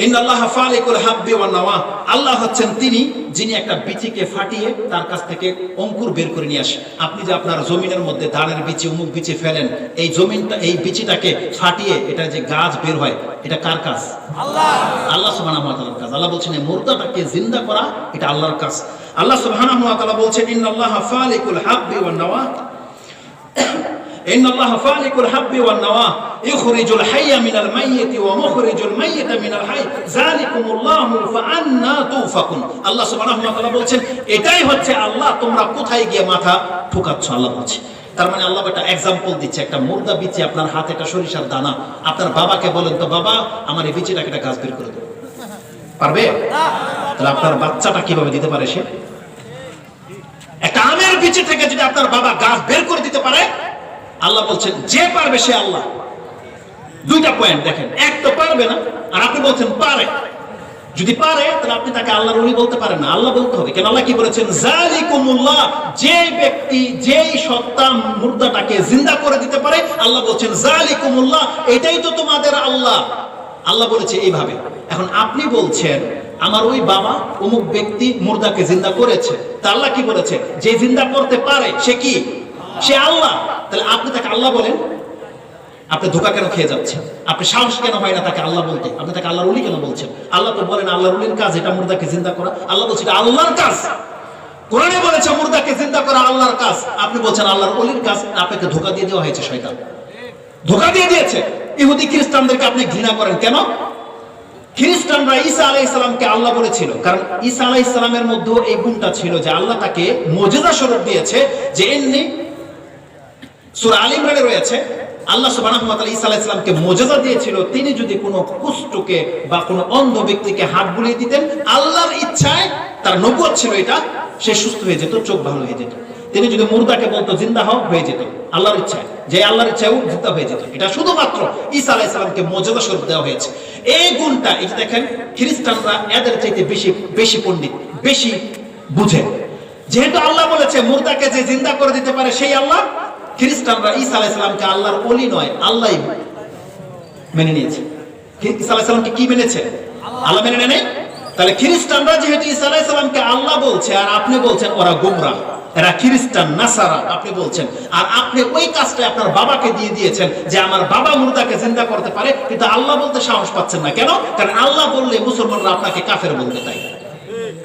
ইন্নাল্লাহা ফালিকুল হাব্বি ওয়ান নাওয়া, আল্লাহ হচ্ছেন তিনি যিনি একটা বিচিকে ফাটিয়ে তার কাছ থেকে অঙ্কুর বের করে নিয়ে আসে। আপনি যে আপনার জমিনের মধ্যে ধানের বিচি অমুক বিচি ফেলেন, এই জমিনটা এই বিচিটাকে ফাটিয়ে এটা যে গাছ বের হয়, এটা কার কাজ? আল্লাহ সুবহানাহু ওয়া তাআলার কাজ। আল্লাহ বলছেন এই মুর্দাটাকে জিন্দা করা এটা আল্লাহর কাজ। আল্লাহ সুবহানাহু ওয়া তাআলা বলছেন ইন্নাল্লাহা ফালিকুল হাব্বি ওয়ান নাওয়া ইন্নাল্লাহা ফালিকুল হাব্বি ওয়ান নাওয়া ইখরিজুল হাইয়া মিনাল মাইয়িতি ওয়া মুখরিজুল মাইয়িতা মিনাল হাই যালিকুমুল্লাহু ফাআন্না তুফাকুন। আল্লাহ সুবহানাহু ওয়া তাআলা বলছেন এটাই হচ্ছে আল্লাহ, তোমরা কোথায় গিয়ে মাথা ঠুকাচ্ছ। আল্লাহ বলছে, তার মানে আল্লাহ একটা এক্সাম্পল দিচ্ছে, একটা মুর্দা বিচি আপনার হাতে একটা সরিষার দানা, আপনার বাবাকে বলেন তো বাবা আমার এই বিচিটাকে একটা গাছ বের করে দাও, পারবে? তাহলে আপনার বাচ্চাটা কিভাবে দিতে পারে? সে একটা আমের বিচি থেকে যদি আপনার বাবা গাছ বের করে দিতে পারে, আল্লাহ বলছেন যে পারবে সে আল্লাহ। দুইটা পয়েন্ট দেখেন, এক তো পারবে না, আর আপনি বলছেন পারে। যদি পারে তাহলে আপনি তাকে আল্লাহর ওলি বলতে পারেন না, আল্লাহ বলতে হবে। কেন আল্লাহ কি বলেছেন, যালিকুমুল্লাহ, যে ব্যক্তি যেই সত্তা মুর্দাটাকে জিন্দা করে দিতে পারে, আল্লাহ বলছেন যালিকুমুল্লাহ, এটাই তো তোমাদের আল্লাহ। আল্লাহ বলেছে এইভাবে। এখন আপনি বলছেন আমার ওই বাবা অমুক ব্যক্তি মুর্দাকে জিন্দা করেছে, তা আল্লাহ কি বলেছে, যে জিন্দা করতে পারে সে কি? সে আল্লাহ। তাহলে আপনি তাকে আল্লাহ বলেন, আপনি ধোঁকা কেন খেয়ে যাচ্ছেন? আপনি সাহস কেন হয় না তাকে আল্লাহ বলতে? আপনি তাকে আল্লাহর ওলি কেন বলছেন? আল্লাহ তো বলেন আল্লাহর ওলির কাজ এটা মুর্দাকে জিন্দা করা। আল্লাহ বলছে এটা আল্লাহর কাজ। কোরআনে বলেছে মুর্দাকে জিন্দা করা আল্লাহর কাজ, আপনি বলছেন আল্লাহর ওলির কাজ। আপনাকে ধোঁকা দিয়ে দেওয়া হয়েছে, শয়তান ধোঁকা দিয়ে দিয়েছে। ইহুদি খ্রিস্টানদেরকে আপনি ঘৃণা করেন কেন? খ্রিস্টানরা ঈসা আলাইহিস সালামকে আল্লাহ বলেছিল, কারণ ঈসা আলাইহিস সালামের মধ্যে এই গুণটা ছিল যে আল্লাহ তাকে মুজিজা স্বরূপ দিয়েছে। যে এমনি সূরা আল ইমরানে রয়েছে, আল্লাহ সুবহানাহু ওয়া তাআলা ঈসা আলাইহিস সালামকে মুজিজা দিয়েছিল, তিনি যদি কোনো কুষ্ঠকে বা কোনো অন্ধ ব্যক্তিকে হাত বুলিয়ে দিতেন, আল্লাহর ইচ্ছায়, তার নবুয়ত ছিল এটা, সে সুস্থ হয়ে যেত, চোখ ভালো হয়ে যেত। তিনি যদি মুর্দাকে বলতো জিন্দা হও, হয়ে যেত আল্লাহর ইচ্ছায়, যে আল্লাহর ইচ্ছায় জিন্দা হয়ে যেত। এটা শুধুমাত্র ঈসা আলাইহিস সালামকে মুজিজা স্বরূপ দেওয়া হয়েছে। এই গুণটা, এই যে দেখেন খ্রিস্টানরা এদের চাইতে বেশি পণ্ডিত, বেশি বুঝে। যেহেতু আল্লাহ বলেছে মুর্দাকে যে জিন্দা করে দিতে পারে সেই আল্লাহ, খ্রিস্টানরা ঈসা আলাইহিস সালামকে আল্লাহর ওলি নয় আল্লাহ মেনে নিয়েছে। ঈসা আলাইহিস সালামকে কি মেনেছে? আল্লাহ মেনে নেয়। তাহলে খ্রিস্টানরা যেহেতু ঈসা আলাইহিস সালামকে আল্লাহ বলছে, আর আপনি বলছেন ওরা গোমরাহ, এরা খ্রিস্টান নাসারা, আপনি বলছেন, আর আপনি ওই কাজটা আপনার বাবাকে দিয়ে দিয়েছেন যে আমার বাবা মুর্দাকে জিন্দা করতে পারে, কিন্তু আল্লাহ বলতে সাহস পাচ্ছেন না কেন? কারণ আল্লাহ বললে মুসলমানরা আপনাকে কাফের বলবে, তাই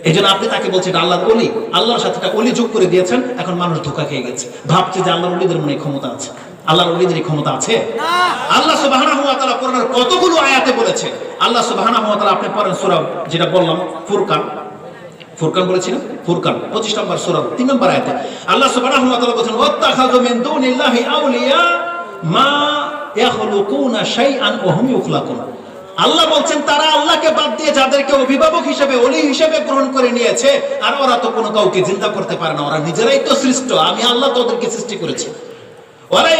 এই জন্য আপনি তাকে বলছেন আল্লাহর ওলি। আল্লাহর সাথে একটা ওলি যোগ করে দিয়েছেন, এখন মানুষ ধোঁকা খেয়ে গেছে, ভাবছে যে আল্লাহর ওলিদের মনে ক্ষমতা আছে। আল্লাহর ওলিদের ক্ষমতা আছে? আল্লাহ সুবহানাহু ওয়া তাআলা কোরআনের কতগুলো আয়াতে বলেছে। আল্লাহ সুবহানাহু ওয়া তাআলা, আপনি পড়েন সূরা যেটা বললাম ফুরকান বলেছিলাম, ফুরকান 25 নম্বর সূরা 3 নম্বর আয়াতে আল্লাহ সুবহানাহু ওয়া তাআলা বলেন ওয়াত্তাখাযু মিন দুনিল্লাহি আউলিয়া মা ইয়াখলুকুনা শাইআন ওয়া হুম ইখলাকুন। আল্লাহ বলছেন তারা আল্লাহকে বাদ দিয়ে যাদেরকে অভিভাবক হিসেবে, ওলি হিসেবে গ্রহণ করে নিয়েছে, আর ওরা তো কোনো কাউকে জিন্দা করতে পারে না, ওরা নিজেরাই তো সৃষ্ট, আমি আল্লাহ তো ওদেরকে সৃষ্টি করেছি। ওয়ালা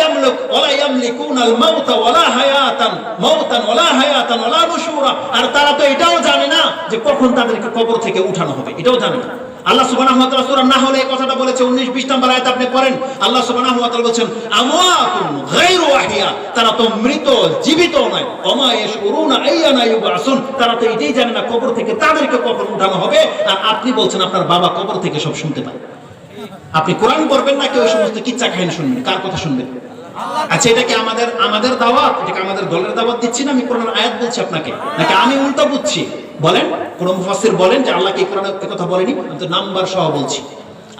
ইয়ামলিকুনাল মাউতা ওয়ালা হায়াতান ওয়ালা নুশুরা, আর তারা তো এটাও জানে না যে কখন তাদেরকে কবর থেকে উঠানো হবে, এটাও জানে না। আল্লাহ সুবহানাহু ওয়া তাআলা সূরা নাহলে এই কথাটা বলেছে 19-20 নম্বর আয়াত আপনি পড়েন। আল্লাহ সুবহানাহু ওয়া তাআলা বলেন আমওয়াতুন গায়রু আহইয়া, তারা তো মৃত, জীবিত নয়। ওমা ইয়াশউরুনা আইয়ানা ইউবআসুন, তারা তো এটাই জানে না কবর থেকে তাদেরকে কখন উঠানো হবে। আর আপনি বলছেন আপনার বাবা কবর থেকে সব শুনতে পায়। আপনি কোরআন পড়বেন নাকি ওই সমস্ত কিচ্ছা কাহিনী শুনবেন? কার কথা শুনবেন? আচ্ছা, এটা কি আমাদের দাওয়াত? এটা কি আমাদের দলের দাওয়াত দিচ্ছি না? আমি কোরআনের আয়াত বলছি আপনাকে, নাকি আমি উল্টা বুঝছি? বলেন, কোন মুফাসসির বলেন যে আল্লাহ কি কোরআনে কথা বলেনি? আমি তো নাম্বার সহ বলছি।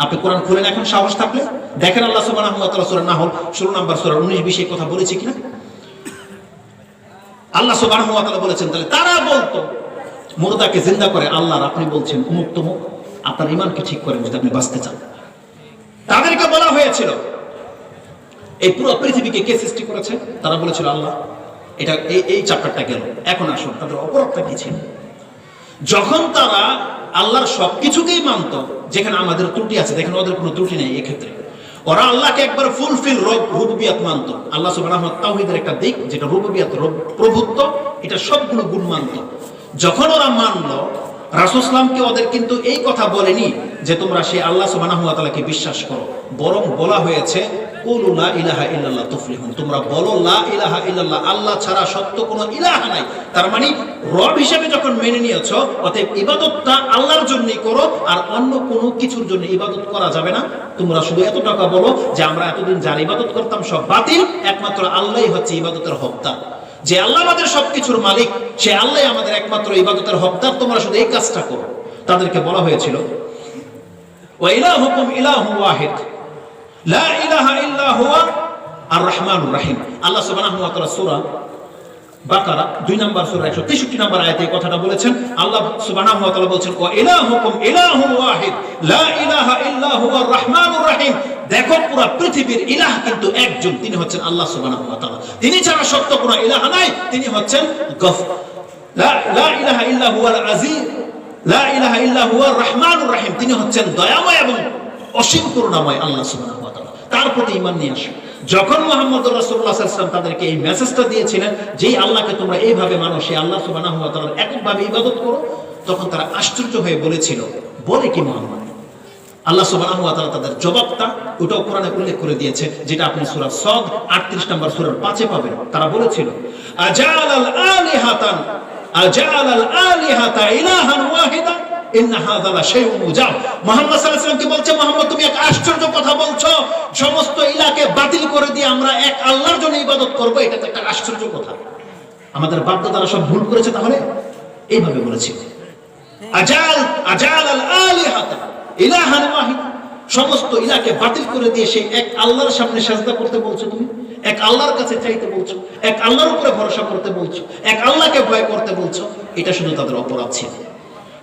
আপনি কোরআন খুলেন এখন সাহস থাকলে, দেখেন আল্লাহ সুবহানাহু ওয়া তাআলা সূরা নাহল 16 নম্বর সূরা 19-20 এই কথা বলেছে কিনা। আল্লাহ সুবহানাহু ওয়া তাআলা বলেছেন, তাহলে তারা বলতো মুর্দাকে জিন্দা করে আল্লাহর, আপনি বলছেন অমুক তমুক, আপনার ঈমানকে ঠিক করেন যদি আপনি বাঁচতে চান। তাদেরকে বলা হয়েছিল এই পুরো পৃথিবীকে কে সৃষ্টি করেছে? তারা বলেছিল আল্লাহ। এটা এই চ্যাপ্টারটা গেল। এখন আসুন তাদের অপরাধটা কি ছিল। যখন তারা আল্লাহর সবকিছুকেই মানত, যেখানে আমাদের ত্রুটি আছে, দেখেন ওদের কোনো ত্রুটি নেই এক্ষেত্রে, ওরা আল্লাহকে একবার ফুলফিল রুবুবিয়াত মানত। আল্লাহ সুবহানাহু ওয়া তাআলা তাওহীদের একটা দিক যেটা রুবুবিয়াত, প্রভুত্ব, এটা সবগুলো গুণ মানত। যখন ওরা মানলো, রাসূল সাল্লাল্লাহু আলাইহি ওয়াসাল্লামকে ওদের কিন্তু এই কথা বলেনি যে তোমরা সেই আল্লাহ সুবহানাহু ওয়া তাআলাকে বিশ্বাস করো, বরং বলা হয়েছে কুলু লা ইলাহা ইল্লাল্লাহ তুফলিহুন, তোমরা বলো লা ইলাহা ইল্লাল্লাহ, আল্লাহ ছাড়া সত্য কোনো ইলাহা নাই। তার মানে রব হিসেবে যখন মেনে নিয়েছো, অতএব ইবাদতটা আল্লাহর জন্যই করো, আর অন্য কোনো কিছুর জন্য ইবাদত করা যাবে না। তোমরা শুধু এত টাকা বলো যে আমরা এতদিন যার ইবাদত করতাম সব বাতিল, একমাত্র আল্লাহই হচ্ছে ইবাদতের হকদার। যে আল্লাহ আমাদের সবকিছুর মালিক, সে আল্লাহ আমাদের একমাত্র ইবাদতের হকদার, তোমরা শুধু এই কাজটা করো। তাদেরকে বলা হয়েছিল ওয়া ইলাহুকুম ইলাহু ওয়াহিদ লা ইলাহা ইল্লা হুয়া আর রহমানুর রহিম। আল্লাহ সুবহানাহু ওয়া তাআলা সূরা বাকারা 2 নম্বর সূরা 163 নম্বর আয়াতে এই কথাটা বলেছেন। আল্লাহ সুবহানাহু ওয়া তাআলা বলেছেন ওয়া ইলাহুকুম ইলাহু ওয়াহিদ লা ইলাহা ইল্লা হুয়া আর রহমানুর রহিম। দেখো পুরো পৃথিবীর ইলাহ কিন্তু একজন, তিনি হচ্ছেন আল্লাহ সুবহানাহু ওয়া তাআলা। তিনি ছাড়া সত্য কোনো ইলাহ নাই, তিনি হচ্ছেন লা ইলাহা ইল্লা হুয়াল আজিজ, লা ইলাহা ইল্লা হুয়া আর রহমানুর রহিম, তিনি হচ্ছেন দয়াময় এবং অসীম করুণাময় আল্লাহ সুবহানাহু ওয়া তাআলা। তার প্রতি ঈমান নিয়ে আসো। যখন মুহাম্মদ রাসূলুল্লাহ সাল্লাল্লাহু আলাইহি ওয়াসাল্লাম তাদেরকে এই মেসেজটা দিয়েছিলেন যে আল্লাহকে তোমরা এইভাবে মানো, সেই আল্লাহ সুবহানাহু ওয়া তাআলার এককভাবে ইবাদত করো, তখন তারা আশ্চর্য হয়ে বলেছিল, বলে কি মুহাম্মদ? আল্লাহ সুবহানাহু ওয়া তাআলা তাদের জবাবটা ওটাও কোরআনে উল্লেখ করে দিয়েছে, যেটা আপনি সূরা সদ 38 নম্বর সূরার 5-এ পাবেন। তারা বলেছিল আজালাল আলিহাতা ইলাহান ওয়াহিদা ইন্না হাযা লা শাইউন উজাব। মুহাম্মদ সাল্লাল্লাহু আলাইহি ওয়াসাল্লামকে বলছে, মুহাম্মদ তুমি এক আশ্চর্য কথা বলছো, সমস্ত ইলাহকে বাতিল করে দিয়ে আমরা এক আল্লাহর জন্য ইবাদত করব, এটা তো একটা আশ্চর্য কথা। আমাদের বাপ-দাদারা সব ভুল করেছে তাহলে? এইভাবে বলেছিল আজালাল আলিহাতা ইলাহান ওয়াহিদ, সমস্ত ইলাহকে বাতিল করে দিয়ে সেই এক আল্লাহর সামনে সাজদা করতে বলছো তুমি, এক আল্লাহর কাছে চাইতে বলছো, এক আল্লাহর উপরে ভরসা করতে বলছো, এক আল্লাহকে ভয় করতে বলছো। এটা শুধু তাদের অপরাধ ছিল।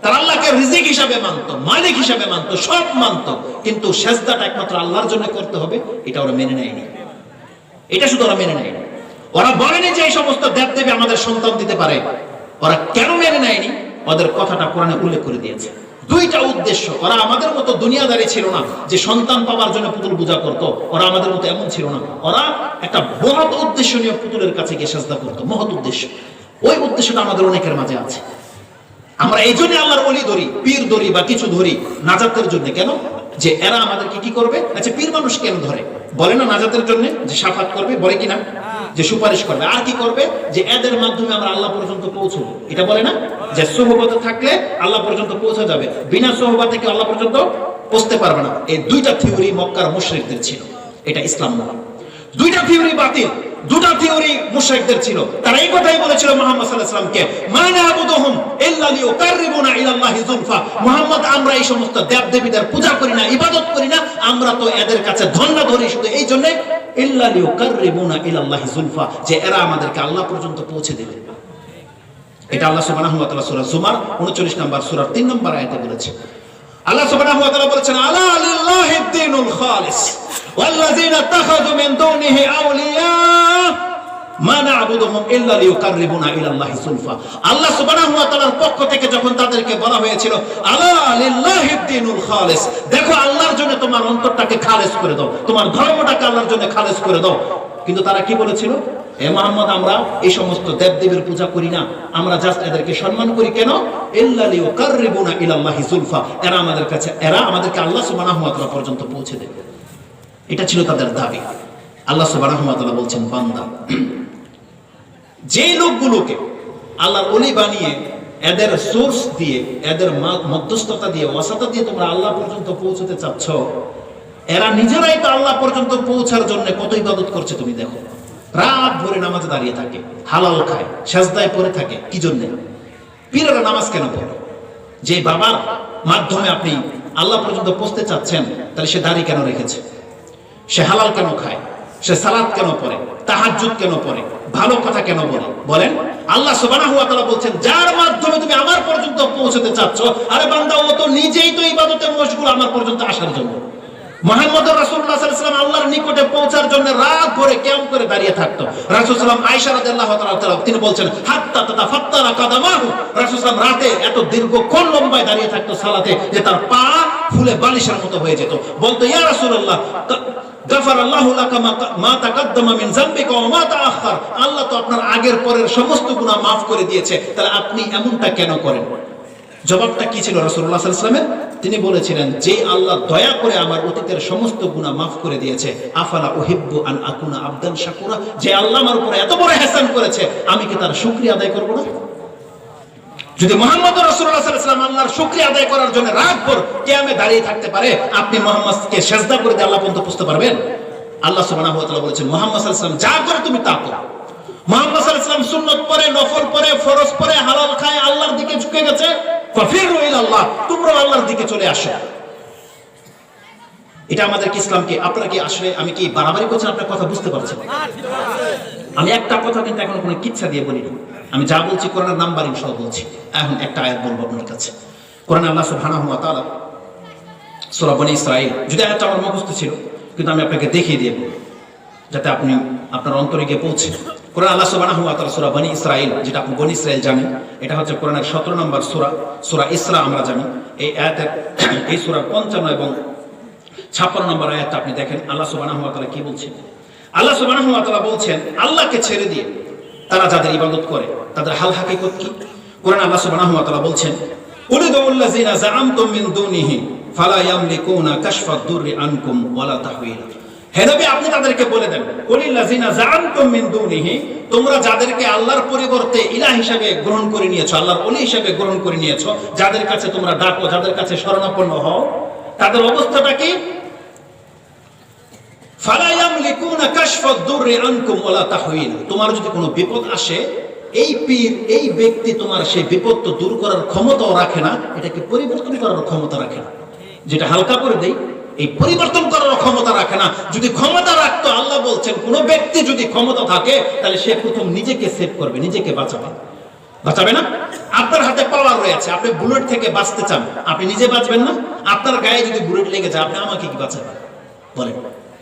তারা আল্লাহকে রিজিক হিসাবে মানতো, মালিক হিসাবে মানতো, সব মানতো, কিন্তু সাজদাটা একমাত্র আল্লাহর জন্য করতে হবে, এটা ওরা মেনে নেয়নি। এটা শুধু ওরা মেনে নেয়নি। ওরা বলেনি যে এই সমস্ত দেবদেবী আমাদের সন্তান দিতে পারে। ওরা কেন মেনে নেয়নি? ওদের কথাটা কোরআনে উল্লেখ করে দিয়েছে। দুইটা উদ্দেশ্য। ওরা আমাদের মতো দুনিয়াদারি ছিল না যে সন্তান পাওয়ার জন্য পুতুল পূজা করতো, ওরা আমাদের মতো এমন ছিল না। ওরা একটা মহৎ উদ্দেশ্য নিয়ে পুতুলের কাছে গিয়ে সাজদা করতো, মহৎ উদ্দেশ্য। ওই উদ্দেশ্যটা আমাদের অনেকের মাঝে আছে। আমরা এই জন্য আল্লাহর ওলি ধরি, পীর ধরি বা কিছু ধরি নাজাতের জন্য। কেন? যে এরা আমাদেরকে কি করবে। আচ্ছা, পীর মানুষ কেন ধরে? বলে না নাজাতের জন্য, যে শাফাত করবে, বলে কিনা যে সুপারিশ করবে, আর কি করবে, যে এদের মাধ্যমে আমরা আল্লাহ পর্যন্ত পৌঁছবো, এটা বলে না, যে সোহবতে থাকলে আল্লাহ পর্যন্ত পৌঁছা যাবে, বিনা সোহবত থেকে আল্লাহ পর্যন্ত পৌঁছতে পারবে না। এই দুইটা থিওরি মক্কার মুশরিকদের ছিল, এটা ইসলাম নয়। দুইটা থিওরি বাতিল, দুটা থিওরি মুশরিকদের ছিল। তারা এই কথাই বলেছিল মুহাম্মদ সাল্লাল্লাহু আলাইহি ওয়াসাল্লামকে, মা না'বুদুহুম ইল্লা লিয়ুকাররিবুনা ইলাল্লাহি যুলফা। মুহাম্মদ, আমরা এই সমস্ত দেবদেবীদের পূজা করি না, ইবাদত করি না, আমরা তো এদের কাছে ধন্যা ধরি শুধু এই জন্য, ইল্লা লিয়ুকাররিবুনা ইলাল্লাহি যুলফা, যে এরা আমাদেরকে আল্লাহ পর্যন্ত পৌঁছে দেবে। এটা আল্লাহ সুবহানাহু ওয়া তাআলা সূরা জুমার 39 নম্বর সূরার 3 নম্বর আয়াতে বলেছে। আল্লাহ সুবহানাহু ওয়া তাআলা বলেছেন, আলা লিল্লাহিদ দীনুল খালিস ওয়াল্লাযীনা ইত্তাখাযু মিন দুনিহি আউলিয়া মা না'বুদুহুম ইল্লা লিয়ুকাররিবুনা ইলাল্লাহি যুলফা। আল্লাহ সুবহানাহু ওয়া তাআলার পক্ষ থেকে যখন তাদেরকে বলা হয়েছিল আলা লিল্লাহিদ দীনুল খালিস, দেখো আল্লাহর জন্য তোমার অন্তরটাকে খালেস করে দাও, তোমার ধর্মটাকে আল্লাহর জন্য খালেস করে দাও। কিন্তু তারা কি বলেছিল, হে মুহাম্মদ, আমরা এই সমস্ত দেবদেবীর পূজা করি না, আমরা জাস্ট এদেরকে সম্মান করি। কেন? ইল্লা লিয়ুকাররিবুনা ইলাল্লাহি যুলফা, এরা আমাদেরকে আল্লাহ সুবহানাহু ওয়া তাআলা পর্যন্ত পৌঁছে দেবে। এটা ছিল তাদের দাবি। আল্লাহ সুবহানাহু ওয়া তাআলা বলছেন, বান্দা, যে লোকগুলোকে আল্লাহর ওলি বানিয়ে এদের সোর্স দিয়ে, এদের মধ্যস্থতা দিয়ে, ওয়াসাতা দিয়ে তোমরা আল্লাহ পর্যন্ত পৌঁছতে চাচ্ছ, এরা নিজেরাই তো আল্লাহ পর্যন্ত পৌঁছার জন্য কত ইবাদত করছে তুমি দেখো। রাত ভরে নামাজে দাঁড়িয়ে থাকে, হালাল খায়, সেজদায় পড়ে থাকে। কি জন্য? পীরেরা নামাজ কেন পড়ে? যে বাবার মাধ্যমে আপনি আল্লাহ পর্যন্ত পৌঁছতে চাচ্ছেন, তাহলে সে দাড়ি কেন রেখেছে? সে হালাল কেন খায়? সে সালাত কেন পড়ে? তাহাজ্জুদ কেন পড়ে? ভালো কথা কেন বলে? বলেন। আল্লাহ সুবহানাহু ওয়া তাআলা বলছেন, যার মাধ্যমে তুমি আমার পর্যন্ত পৌঁছতে চাচ্ছ, আরে বান্দা ও তো নিজেই তো ইবাদতে মশগুল আমার পর্যন্ত আসার জন্য। মুহাম্মদুর রাসূলুল্লাহ সাল্লাল্লাহু আলাইহি ওয়াসাল্লাম আল্লাহর নিকটে পৌঁছার জন্য রাত ভরে কিয়াম করে দাঁড়িয়ে থাকতো। রাসূল সাল্লাল্লাহু আয়েশা রাদিয়াল্লাহু তাআলা তিনি বলছেন, হাত্তা তাতাফাত্তারা কাদামাহু, রাসূল সাল্লাল্লাহু রাতে এত দীর্ঘক্ষণ লম্বায় দাঁড়িয়ে থাকতো সালাতে যে তার পা ফুলে বালিশের মতো হয়ে যেত। বলতো, ইয়া রাসূলুল্লাহ গাফারাল্লাহু লাকা মা তাকাদ্দামা মিন যামবিকা ওয়া মা তাআখার, আল্লাহ তো আপনার আগের পরের সমস্ত গুনাহ maaf করে দিয়েছে, তাহলে আপনি এমনটা কেন করেন? জবাবটা কি ছিল রাসূলুল্লাহ সাল্লাল্লাহু আলাইহি ওয়াসাল্লামের? তিনি বলেছিলেন, যে আল্লাহ দয়া করে আমার অতীতের সমস্ত গুনাহ maaf করে দিয়েছে, আফালা উহিব্বু আন আকুনা আবদান শাকুরা, যে আল্লাহ আমার উপরে এত বড় ইহসান করেছে, আমি কি তার শুকরিয়া আদায় করব না? যদি মুহাম্মদুর রাসূলুল্লাহ সাল্লাল্লাহু আলাইহি ওয়াসাল্লাম আল্লাহর শুকরিয়া আদায় করার জন্য রাতভর কিয়ামে দাঁড়িয়ে থাকতে পারে, আপনি মুহাম্মদকে সিজদা করে দিয়ে আল্লাহ পর্যন্ত পৌঁছতে পারবেন? আল্লাহ সুবহানাহু ওয়া তাআলা বলেছেন, মুহাম্মদ সাল্লাল্লাহু আলাইহি ওয়াসাল্লাম যা করে তুমি তা করো। মুহাম্মদ সাল্লাল্লাহু আলাইহি ওয়াসাল্লাম সুন্নাত পড়ে, নফল পড়ে, ফরজ পড়ে, হালাল খায়, আল্লাহর দিকে ঝুঁকে গেছে। ফাফিরু ইলাল্লাহ, তোমরা আল্লাহর দিকে চলে আসো। এটা আমাদের কি ইসলামকে, আপনারা কি আসলে, আমি কি বাড়াবাড়ি করছেন? আপনার কথা বুঝতে পারছেন? আমি একটা কথা কিন্তু এখন কোনো কিচ্ছা দিয়ে বলি না, আমি যা বলছি কোরআনের নাম্বারিং সহ বলছি। এখন একটা আয়াত বলবো আপনার কাছে। কোরআনে আল্লাহ সুবহানাহু ওয়া তাআলা সূরা বনী ইসরাঈল, যদি আয়াতটা আমার মুখস্থ ছিল, কিন্তু আমি আপনাকে দেখিয়ে দিয়ে বলবো যাতে আপনি আপনার অন্তরে গিয়ে পৌঁছে। কোরআন আল্লাহ সুবহানাহু ওয়া তাআলা সূরা বনী ইসরাঈল, যেটা আপনি বনী ইসরাঈল জানেন, এটা হচ্ছে কোরআনের 17 নম্বর সূরা, সূরা ইসরা আমরা জানি। এই আয়াতের এই সূরার 55 এবং 56 নম্বর আয়াতটা আপনি দেখেন, আল্লাহ সুবহানাহু ওয়া তাআলা কি বলছেন। আল্লাহ সুবহানাহু ওয়া তাআলা বলছেন, আল্লাহকে ছেড়ে দিয়ে তারা যাদের ইবাদত করে তাদের হাল হাকিকত কি? কোরআন আল্লাহ সুবহানাহু ওয়া তাআলা বলছেন, উলিদুল্লাযিনা যাআমতুম মিন দুনিহি ফালা ইয়ামলিকুনা কাশফাদ দুররি আনকুম ওয়ালা তাহওয়িলা। হে নবী, আপনি তাদেরকে বলে দেন, উলিল্লাযিনা যাআমতুম মিন দুনিহি, তোমরা যাদেরকে আল্লাহর পরিবর্তে ইলাহ হিসেবে গ্রহণ করে নিয়েছো, আল্লাহর ওলি হিসেবে গ্রহণ করে নিয়েছো, যাদের কাছে তোমরা ডাকো, যাদের কাছে শরণাপন্ন হও, তাদের অবস্থাটা কি? ফালা ইয়ামলিকুনা কাশফাদ দুররি আনকুম ওয়ালা তাহওয়িলা। তোমার যদি কোনো বিপদ আসে, এই পীর, এই ব্যক্তি তোমার সেই বিপদ তো দূর করার ক্ষমতাও রাখে না, এটাকে পরিবর্তন করার ক্ষমতা রাখে না। যেটা হালকা করে দেই, এই পরিবর্তন করার ক্ষমতা রাখে না। যদি ক্ষমতা রাখতো, আল্লাহ বলছেন, কোন ব্যক্তি যদি ক্ষমতা থাকে, তাহলে সে প্রথম নিজেকে সেভ করবে, নিজেকে বাঁচাবে। বাঁচাবে না? আপনার হাতে পাওয়ার রয়েছে, আপনি বুলেট থেকে বাঁচতে চান, আপনি নিজে বাঁচবেন না? আপনার গায়ে যদি বুলেট লেগে যায়, আপনি আমাকে কি বাঁচাবেন? বলেন,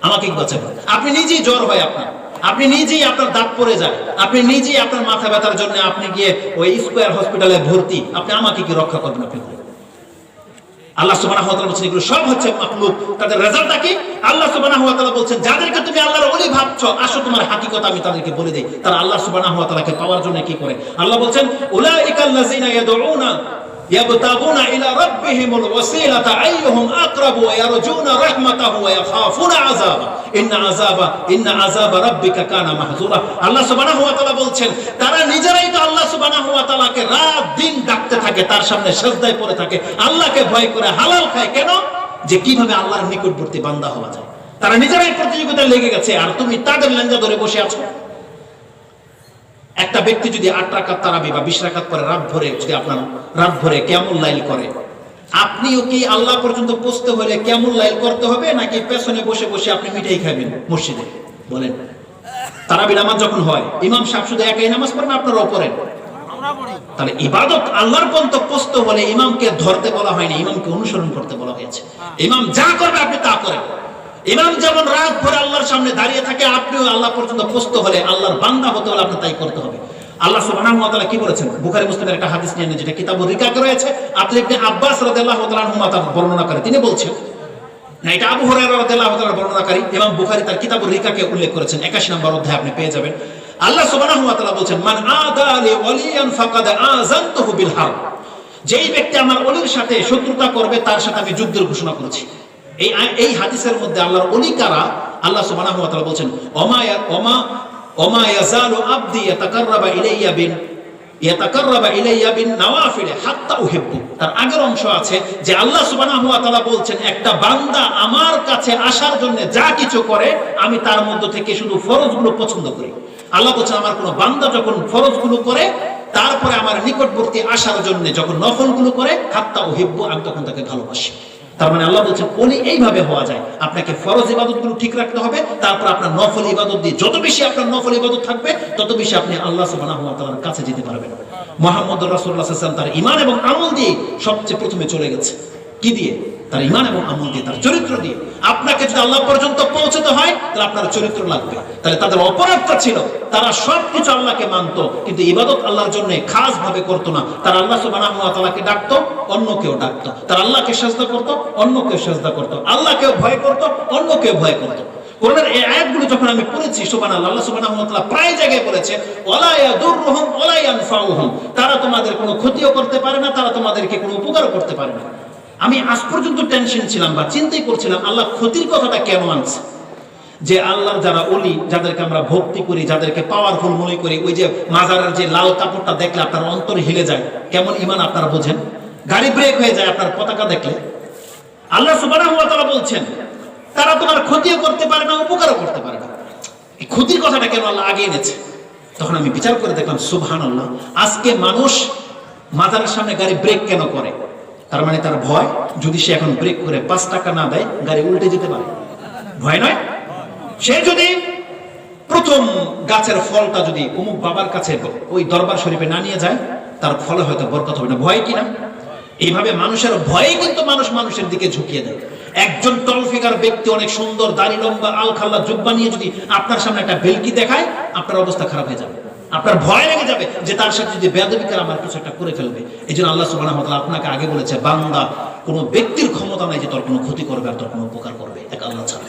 আমাকে কি বাঁচাবেন? আপনি নিজেই জ্বর হয় আপনার, আপনি নিজেই আপনার দাঁত পড়ে যায়, আপনি নিজেই আপনার মাথা ব্যথার জন্য আপনি গিয়ে ওই স্কয়ার হসপিটালে ভর্তি, আপনি আমাকে কি রক্ষা করবেন? আপনি আল্লাহ সুবহানাহু ওয়া তাআলা বলছেন, এগুলো সব হচ্ছে মাখলুক। তাদের রেজাল্টটা কি? আল্লাহ সুবহানাহু ওয়া তাআলা বলছেন, যাদেরকে তুমি আল্লাহর ওলি ভাবছো, আসো তোমার হাকিকত আমি তাদেরকে বলে দেই, তারা আল্লাহ সুবহানাহু ওয়া তাআলাকে পাওয়ার জন্য কি করে। আল্লাহ বলছেন, উলাইকাল্লাযিনা ইয়াদউনা ইয়াবতাগুনা ইলা রাব্বিহিমুল ওয়াসিলাতা আইয়ুহুম আকরাবু ওয়া ইয়ারজুনা রাহমাতাহু ওয়া ইয়াখাফুনা আযাবা ইন্না আযাবা রাব্বিকা কানা মাহযুরা। আল্লাহ সুবহানাহু ওয়া তাআলা বলছেন, তারা নিজেরাই তো আল্লাহ সুবহানাহু ওয়া তাআলাকে রাত দিন ডাকতে থাকে, তার সামনে সিজদায় পড়ে থাকে, আল্লাহকে ভয় করে হালাল খায়। কেন? যে কিভাবে আল্লাহর নিকটবর্তী বান্দা হওয়া যায়। তারা নিজেরাই প্রতিযোগিতায় লেগে গেছে, আর তুমি তাদের লেঞ্জা ধরে বসে আছো। একটা ব্যক্তি যদি 8 রাকাত তারাবি বা 20 রাকাত করে রাত ভরে কিয়ামুল লাইল করে, আপনিও কি আল্লাহ পর্যন্ত পৌঁছতে হলে কিয়ামুল লাইল করতে হবে, নাকি পেছনে বসে বসে আপনি মিঠাই খাবেন মসজিদে? বলেন। তারাবি নামাজ যখন হয়, ইমাম সাহেব শুধু একাই নামাজ পড়েন, আপনারাও পড়েন? তাহলে ইবাদত আল্লাহর পর্যন্ত পৌঁছতে হলে ইমামকে ধরতে বলা হয়নি, ইমামকে অনুসরণ করতে বলা হয়েছে। ইমাম যা করবে আপনি তা করেন। ইমাম যেমন রাত ভরে আল্লাহর সামনে দাঁড়িয়ে থাকে, আপনিও আল্লাহ পর্যন্ত পৌঁছতে হলে, আল্লাহর বান্দা হতে হলে আপনি তাই করতে হবে। আল্লাহ সুবহানাহু ওয়া তাআলা কি বলেছেন? বুখারী মুসলিমের একটা হাদিস নিয়ে, যেটা কিতাবুর রিকাকে রয়েছে, আব্দুল্লাহ ইবনে আব্বাস রাদিয়াল্লাহু তাআলা আনহুমা তা বর্ণনা করে। তিনি বলছেন, না, এটা আবু হুরায়রা রাদিয়াল্লাহু তাআলা বর্ণনাকারী, ইমাম বুখারী তার কিতাবুর রিকাকে উল্লেখ করেছেন, 81 নম্বর অধ্যায়ে আপনি পেয়ে যাবেন। আল্লাহ সুবহানাহু ওয়া তাআলা বলেন, মান আদা লি ওয়ালিয়ান ফাকাদ আযানতুহু বিল হারব। যেই ব্যক্তি আমার ওলির সাথে শত্রুতা করবে, তার সাথে আমি যুদ্ধের ঘোষণা করেছি। এই হাদিসের মধ্যে আল্লাহর ওলি কারা, আল্লাহ সুবহানাহু ওয়া তাআলা বলেন, ওমা ইয়াজালু আবদি ইয়াতাকাররাবা ইলাইয়া ইয়াতাকাররাবা ইলাইয়া বিন নওয়াফিল হাত্তা উহিব্বু। তার আগের অংশ আছে যে আল্লাহ সুবহানাহু ওয়া তাআলা বলছেন একটা বান্দা আমার কাছে আসার জন্য যা কিছু করে আমি তার মধ্য থেকে শুধু ফরজগুলো পছন্দ করি। আল্লাহ বলছেন আমার কোনো বান্দা যখন ফরজগুলো করে তারপরে আমার নিকটবর্তী আসার জন্য যখন নফলগুলো করে হাত্তা উহিব্বু, আমি তখন তাকে ভালোবাসি। তার মানে আল্লাহ বলছেন ওলি এইভাবে হওয়া যায়। আপনাকে ফরজ ইবাদতগুলো ঠিক রাখতে হবে, তারপর আপনার নফল ইবাদত দিয়ে যত বেশি আপনার নফল ইবাদত থাকবে তত বেশি আপনি আল্লাহ সুবহানাহু ওয়া তাআলার কাছে যেতে পারবেন। মুহাম্মদুর রাসূলুল্লাহ সাল্লাল্লাহু আলাইহি ওয়াসাল্লাম তার ঈমান এবং আমল দিয়ে সবচেয়ে প্রথমে চলে গেছে। কি দিয়ে? তার ঈমান এবং আমল দিয়ে, তার চরিত্র দিয়ে। আপনাকে যদি আল্লাহ পর্যন্ত পৌঁছতে হয় তাহলে আপনার চরিত্র লাগবে। তাহলে তাদের অপরাধটা ছিল তারা সবকিছু আল্লাহকে মানতো কিন্তু ইবাদত আল্লাহর জন্য খাস ভাবে করতো না। তারা আল্লাহ সুবহানাহু ওয়া তাআলাকে ডাকতো, অন্য কেউ ডাকতো। তারা আল্লাহকে সিজদা করতো, অন্য কেউ সিজদা করতো। আল্লাহকেও ভয় করতো, অন্য কেউ ভয় করতো। কোরআনের এই আয়াতগুলো যখন আমি পড়েছি সুবহানাল্লাহ, আল্লাহ সুবহানাহু ওয়া তাআলা প্রায় জায়গায় বলেছে ওয়ালা ইয়াদুররুহুম ওয়ালা ইয়ানফাউহুম, তারা তোমাদের কোনো ক্ষতিও করতে পারে না, তারা তোমাদেরকে কোনো উপকারও করতে পারে না। আমি আজ পর্যন্ত টেনশন ছিলাম বা চিন্তাই করছিলাম আল্লাহ ক্ষতির কথাটা কেন আনছে। যে আল্লাহর যারা ওলি, যাদেরকে আমরা ভক্তি করি, যাদেরকে পাওয়ারফুল মনে করি, ওই যে মাজারের যে লাল কাপড়টা দেখলে আপনার অন্তর হিলে যায়, কেমন ঈমান আপনারা বোঝেন? গাড়ি ব্রেক হয়ে যায় আপনার পতাকা দেখলে। আল্লাহ সুবহানাহু ওয়া তাআলা বলছেন তারা তোমার ক্ষতিও করতে পারে না, উপকারও করতে পারে না। এই ক্ষতির কথাটা কেন আল্লাহ আগে এনেছে? তখন আমি বিচার করে দেখলাম সুবহানাল্লাহ, আজকে মানুষ মাজারের সামনে গাড়ি ব্রেক কেন করে? তার মানে তার ভয়, যদি সে এখন ব্রেক করে 5 টাকা না দেয় গাড়ি উল্টে যেতে পারে। ভয় নয়? সে যদি প্রথম গাছের ফলটা যদি অমুক বাবার কাছে ওই দরবার শরীফে না নিয়ে যায় তার ফলে হয়তো বরকত হবে না। ভয় কিনা? এইভাবে মানুষের ভয়ে কিন্তু মানুষ মানুষের দিকে ঝুঁকিয়ে দেয়। একজন টল ফিগার ব্যক্তি অনেক সুন্দর দাড়ি লম্বা আলখাল্লা জুব্বা নিয়ে যদি আপনার সামনে একটা ভেলকি দেখায় আপনার অবস্থা খারাপ হয়ে যাবে। আপনার ভয় লেগে যাবে যে তার সাথে যদি বেয়াদবি করে আমার কিছু একটা করে ফেলবে। এই জন্য আল্লাহ সুবহানাহু ওয়া তাআলা আপনাকে আগে বলেছে বান্দা কোনো ব্যক্তির ক্ষমতা নাই যে তোর কোনো ক্ষতি করবে আর তোর কোনো উপকার করবে, এক আল্লাহ ছাড়া।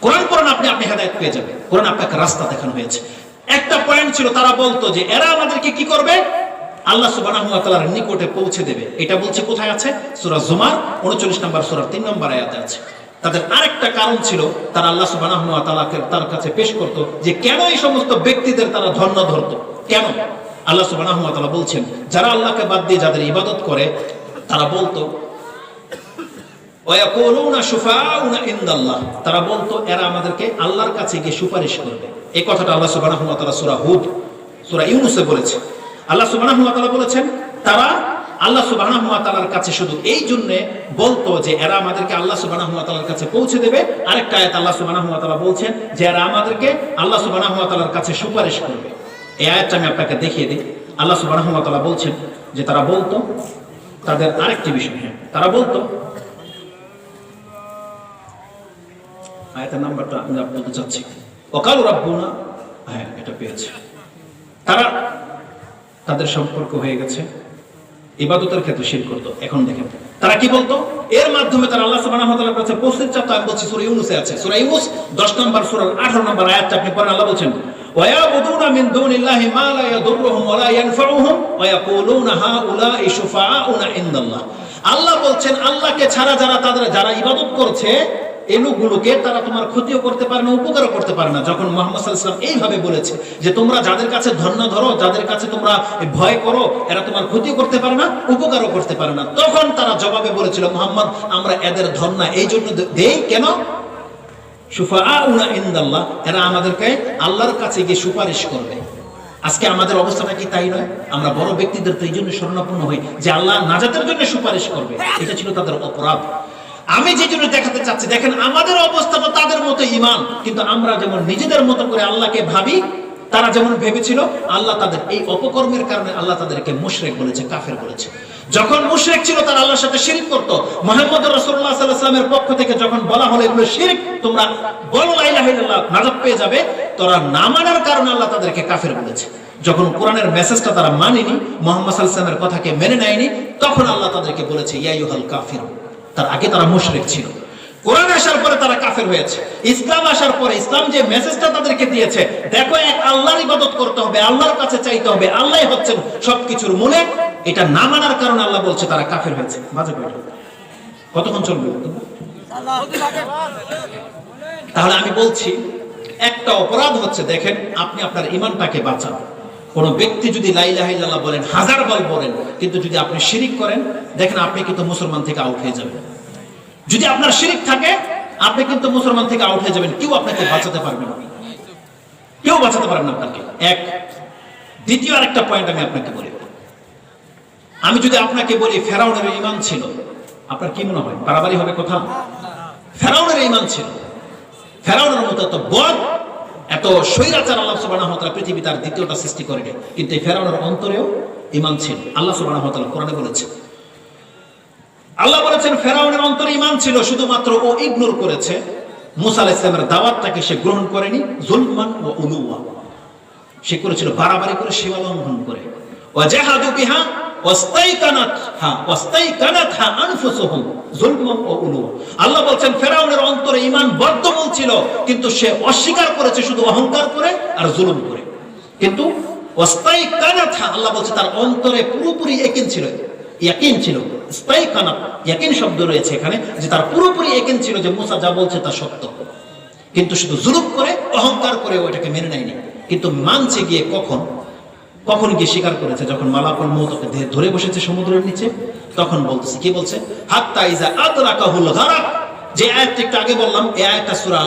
কোরআন পড়েন, আপনি হেদায়েত পেয়ে যাবেন। কোরআন আপনাকে রাস্তা দেখানো হয়েছে। একটা পয়েন্ট ছিল তারা বলতো যে এরা আমাদেরকে কি করবে? আল্লাহ সুবহানাহু ওয়া তাআলার নিকটে পৌঁছে দেবে। এটা বলছে কোথায় আছে? সূরা জুমার 39 নম্বর সূরার 3 নম্বর আয়াতে আছে। তাদের আরেকটা কারণ ছিল তারা আল্লাহ সুবহানাহু ওয়া তাআলাকে তার কাছে পেশ করত যে কেন এই সমস্ত ব্যক্তিদের তারা ধন্য ধরত, কেন? আল্লাহ সুবহানাহু ওয়া তাআলা বলছেন যারা আল্লাহকে বাদ দিয়ে যাদের ইবাদত করে তারা বলতো ওয়ায়াকুলুনা শুফাউনা ইনদাল্লাহ, তারা বলতো এরা আমাদেরকে আল্লাহর কাছে গিয়ে সুপারিশ করবে। এই কথাটা আল্লাহ সুবহানাহু ওয়া তাআলা সূরা হুদ, সূরা ইউনূসে বলেছে। আল্লাহ সুবহানাহু ওয়া তাআলা বলেছেন তারা আল্লাহ সুবহানাহু ওয়া তাআলার কাছে শুধু এই জন্য বলতো যে এরা আমাদেরকে আল্লাহ সুবহানাহু ওয়া তাআলার কাছে পৌঁছে দেবে। আরেকটা আয়াত আল্লাহ সুবহানাহু ওয়া তাআলা বলছেন যে এরা আমাদেরকে আল্লাহ সুবহানাহু ওয়া তাআলার কাছে সুপারিশ করবে। এই আয়াতটা আমি আপনাকে দেখিয়ে দিই। আল্লাহ সুবহানাহু ওয়া তাআলা বলছেন যে তারা বলতো তাদের আরেকটি বিষয়, তারা বলতো, আয়াতের নাম্বারটা আমি বলতে চাচ্ছি, ওয়াকালু রাব্বুনা, হ্যাঁ এটা পেয়েছে। তারা তাদের সম্পর্ক হয়ে গেছে ইবাদতের ক্ষেত্রে শিরক করত। এখন দেখেন তারা কি বলতো, এর মাধ্যমে তারা আল্লাহ সুবহানাহু ওয়া তাআলার কাছে পৌঁছতে চাইতো। আমি বলছি সূরা ইউনূসে আছে, সূরা ইউনূস 10 নম্বর সূরার 18 নম্বর আয়াতটা আপনি পড়েন। আল্লাহ বলছেন ওয়ায়াবুদুনা মিন দুনিল্লাহি মা লা ইয়াদুররুহুম ওয়া লা ইয়ানফাউহুম ওয়া ইয়াকুলুনা হাউলাই শুফাআউনা ইনদাল্লাহ। আল্লাহ বলছেন আল্লাহকে ছাড়া যারা ইবাদত করছে এই লোকগুলোকে তারা তোমার ক্ষতিও করতে পারে না, উপকারও করতে পারে না। যখন মুহাম্মদ সাল্লাল্লাহু আলাইহি ওয়াসাল্লাম এইভাবে বলেছে যে তোমরা যাদের কাছে ধন্য ধরো, যাদের কাছে তোমরা ভয় করো, এরা তোমার ক্ষতিও করতে পারে না, উপকারও করতে পারে না, তখন তারা জবাবে বলেছিল মুহাম্মদ আমরা এদের ধন্য এই জন্য দেই কেন? শুফাআউনা ইনদাল্লাহ, এরা আমাদেরকে আল্লাহর কাছে গিয়ে সুপারিশ করবে। আজকে আমাদের অবস্থাটা কি তাই নয়? আমরা বড় ব্যক্তিদের তো এই জন্য শরণাপন্ন হই যে আল্লাহ নাজাতের জন্য সুপারিশ করবে। এটা ছিল তাদের অপরাধ। আমি যে জন্য দেখাতে চাচ্ছি, দেখেন আমাদের অবস্থাটা তাদের মতো ঈমান, কিন্তু আমরা যেমন নিজেদের মতো করে আল্লাহকে ভাবি, তারা যেমন ভেবেছিল, আল্লাহ তাদের এই অপকর্মের কারণে আল্লাহ তাদেরকে মুশরিক বলেছে, কাফের বলেছে। যখন মুশরিক ছিল তারা আল্লাহর সাথে শিরক করত। মুহাম্মদ রাসূলুল্লাহ সাল্লাল্লাহু আলাইহি ওয়াসাল্লামের পক্ষ থেকে যখন বলা হলো এগুলো শিরক, তোমরা বলো লা ইলাহা ইল্লাল্লাহ, নাজাত পেয়ে যাবে, তারা না মানার কারণে আল্লাহ তাদেরকে কাফের বলেছে। যখন কোরআনের মেসেজটা তারা মানেনি, মুহাম্মদ সাল্লাল্লাহু আলাইহি ওয়াসাল্লামের কথাকে মেনে নেয়নি, তখন আল্লাহ তাদেরকে বলেছে ইয়া আইয়ুহাল কাফিরুন। তার আগে তারা মুশরিক ছিল, কোরআন আসার পরে তারা কাফের হয়েছে। ইসলাম আসার পরে ইসলাম যে মেসেজটা তাদেরকে দিয়েছে, দেখো এক আল্লাহর ইবাদত করতে হবে, আল্লাহর কাছে চাইতে হবে, আল্লাহই হচ্ছেন সবকিছুর মূলে, এটা না মানার কারণে আল্লাহ বলছে তারা কাফের হয়েছে। বাজে কথা, কতক্ষণ চলবে? তাহলে আমি বলছি একটা অপরাধ হচ্ছে, দেখেন আপনি আপনার ঈমানটাকে বাঁচান। কোন ব্যক্তি যদি লা ইলাহা ইল্লাল্লাহ বলেন, 1000 বার বলেন, কিন্তু যদি আপনি শিরিক করেন, দেখেন আপনি কিন্তু মুসলমান থেকে আউট হয়ে যাবেন। যদি আপনার শিরিক থাকে, আপনি কিন্তু মুসলমান থেকে আউট হয়ে যাবেন। কেউ আপনাকে বাঁচাতে পারবে না, কেউ বাঁচাতে পারবে না আপনাকে। এক। দ্বিতীয় আরেকটা পয়েন্ট আমি আপনাকে বলি, আমি যদি আপনাকে বলি ফেরাউনের ঈমান ছিল, আপনার কি মনে হয় বাড়াবাড়ি হবে কথা? ফেরাউনের ঈমান ছিল, ফেরাউনের মতো এত বদ, এত স্বৈরাচার আল্লাহ সুবহানাহু ওয়া তাআলা পৃথিবী তার দ্বিতীয়টা সৃষ্টি করেনি, কিন্তু এই ফেরাউনের অন্তরেও ঈমান ছিল। আল্লাহ সুবহানাহু ওয়া তাআলা কোরআনে বলেছেন, আল্লাহ বলেছেন ফেরাউনের অন্তরে ঈমান ছিল, শুধুমাত্র ও ইগনোর করেছে, মুসা আলাইহিস সালামের দাওয়াতটাকে সে গ্রহণ করেনি। যুলমান ওয়া উলুওয়া, সে করেছিল বাড়াবাড়ি করে, সীমা লঙ্ঘন করে। ওয়া জাহাদু বিহা ওয়াস্তাইকানাতহা আনফুসুহুম যুলমান ওয়া উলুওয়া। আল্লাহ বলেন ফেরাউনের অন্তরে ঈমান বর্তমান ছিল, কিন্তু সে অস্বীকার করেছে শুধু অহংকার করে আর জুলুম করে। কিন্তু ওয়াস্তাইকানাতহা, আল্লাহ বলেছে তার অন্তরে পুরোপুরি ইয়াকিন ছিল, ইয়াকিন ছিল। ইস্তাইকানাত, ইয়াকিন শব্দ রয়েছে এখানে, যে তার পুরোপুরি ইয়াকিন ছিল যে মুসা যা বলছে তা সত্য, কিন্তু শুধু জুলুম করে অহংকার করে ওইটাকে মেনে নেয়নি। কিন্তু মানছে গিয়ে কখন? কখন গিয়ে স্বীকার করেছে? যখন মালাকুল মউত ওকে ধরে বসেছে সমুদ্রের নিচে, তখন বলতেছে, কি বলছে? হাত্তা ইজা আদরাকাহুল গারাক, যে আয়াতটা একটু আগে বললাম, এই আয়াতটা সূরা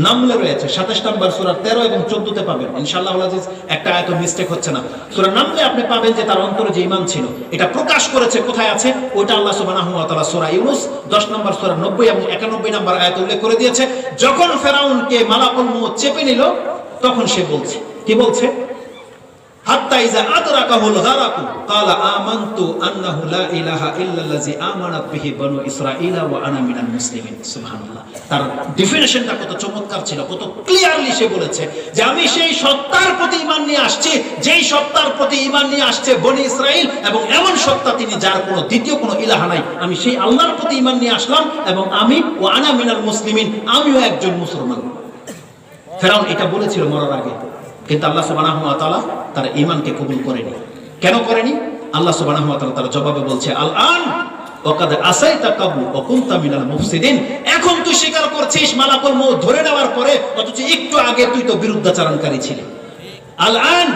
নামলে রয়েছে, 27 নম্বর সূরা 13 এবং 14 তে পাবেন ইনশাআল্লাহ আজিজ। একটা আয়াত মিস্টেক হচ্ছে না, সূরা নামলে আপনি পাবেন যে তার অন্তরে যে ঈমান ছিল এটা প্রকাশ করেছে। কোথায় আছে ওটা? আল্লাহ সুবহানাহু ওয়া তাআলা সূরা ইউনূস 10 নম্বর সূরা 90 এবং 91 নম্বর আয়াতে উল্লেখ করে দিয়েছে। যখন ফেরাউনকে মালাকুল মউত চেপে নিল, তখন সে বলছে, কি বলছে? হাত্তা ইজা আদরাকাহুল গারাকু ক্বালা আমানতু আন্নাহু লা ইলাহা ইল্লাল্লাযী আমানাত বিহি বানু ইসরাঈলা ওয়া আনা মিনাল মুসলিমিন। সুবহানাল্লাহ, তার ডেফিনিশনটা কত চমৎকার ছিল, কত ক্লিয়ারলি সে বলেছে যে আমি সেই সত্তার প্রতি ঈমান নিয়ে আসছি, যেই সত্তার প্রতি ঈমান নিয়ে আসছে বনি ইসরাঈল, এবং এমন সত্তা তিনি যার কোনো দ্বিতীয় কোনো ইলাহা নাই। আমি সেই আল্লাহর প্রতি ঈমান নিয়ে আসলাম, এবং আমি ওয়া আনা মিনাল মুসলিমিন, আমিও একজন মুসলমান। ফেরাউন এটা বলেছিল মরার আগে, কিন্তু আল্লাহ সুবহানাহু ওয়া তাআলা তার ঈমানকে কবুল করেনি। কেন করেনি? আল্লাহ সুবহানাহু ওয়া তাআলা তার জবাবে বলছে, আল আন ওয়াকাদ আসাইতা কাবু ওয়া কুনতা মিনাল মুফসিদিন। এখন তুই স্বীকার করছিস মালাকুল মউত ধরে নেওয়ার পরে, অথচ একটু আগে তুই তো বিরুদ্ধাচরণকারী ছিলি। আল আন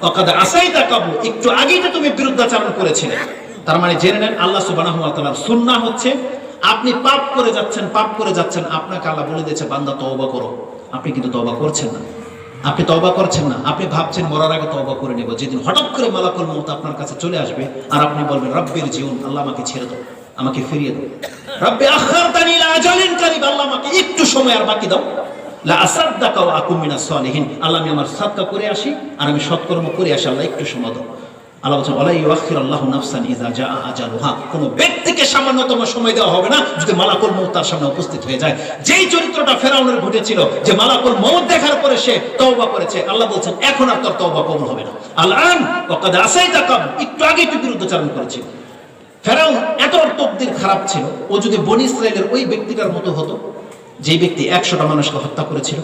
ওয়াকাদ আসাইতা কাবু, একটু আগেই তো তুমি বিরুদ্ধাচরণ করেছিলে। তার মানে জেনে নেন, আল্লাহ সুবহানাহু ওয়া তাআলার সুন্নাহ হচ্ছে, আপনি পাপ করে যাচ্ছেন, পাপ করে যাচ্ছেন, আপনাকে আল্লাহ বলে দিয়েছে বান্দা তওবা করো, আপনি কিন্তু তওবা করছেন না। আপনি তওবা করছেন না, আপনি ভাবছেন মরার আগে তওবা করে নেব। যেদিন হঠাৎ করে মালাকুল মউত আপনার কাছে চলে আসবে, আর আপনি বলবেন রব্বির জীবন, আল্লাহ আমাকে ছেড়ে দাও, আমাকে ফিরিয়ে দাও। রব্বি আখারতানি ইলা আজালিন কারিব, আল্লাহ আমাকে একটু সময় আর বাকি দাও। লা আসাদদাকা ওয়া আকুম মিনাস সালিহিন, আল্লাহ আমি আমার সাদকা করে আসি আর আমি সৎকর্ম করে আসি, আল্লাহ একটু সময় দাও। আল্লাহ বলেন ওয়ালা ইউআখিরুল্লাহু নাফসান ইযা জাআ আজালুহা, কোন ব্যক্তিকে সামান্যতম সময় দেওয়া হবে না যদি মালাকুল মউত তার সামনে উপস্থিত হয়ে যায়। যেই চরিত্রটা ফেরাউনের ঘটেছিল, যে মালাকুল মউত দেখার পরে সে তওবা করেছে, আল্লাহ বলেন এখন আর তোর তওবা কবুল হবে না। আল আন ওয়াকাদ আসাইতা কাব, একটু আগে তুই বিরুদ্ধাচরণ করেছিস। ফেরাউন এত তকদির খারাপ ছিল, ও যদি বনি ইসরাইলের ওই ব্যক্তিটার মতো হতো, যেই ব্যক্তি 100টা মানুষকে হত্যা করেছিল।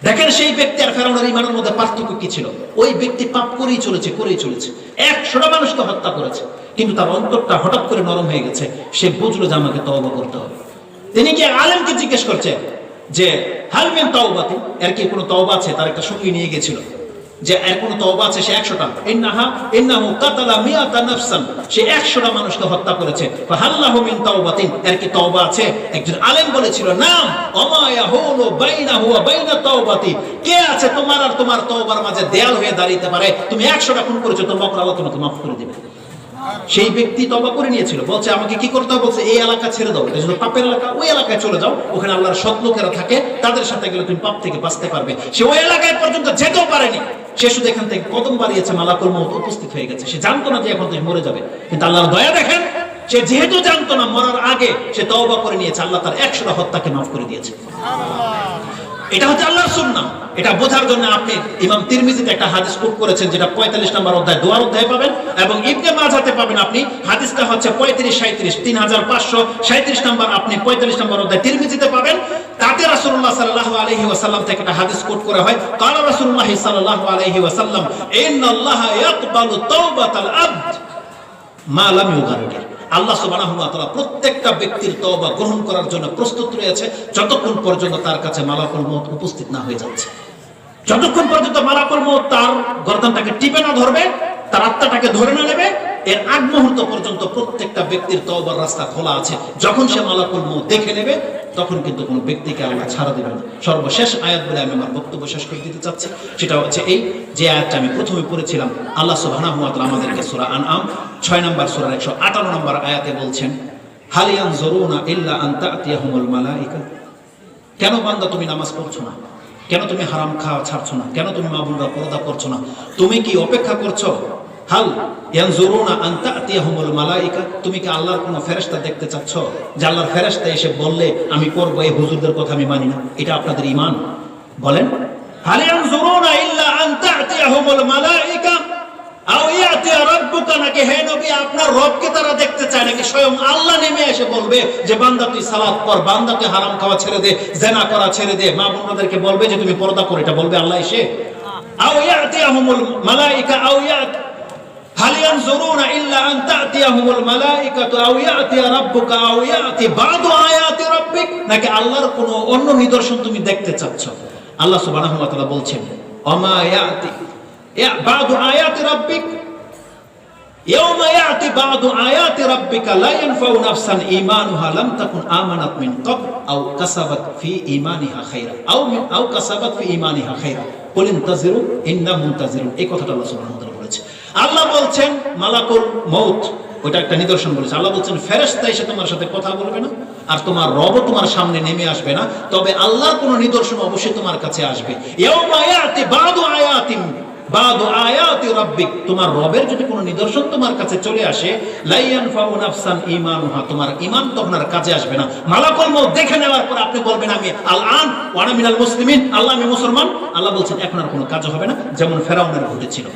দেখেন সেই ব্যক্তি আর ফেরাউনের ঈমানের মধ্যে পার্থক্য কি ছিল? ওই ব্যক্তি পাপ করেই চলেছে, 100টা মানুষকে হত্যা করেছে, কিন্তু তার অন্তরটা হঠাৎ করে নরম হয়ে গেছে। সে বুঝলো যে আমাকে তওবা করতে হবে। তিনি কি আলেমকে জিজ্ঞেস করছে যে হাল মিন তাওবাতি, এর কি কোনো তওবা আছে? তার একটা সঙ্গী নিয়ে গেছিল যে এর কোনো তওবা আছে? সে 100টা। ইন্নাহু কাতালা মিয়াতা নাফসান, সে 100টা মানুষকে হত্যা করেছে। ফাহাল্লাহু মিন তাওবাতিন, এর কি তওবা আছে? একজন আলেম বলেছিল নাম। ওমা ইয়াহুলু বাইনাহু ওয়া বাইনা তাওবাতি, কে আছে তোমার আর তোমার তওবার মাঝে দেয়াল হয়ে দাঁড়াতে পারে? তুমি 100টা খুন করেছো, তোমাকে আল্লাহ তোমাকে মাফ করে দিবে। সেই ব্যক্তি তওবা করে নিয়েছিল, বলছে আমাকে কি করতে হবে? বলছে এই এলাকা ছেড়ে দাও, এটা যদি পাপের এলাকা, ওই এলাকায় চলে যাও, ওখানে আল্লাহর সৎ লোকেরা থাকে, তাদের সাথে গেলে তুমি পাপ থেকে বাঁচতে পারবে। সে ওই এলাকায় পর্যন্ত যেতেও পারেনি, সে শুধু এখান থেকে কদম বাড়িয়েছে, মালাকুল মউত উপস্থিত হয়ে গেছে। সে জানতো না যে এখন তুমি মরে যাবে, কিন্তু আল্লাহর দয়া দেখেন, সে যেহেতু জানতো না, মরার আগে সে তওবা করে নিয়েছে, আল্লাহ তার 100টা হত্যাকে মাফ করে দিয়েছে। এটা হচ্ছে আল্লাহর সুন্নাহ। এটা বোঝার জন্য আপনি ইমাম তিরমিজিতে একটা হাদিস কোট করেছেন, যেটা 45 নম্বর অধ্যায় দোয়ার অধ্যায়ে পাবেন, এবং ইবনে মাজাতে পাবেন আপনি। হাদিসটা হচ্ছে 3537 নম্বর, আপনি 45 নম্বর অধ্যায় তিরমিজিতে পাবেন। তাতে রাসূলুল্লাহ সাল্লাল্লাহু আলাইহি ওয়াসাল্লাম থেকে একটা হাদিস কোট করা হয়, ক্বালা রাসূলুল্লাহ সাল্লাল্লাহু আলাইহি ওয়াসাল্লাম ইন্নাল্লাহা ইয়াকবালু তাওবাতাল আবদ মা লাম ইউগারগির। আল্লাহ সুবহানাহু ওয়া তাআলা প্রত্যেকটা ব্যক্তির তওবা গ্রহণ করার জন্য প্রস্তুত রয়েছে, যতক্ষণ পর্যন্ত তার কাছে মালাকুল মউত উপস্থিত না হয়ে যাচ্ছে। যতক্ষণ পর্যন্ত মালাকুল মউত তার গর্দানটাকে টিপে না ধরবে, তার আত্মাটাকে ধরে না নেবে, এর আগ মুহূর্ত পর্যন্ত প্রত্যেকটা ব্যক্তির তওবার রাস্তা খোলা আছে। যখন সে মালাকুল মউত দেখে নেবে, তখন কিন্তু কোনো ব্যক্তিকে আল্লাহ ছাড়া দেবে না। সর্বশেষ আয়াত বলে আমি আমার বক্তব্য শেষ করে দিতে চাচ্ছি, সেটা হচ্ছে এই যে আয়াতটা আমি প্রথমে পড়েছিলাম। আল্লাহ সুবহানাহু ওয়া তাআলা আমাদেরকে সূরা আনআম 6 নম্বর সূরার 158 নম্বর আয়াতে বলছেন, হাল ইয়ানজুরুনা ইল্লা আন তা'তিয়াহুমুল মালাইকা। কেন বান্দা তুমি নামাজ পড়ছো না? কেন তুমি হারাম খাওয়া ছাড়ছো না? কেন তুমি মা বোনরা পর্দা করছো না? তুমি কি অপেক্ষা করছো? হাল ইয়ানজুরুনা আন তা'তিয়াহুমুল মালাইকা, তুমি কি আল্লাহর কোনো ফেরেশতা দেখতে চাচ্ছ যে আল্লাহর ফেরেশতা এসে বললে আমি করব, এই হুজুরদের কথা আমি মানি না? এটা আপনাদের ঈমান? বলেন, হাল ইয়ানজুরুনা ইল্লা আন তা'তিয়াহুমুল মালাইকা আও ইয়াতি রাব্বুকা, নাকি হে নবী আপনার রবকে তারা দেখতে চায় নাকি স্বয়ং আল্লাহ নেমে এসে বলবে যে বান্দা তুই সালাত পড়, বান্দা তুই হারাম খাওয়া ছেড়ে দে, জিনা করা ছেড়ে দে, মা বোনদেরকে বলবে যে তুমি পর্দা করো, এটা বলবে আল্লাহ এসে? আও ইয়াতিয়াহুমুল মালাইকা আও ইয়াত হাল ইয়ানজুরুনা ইল্লা আন তা'তিয়াহুমুল মালাইকাতু আও ইয়াতি রাব্বুকা আও ইয়াতি বাদু আয়াতি রাব্বিক, নাকি আল্লাহর কোনো অন্য নিদর্শন তুমি দেখতে চাচ্ছ? আল্লাহ সুবহানাহু ওয়া তাআলা বলছেন, ওমা ইয়াতি বাদু আয়াতি রাব্বিক ইয়াওমা ইয়াতি বাদু আয়াতি রাব্বিকা লা ইয়ানফাউ নাফসান ঈমানুহা লাম তাকুন আমানাত মিন ক্বাবল আও কাসাবাত ফি ঈমানিহা খায়রা আও কাসাবাত ফি ঈমানিহা খায়রা কুল ইনতাজিরু ইন্না মুনতাজিরুন। এই কথাটা আল্লাহ সুবহানাহু ওয়া তাআলা বলেছে। আল্লাহ বলছেন মালাকুল মউত, ওটা একটা নিদর্শন বলেছে। আল্লাহ বলছেন ফেরেশতা এসে তোমার সাথে কথা বলবে না, আর তোমার রবও তোমার সামনে নেমে আসবে না, তবে আল্লাহর কোনো নিদর্শন অবশ্যই তোমার কাছে আসবে। ইয়াওমা ইয়াতি বাদু আয়াতিন বাদু আয়াতি রাব্বিক, তোমার রবের যদি কোনো নিদর্শন তোমার কাছে চলে আসে, লা ইয়ানফাউ নাফসান ঈমানুহা, তোমার ঈমান তখন আর কাজে আসবে না। মালাকুল মউত দেখে নেওয়ার পর আপনি বলবেন আমি আল-আন ওয়া আনা মিনাল মুসলিমিন, আল্লাহ আমি মুসলমান, আল্লাহ বলছেন এখন আর কোনো কাজ হবে না, যেমন ফেরাউনের ঘটেছিল।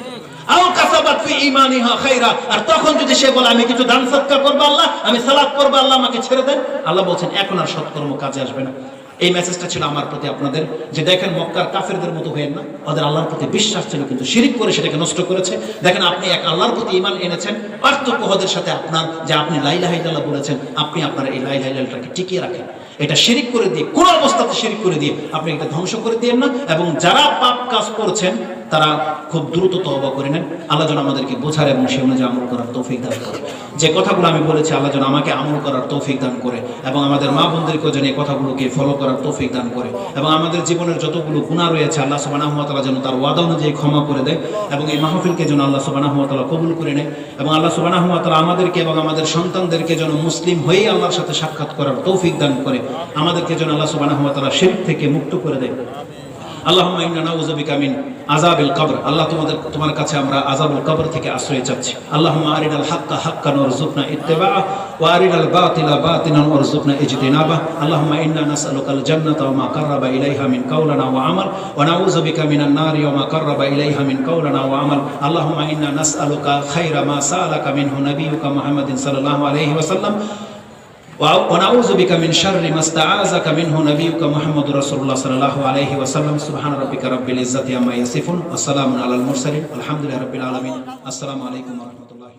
আও কাসাবাত ফি ঈমানিহা খায়রা, আর তখন যদি সে বলে আমি কিছু দান সদকা করব আল্লাহ, আমি সালাত করব আল্লাহ, আমাকে ছেড়ে দেন, আল্লাহ বলছেন এখন আর সৎকর্ম কাজে আসবে না। এই মেসেজটা ছিল আমার প্রতি আপনাদের, যে দেখেন মক্কার কাফেরদের মতো হয়েন না, ওদের আল্লাহর প্রতি বিশ্বাস ছিল কিন্তু শিরিক করে সেটাকে নষ্ট করেছে। দেখেন আপনি এক আল্লাহর প্রতি ঈমান এনেছেন, পার্থক্য ওদের সাথে আপনার যে আপনি লা ইলাহা ইল্লাল্লাহ বলেছেন, আপনি আপনার এই লা ইলাহা ইল্লাল্লাহটাকে টিকিয়ে রাখেন। এটা শিরিক করে দিয়ে, কোন অবস্থাতে শিরিক করে দিয়ে আপনি এটা ধ্বংস করে দিয়েন না। এবং যারা পাপ কাজ করছেন তারা খুব দ্রুত তওবা করে নেন। আল্লাহ যেন আমাদেরকে বোঝার এবং সে অনুযায়ী আমল করার তৌফিক দান করে। যে কথাগুলো আমি বলেছি আল্লাহ যেন আমাকে আমল করার তৌফিক দান করে, এবং আমাদের মা বোনদেরকেও যেন এই কথাগুলোকে ফলো করার তৌফিক দান করে, এবং আমাদের জীবনের যতগুলো গুনাহ রয়েছে আল্লাহ সুবহানাহু ওয়া তাআলা যেন তার ওয়াদা অনুযায়ী ক্ষমা করে দেয়, এবং এই মাহফিলকে যেন আল্লাহ সুবহানাহু ওয়া তাআলা কবুল করে নেয়, এবং আল্লাহ সুবহানাহু ওয়া তাআলা আমাদেরকে এবং আমাদের সন্তানদেরকে যেন মুসলিম হয়েই আল্লাহর সাথে সাক্ষাৎ করার তৌফিক দান করে, আমাদেরকে যেন আল্লাহ সুবহানাহু ওয়া তাআলা শিরক থেকে মুক্ত করে দেয়। আল্লাহুম্মা ইন্না নাউযু বিকা মিন আযাবিল কবর, আল্লাহ তোমার কাছে আমরা আযাবুল কবর থেকে আশ্রয় চাচ্ছি। আল্লাহুম্মা আরিনাল হাক্কা হাক্কান ওয়ারযুকনা ইত্তিবাআ ওয়া আরিনাল বাতিলা বাতিলান ওয়ারযুকনা ইজতিনাবা। আল্লাহুম্মা ইন্না নাসআলুকাল জান্নাতা ওয়া মা কাররাবা ইলাইহা মিন কাওলানা ওয়া আমাল ওয়া নাউযু বিকা মিনান নারি ওয়া মা কাররাবা ইলাইহা মিন কাওলানা ওয়া আমাল। আল্লাহুম্মা ইন্না নাসআলুকা খায়রা মা সাআলাকা মিনহু নাবিয়্যুকা মুহাম্মাদিন সাল্লাল্লাহু আলাইহি ওয়াসাল্লাম ونعوذ بك من شر ما استعاذك منه نبيك محمد رسول الله صلى الله عليه وسلم. سبحان ربك رب العزة عما يصفون وسلام على المرسلين والحمد لله رب العالمين. السلام عليكم ورحمة الله.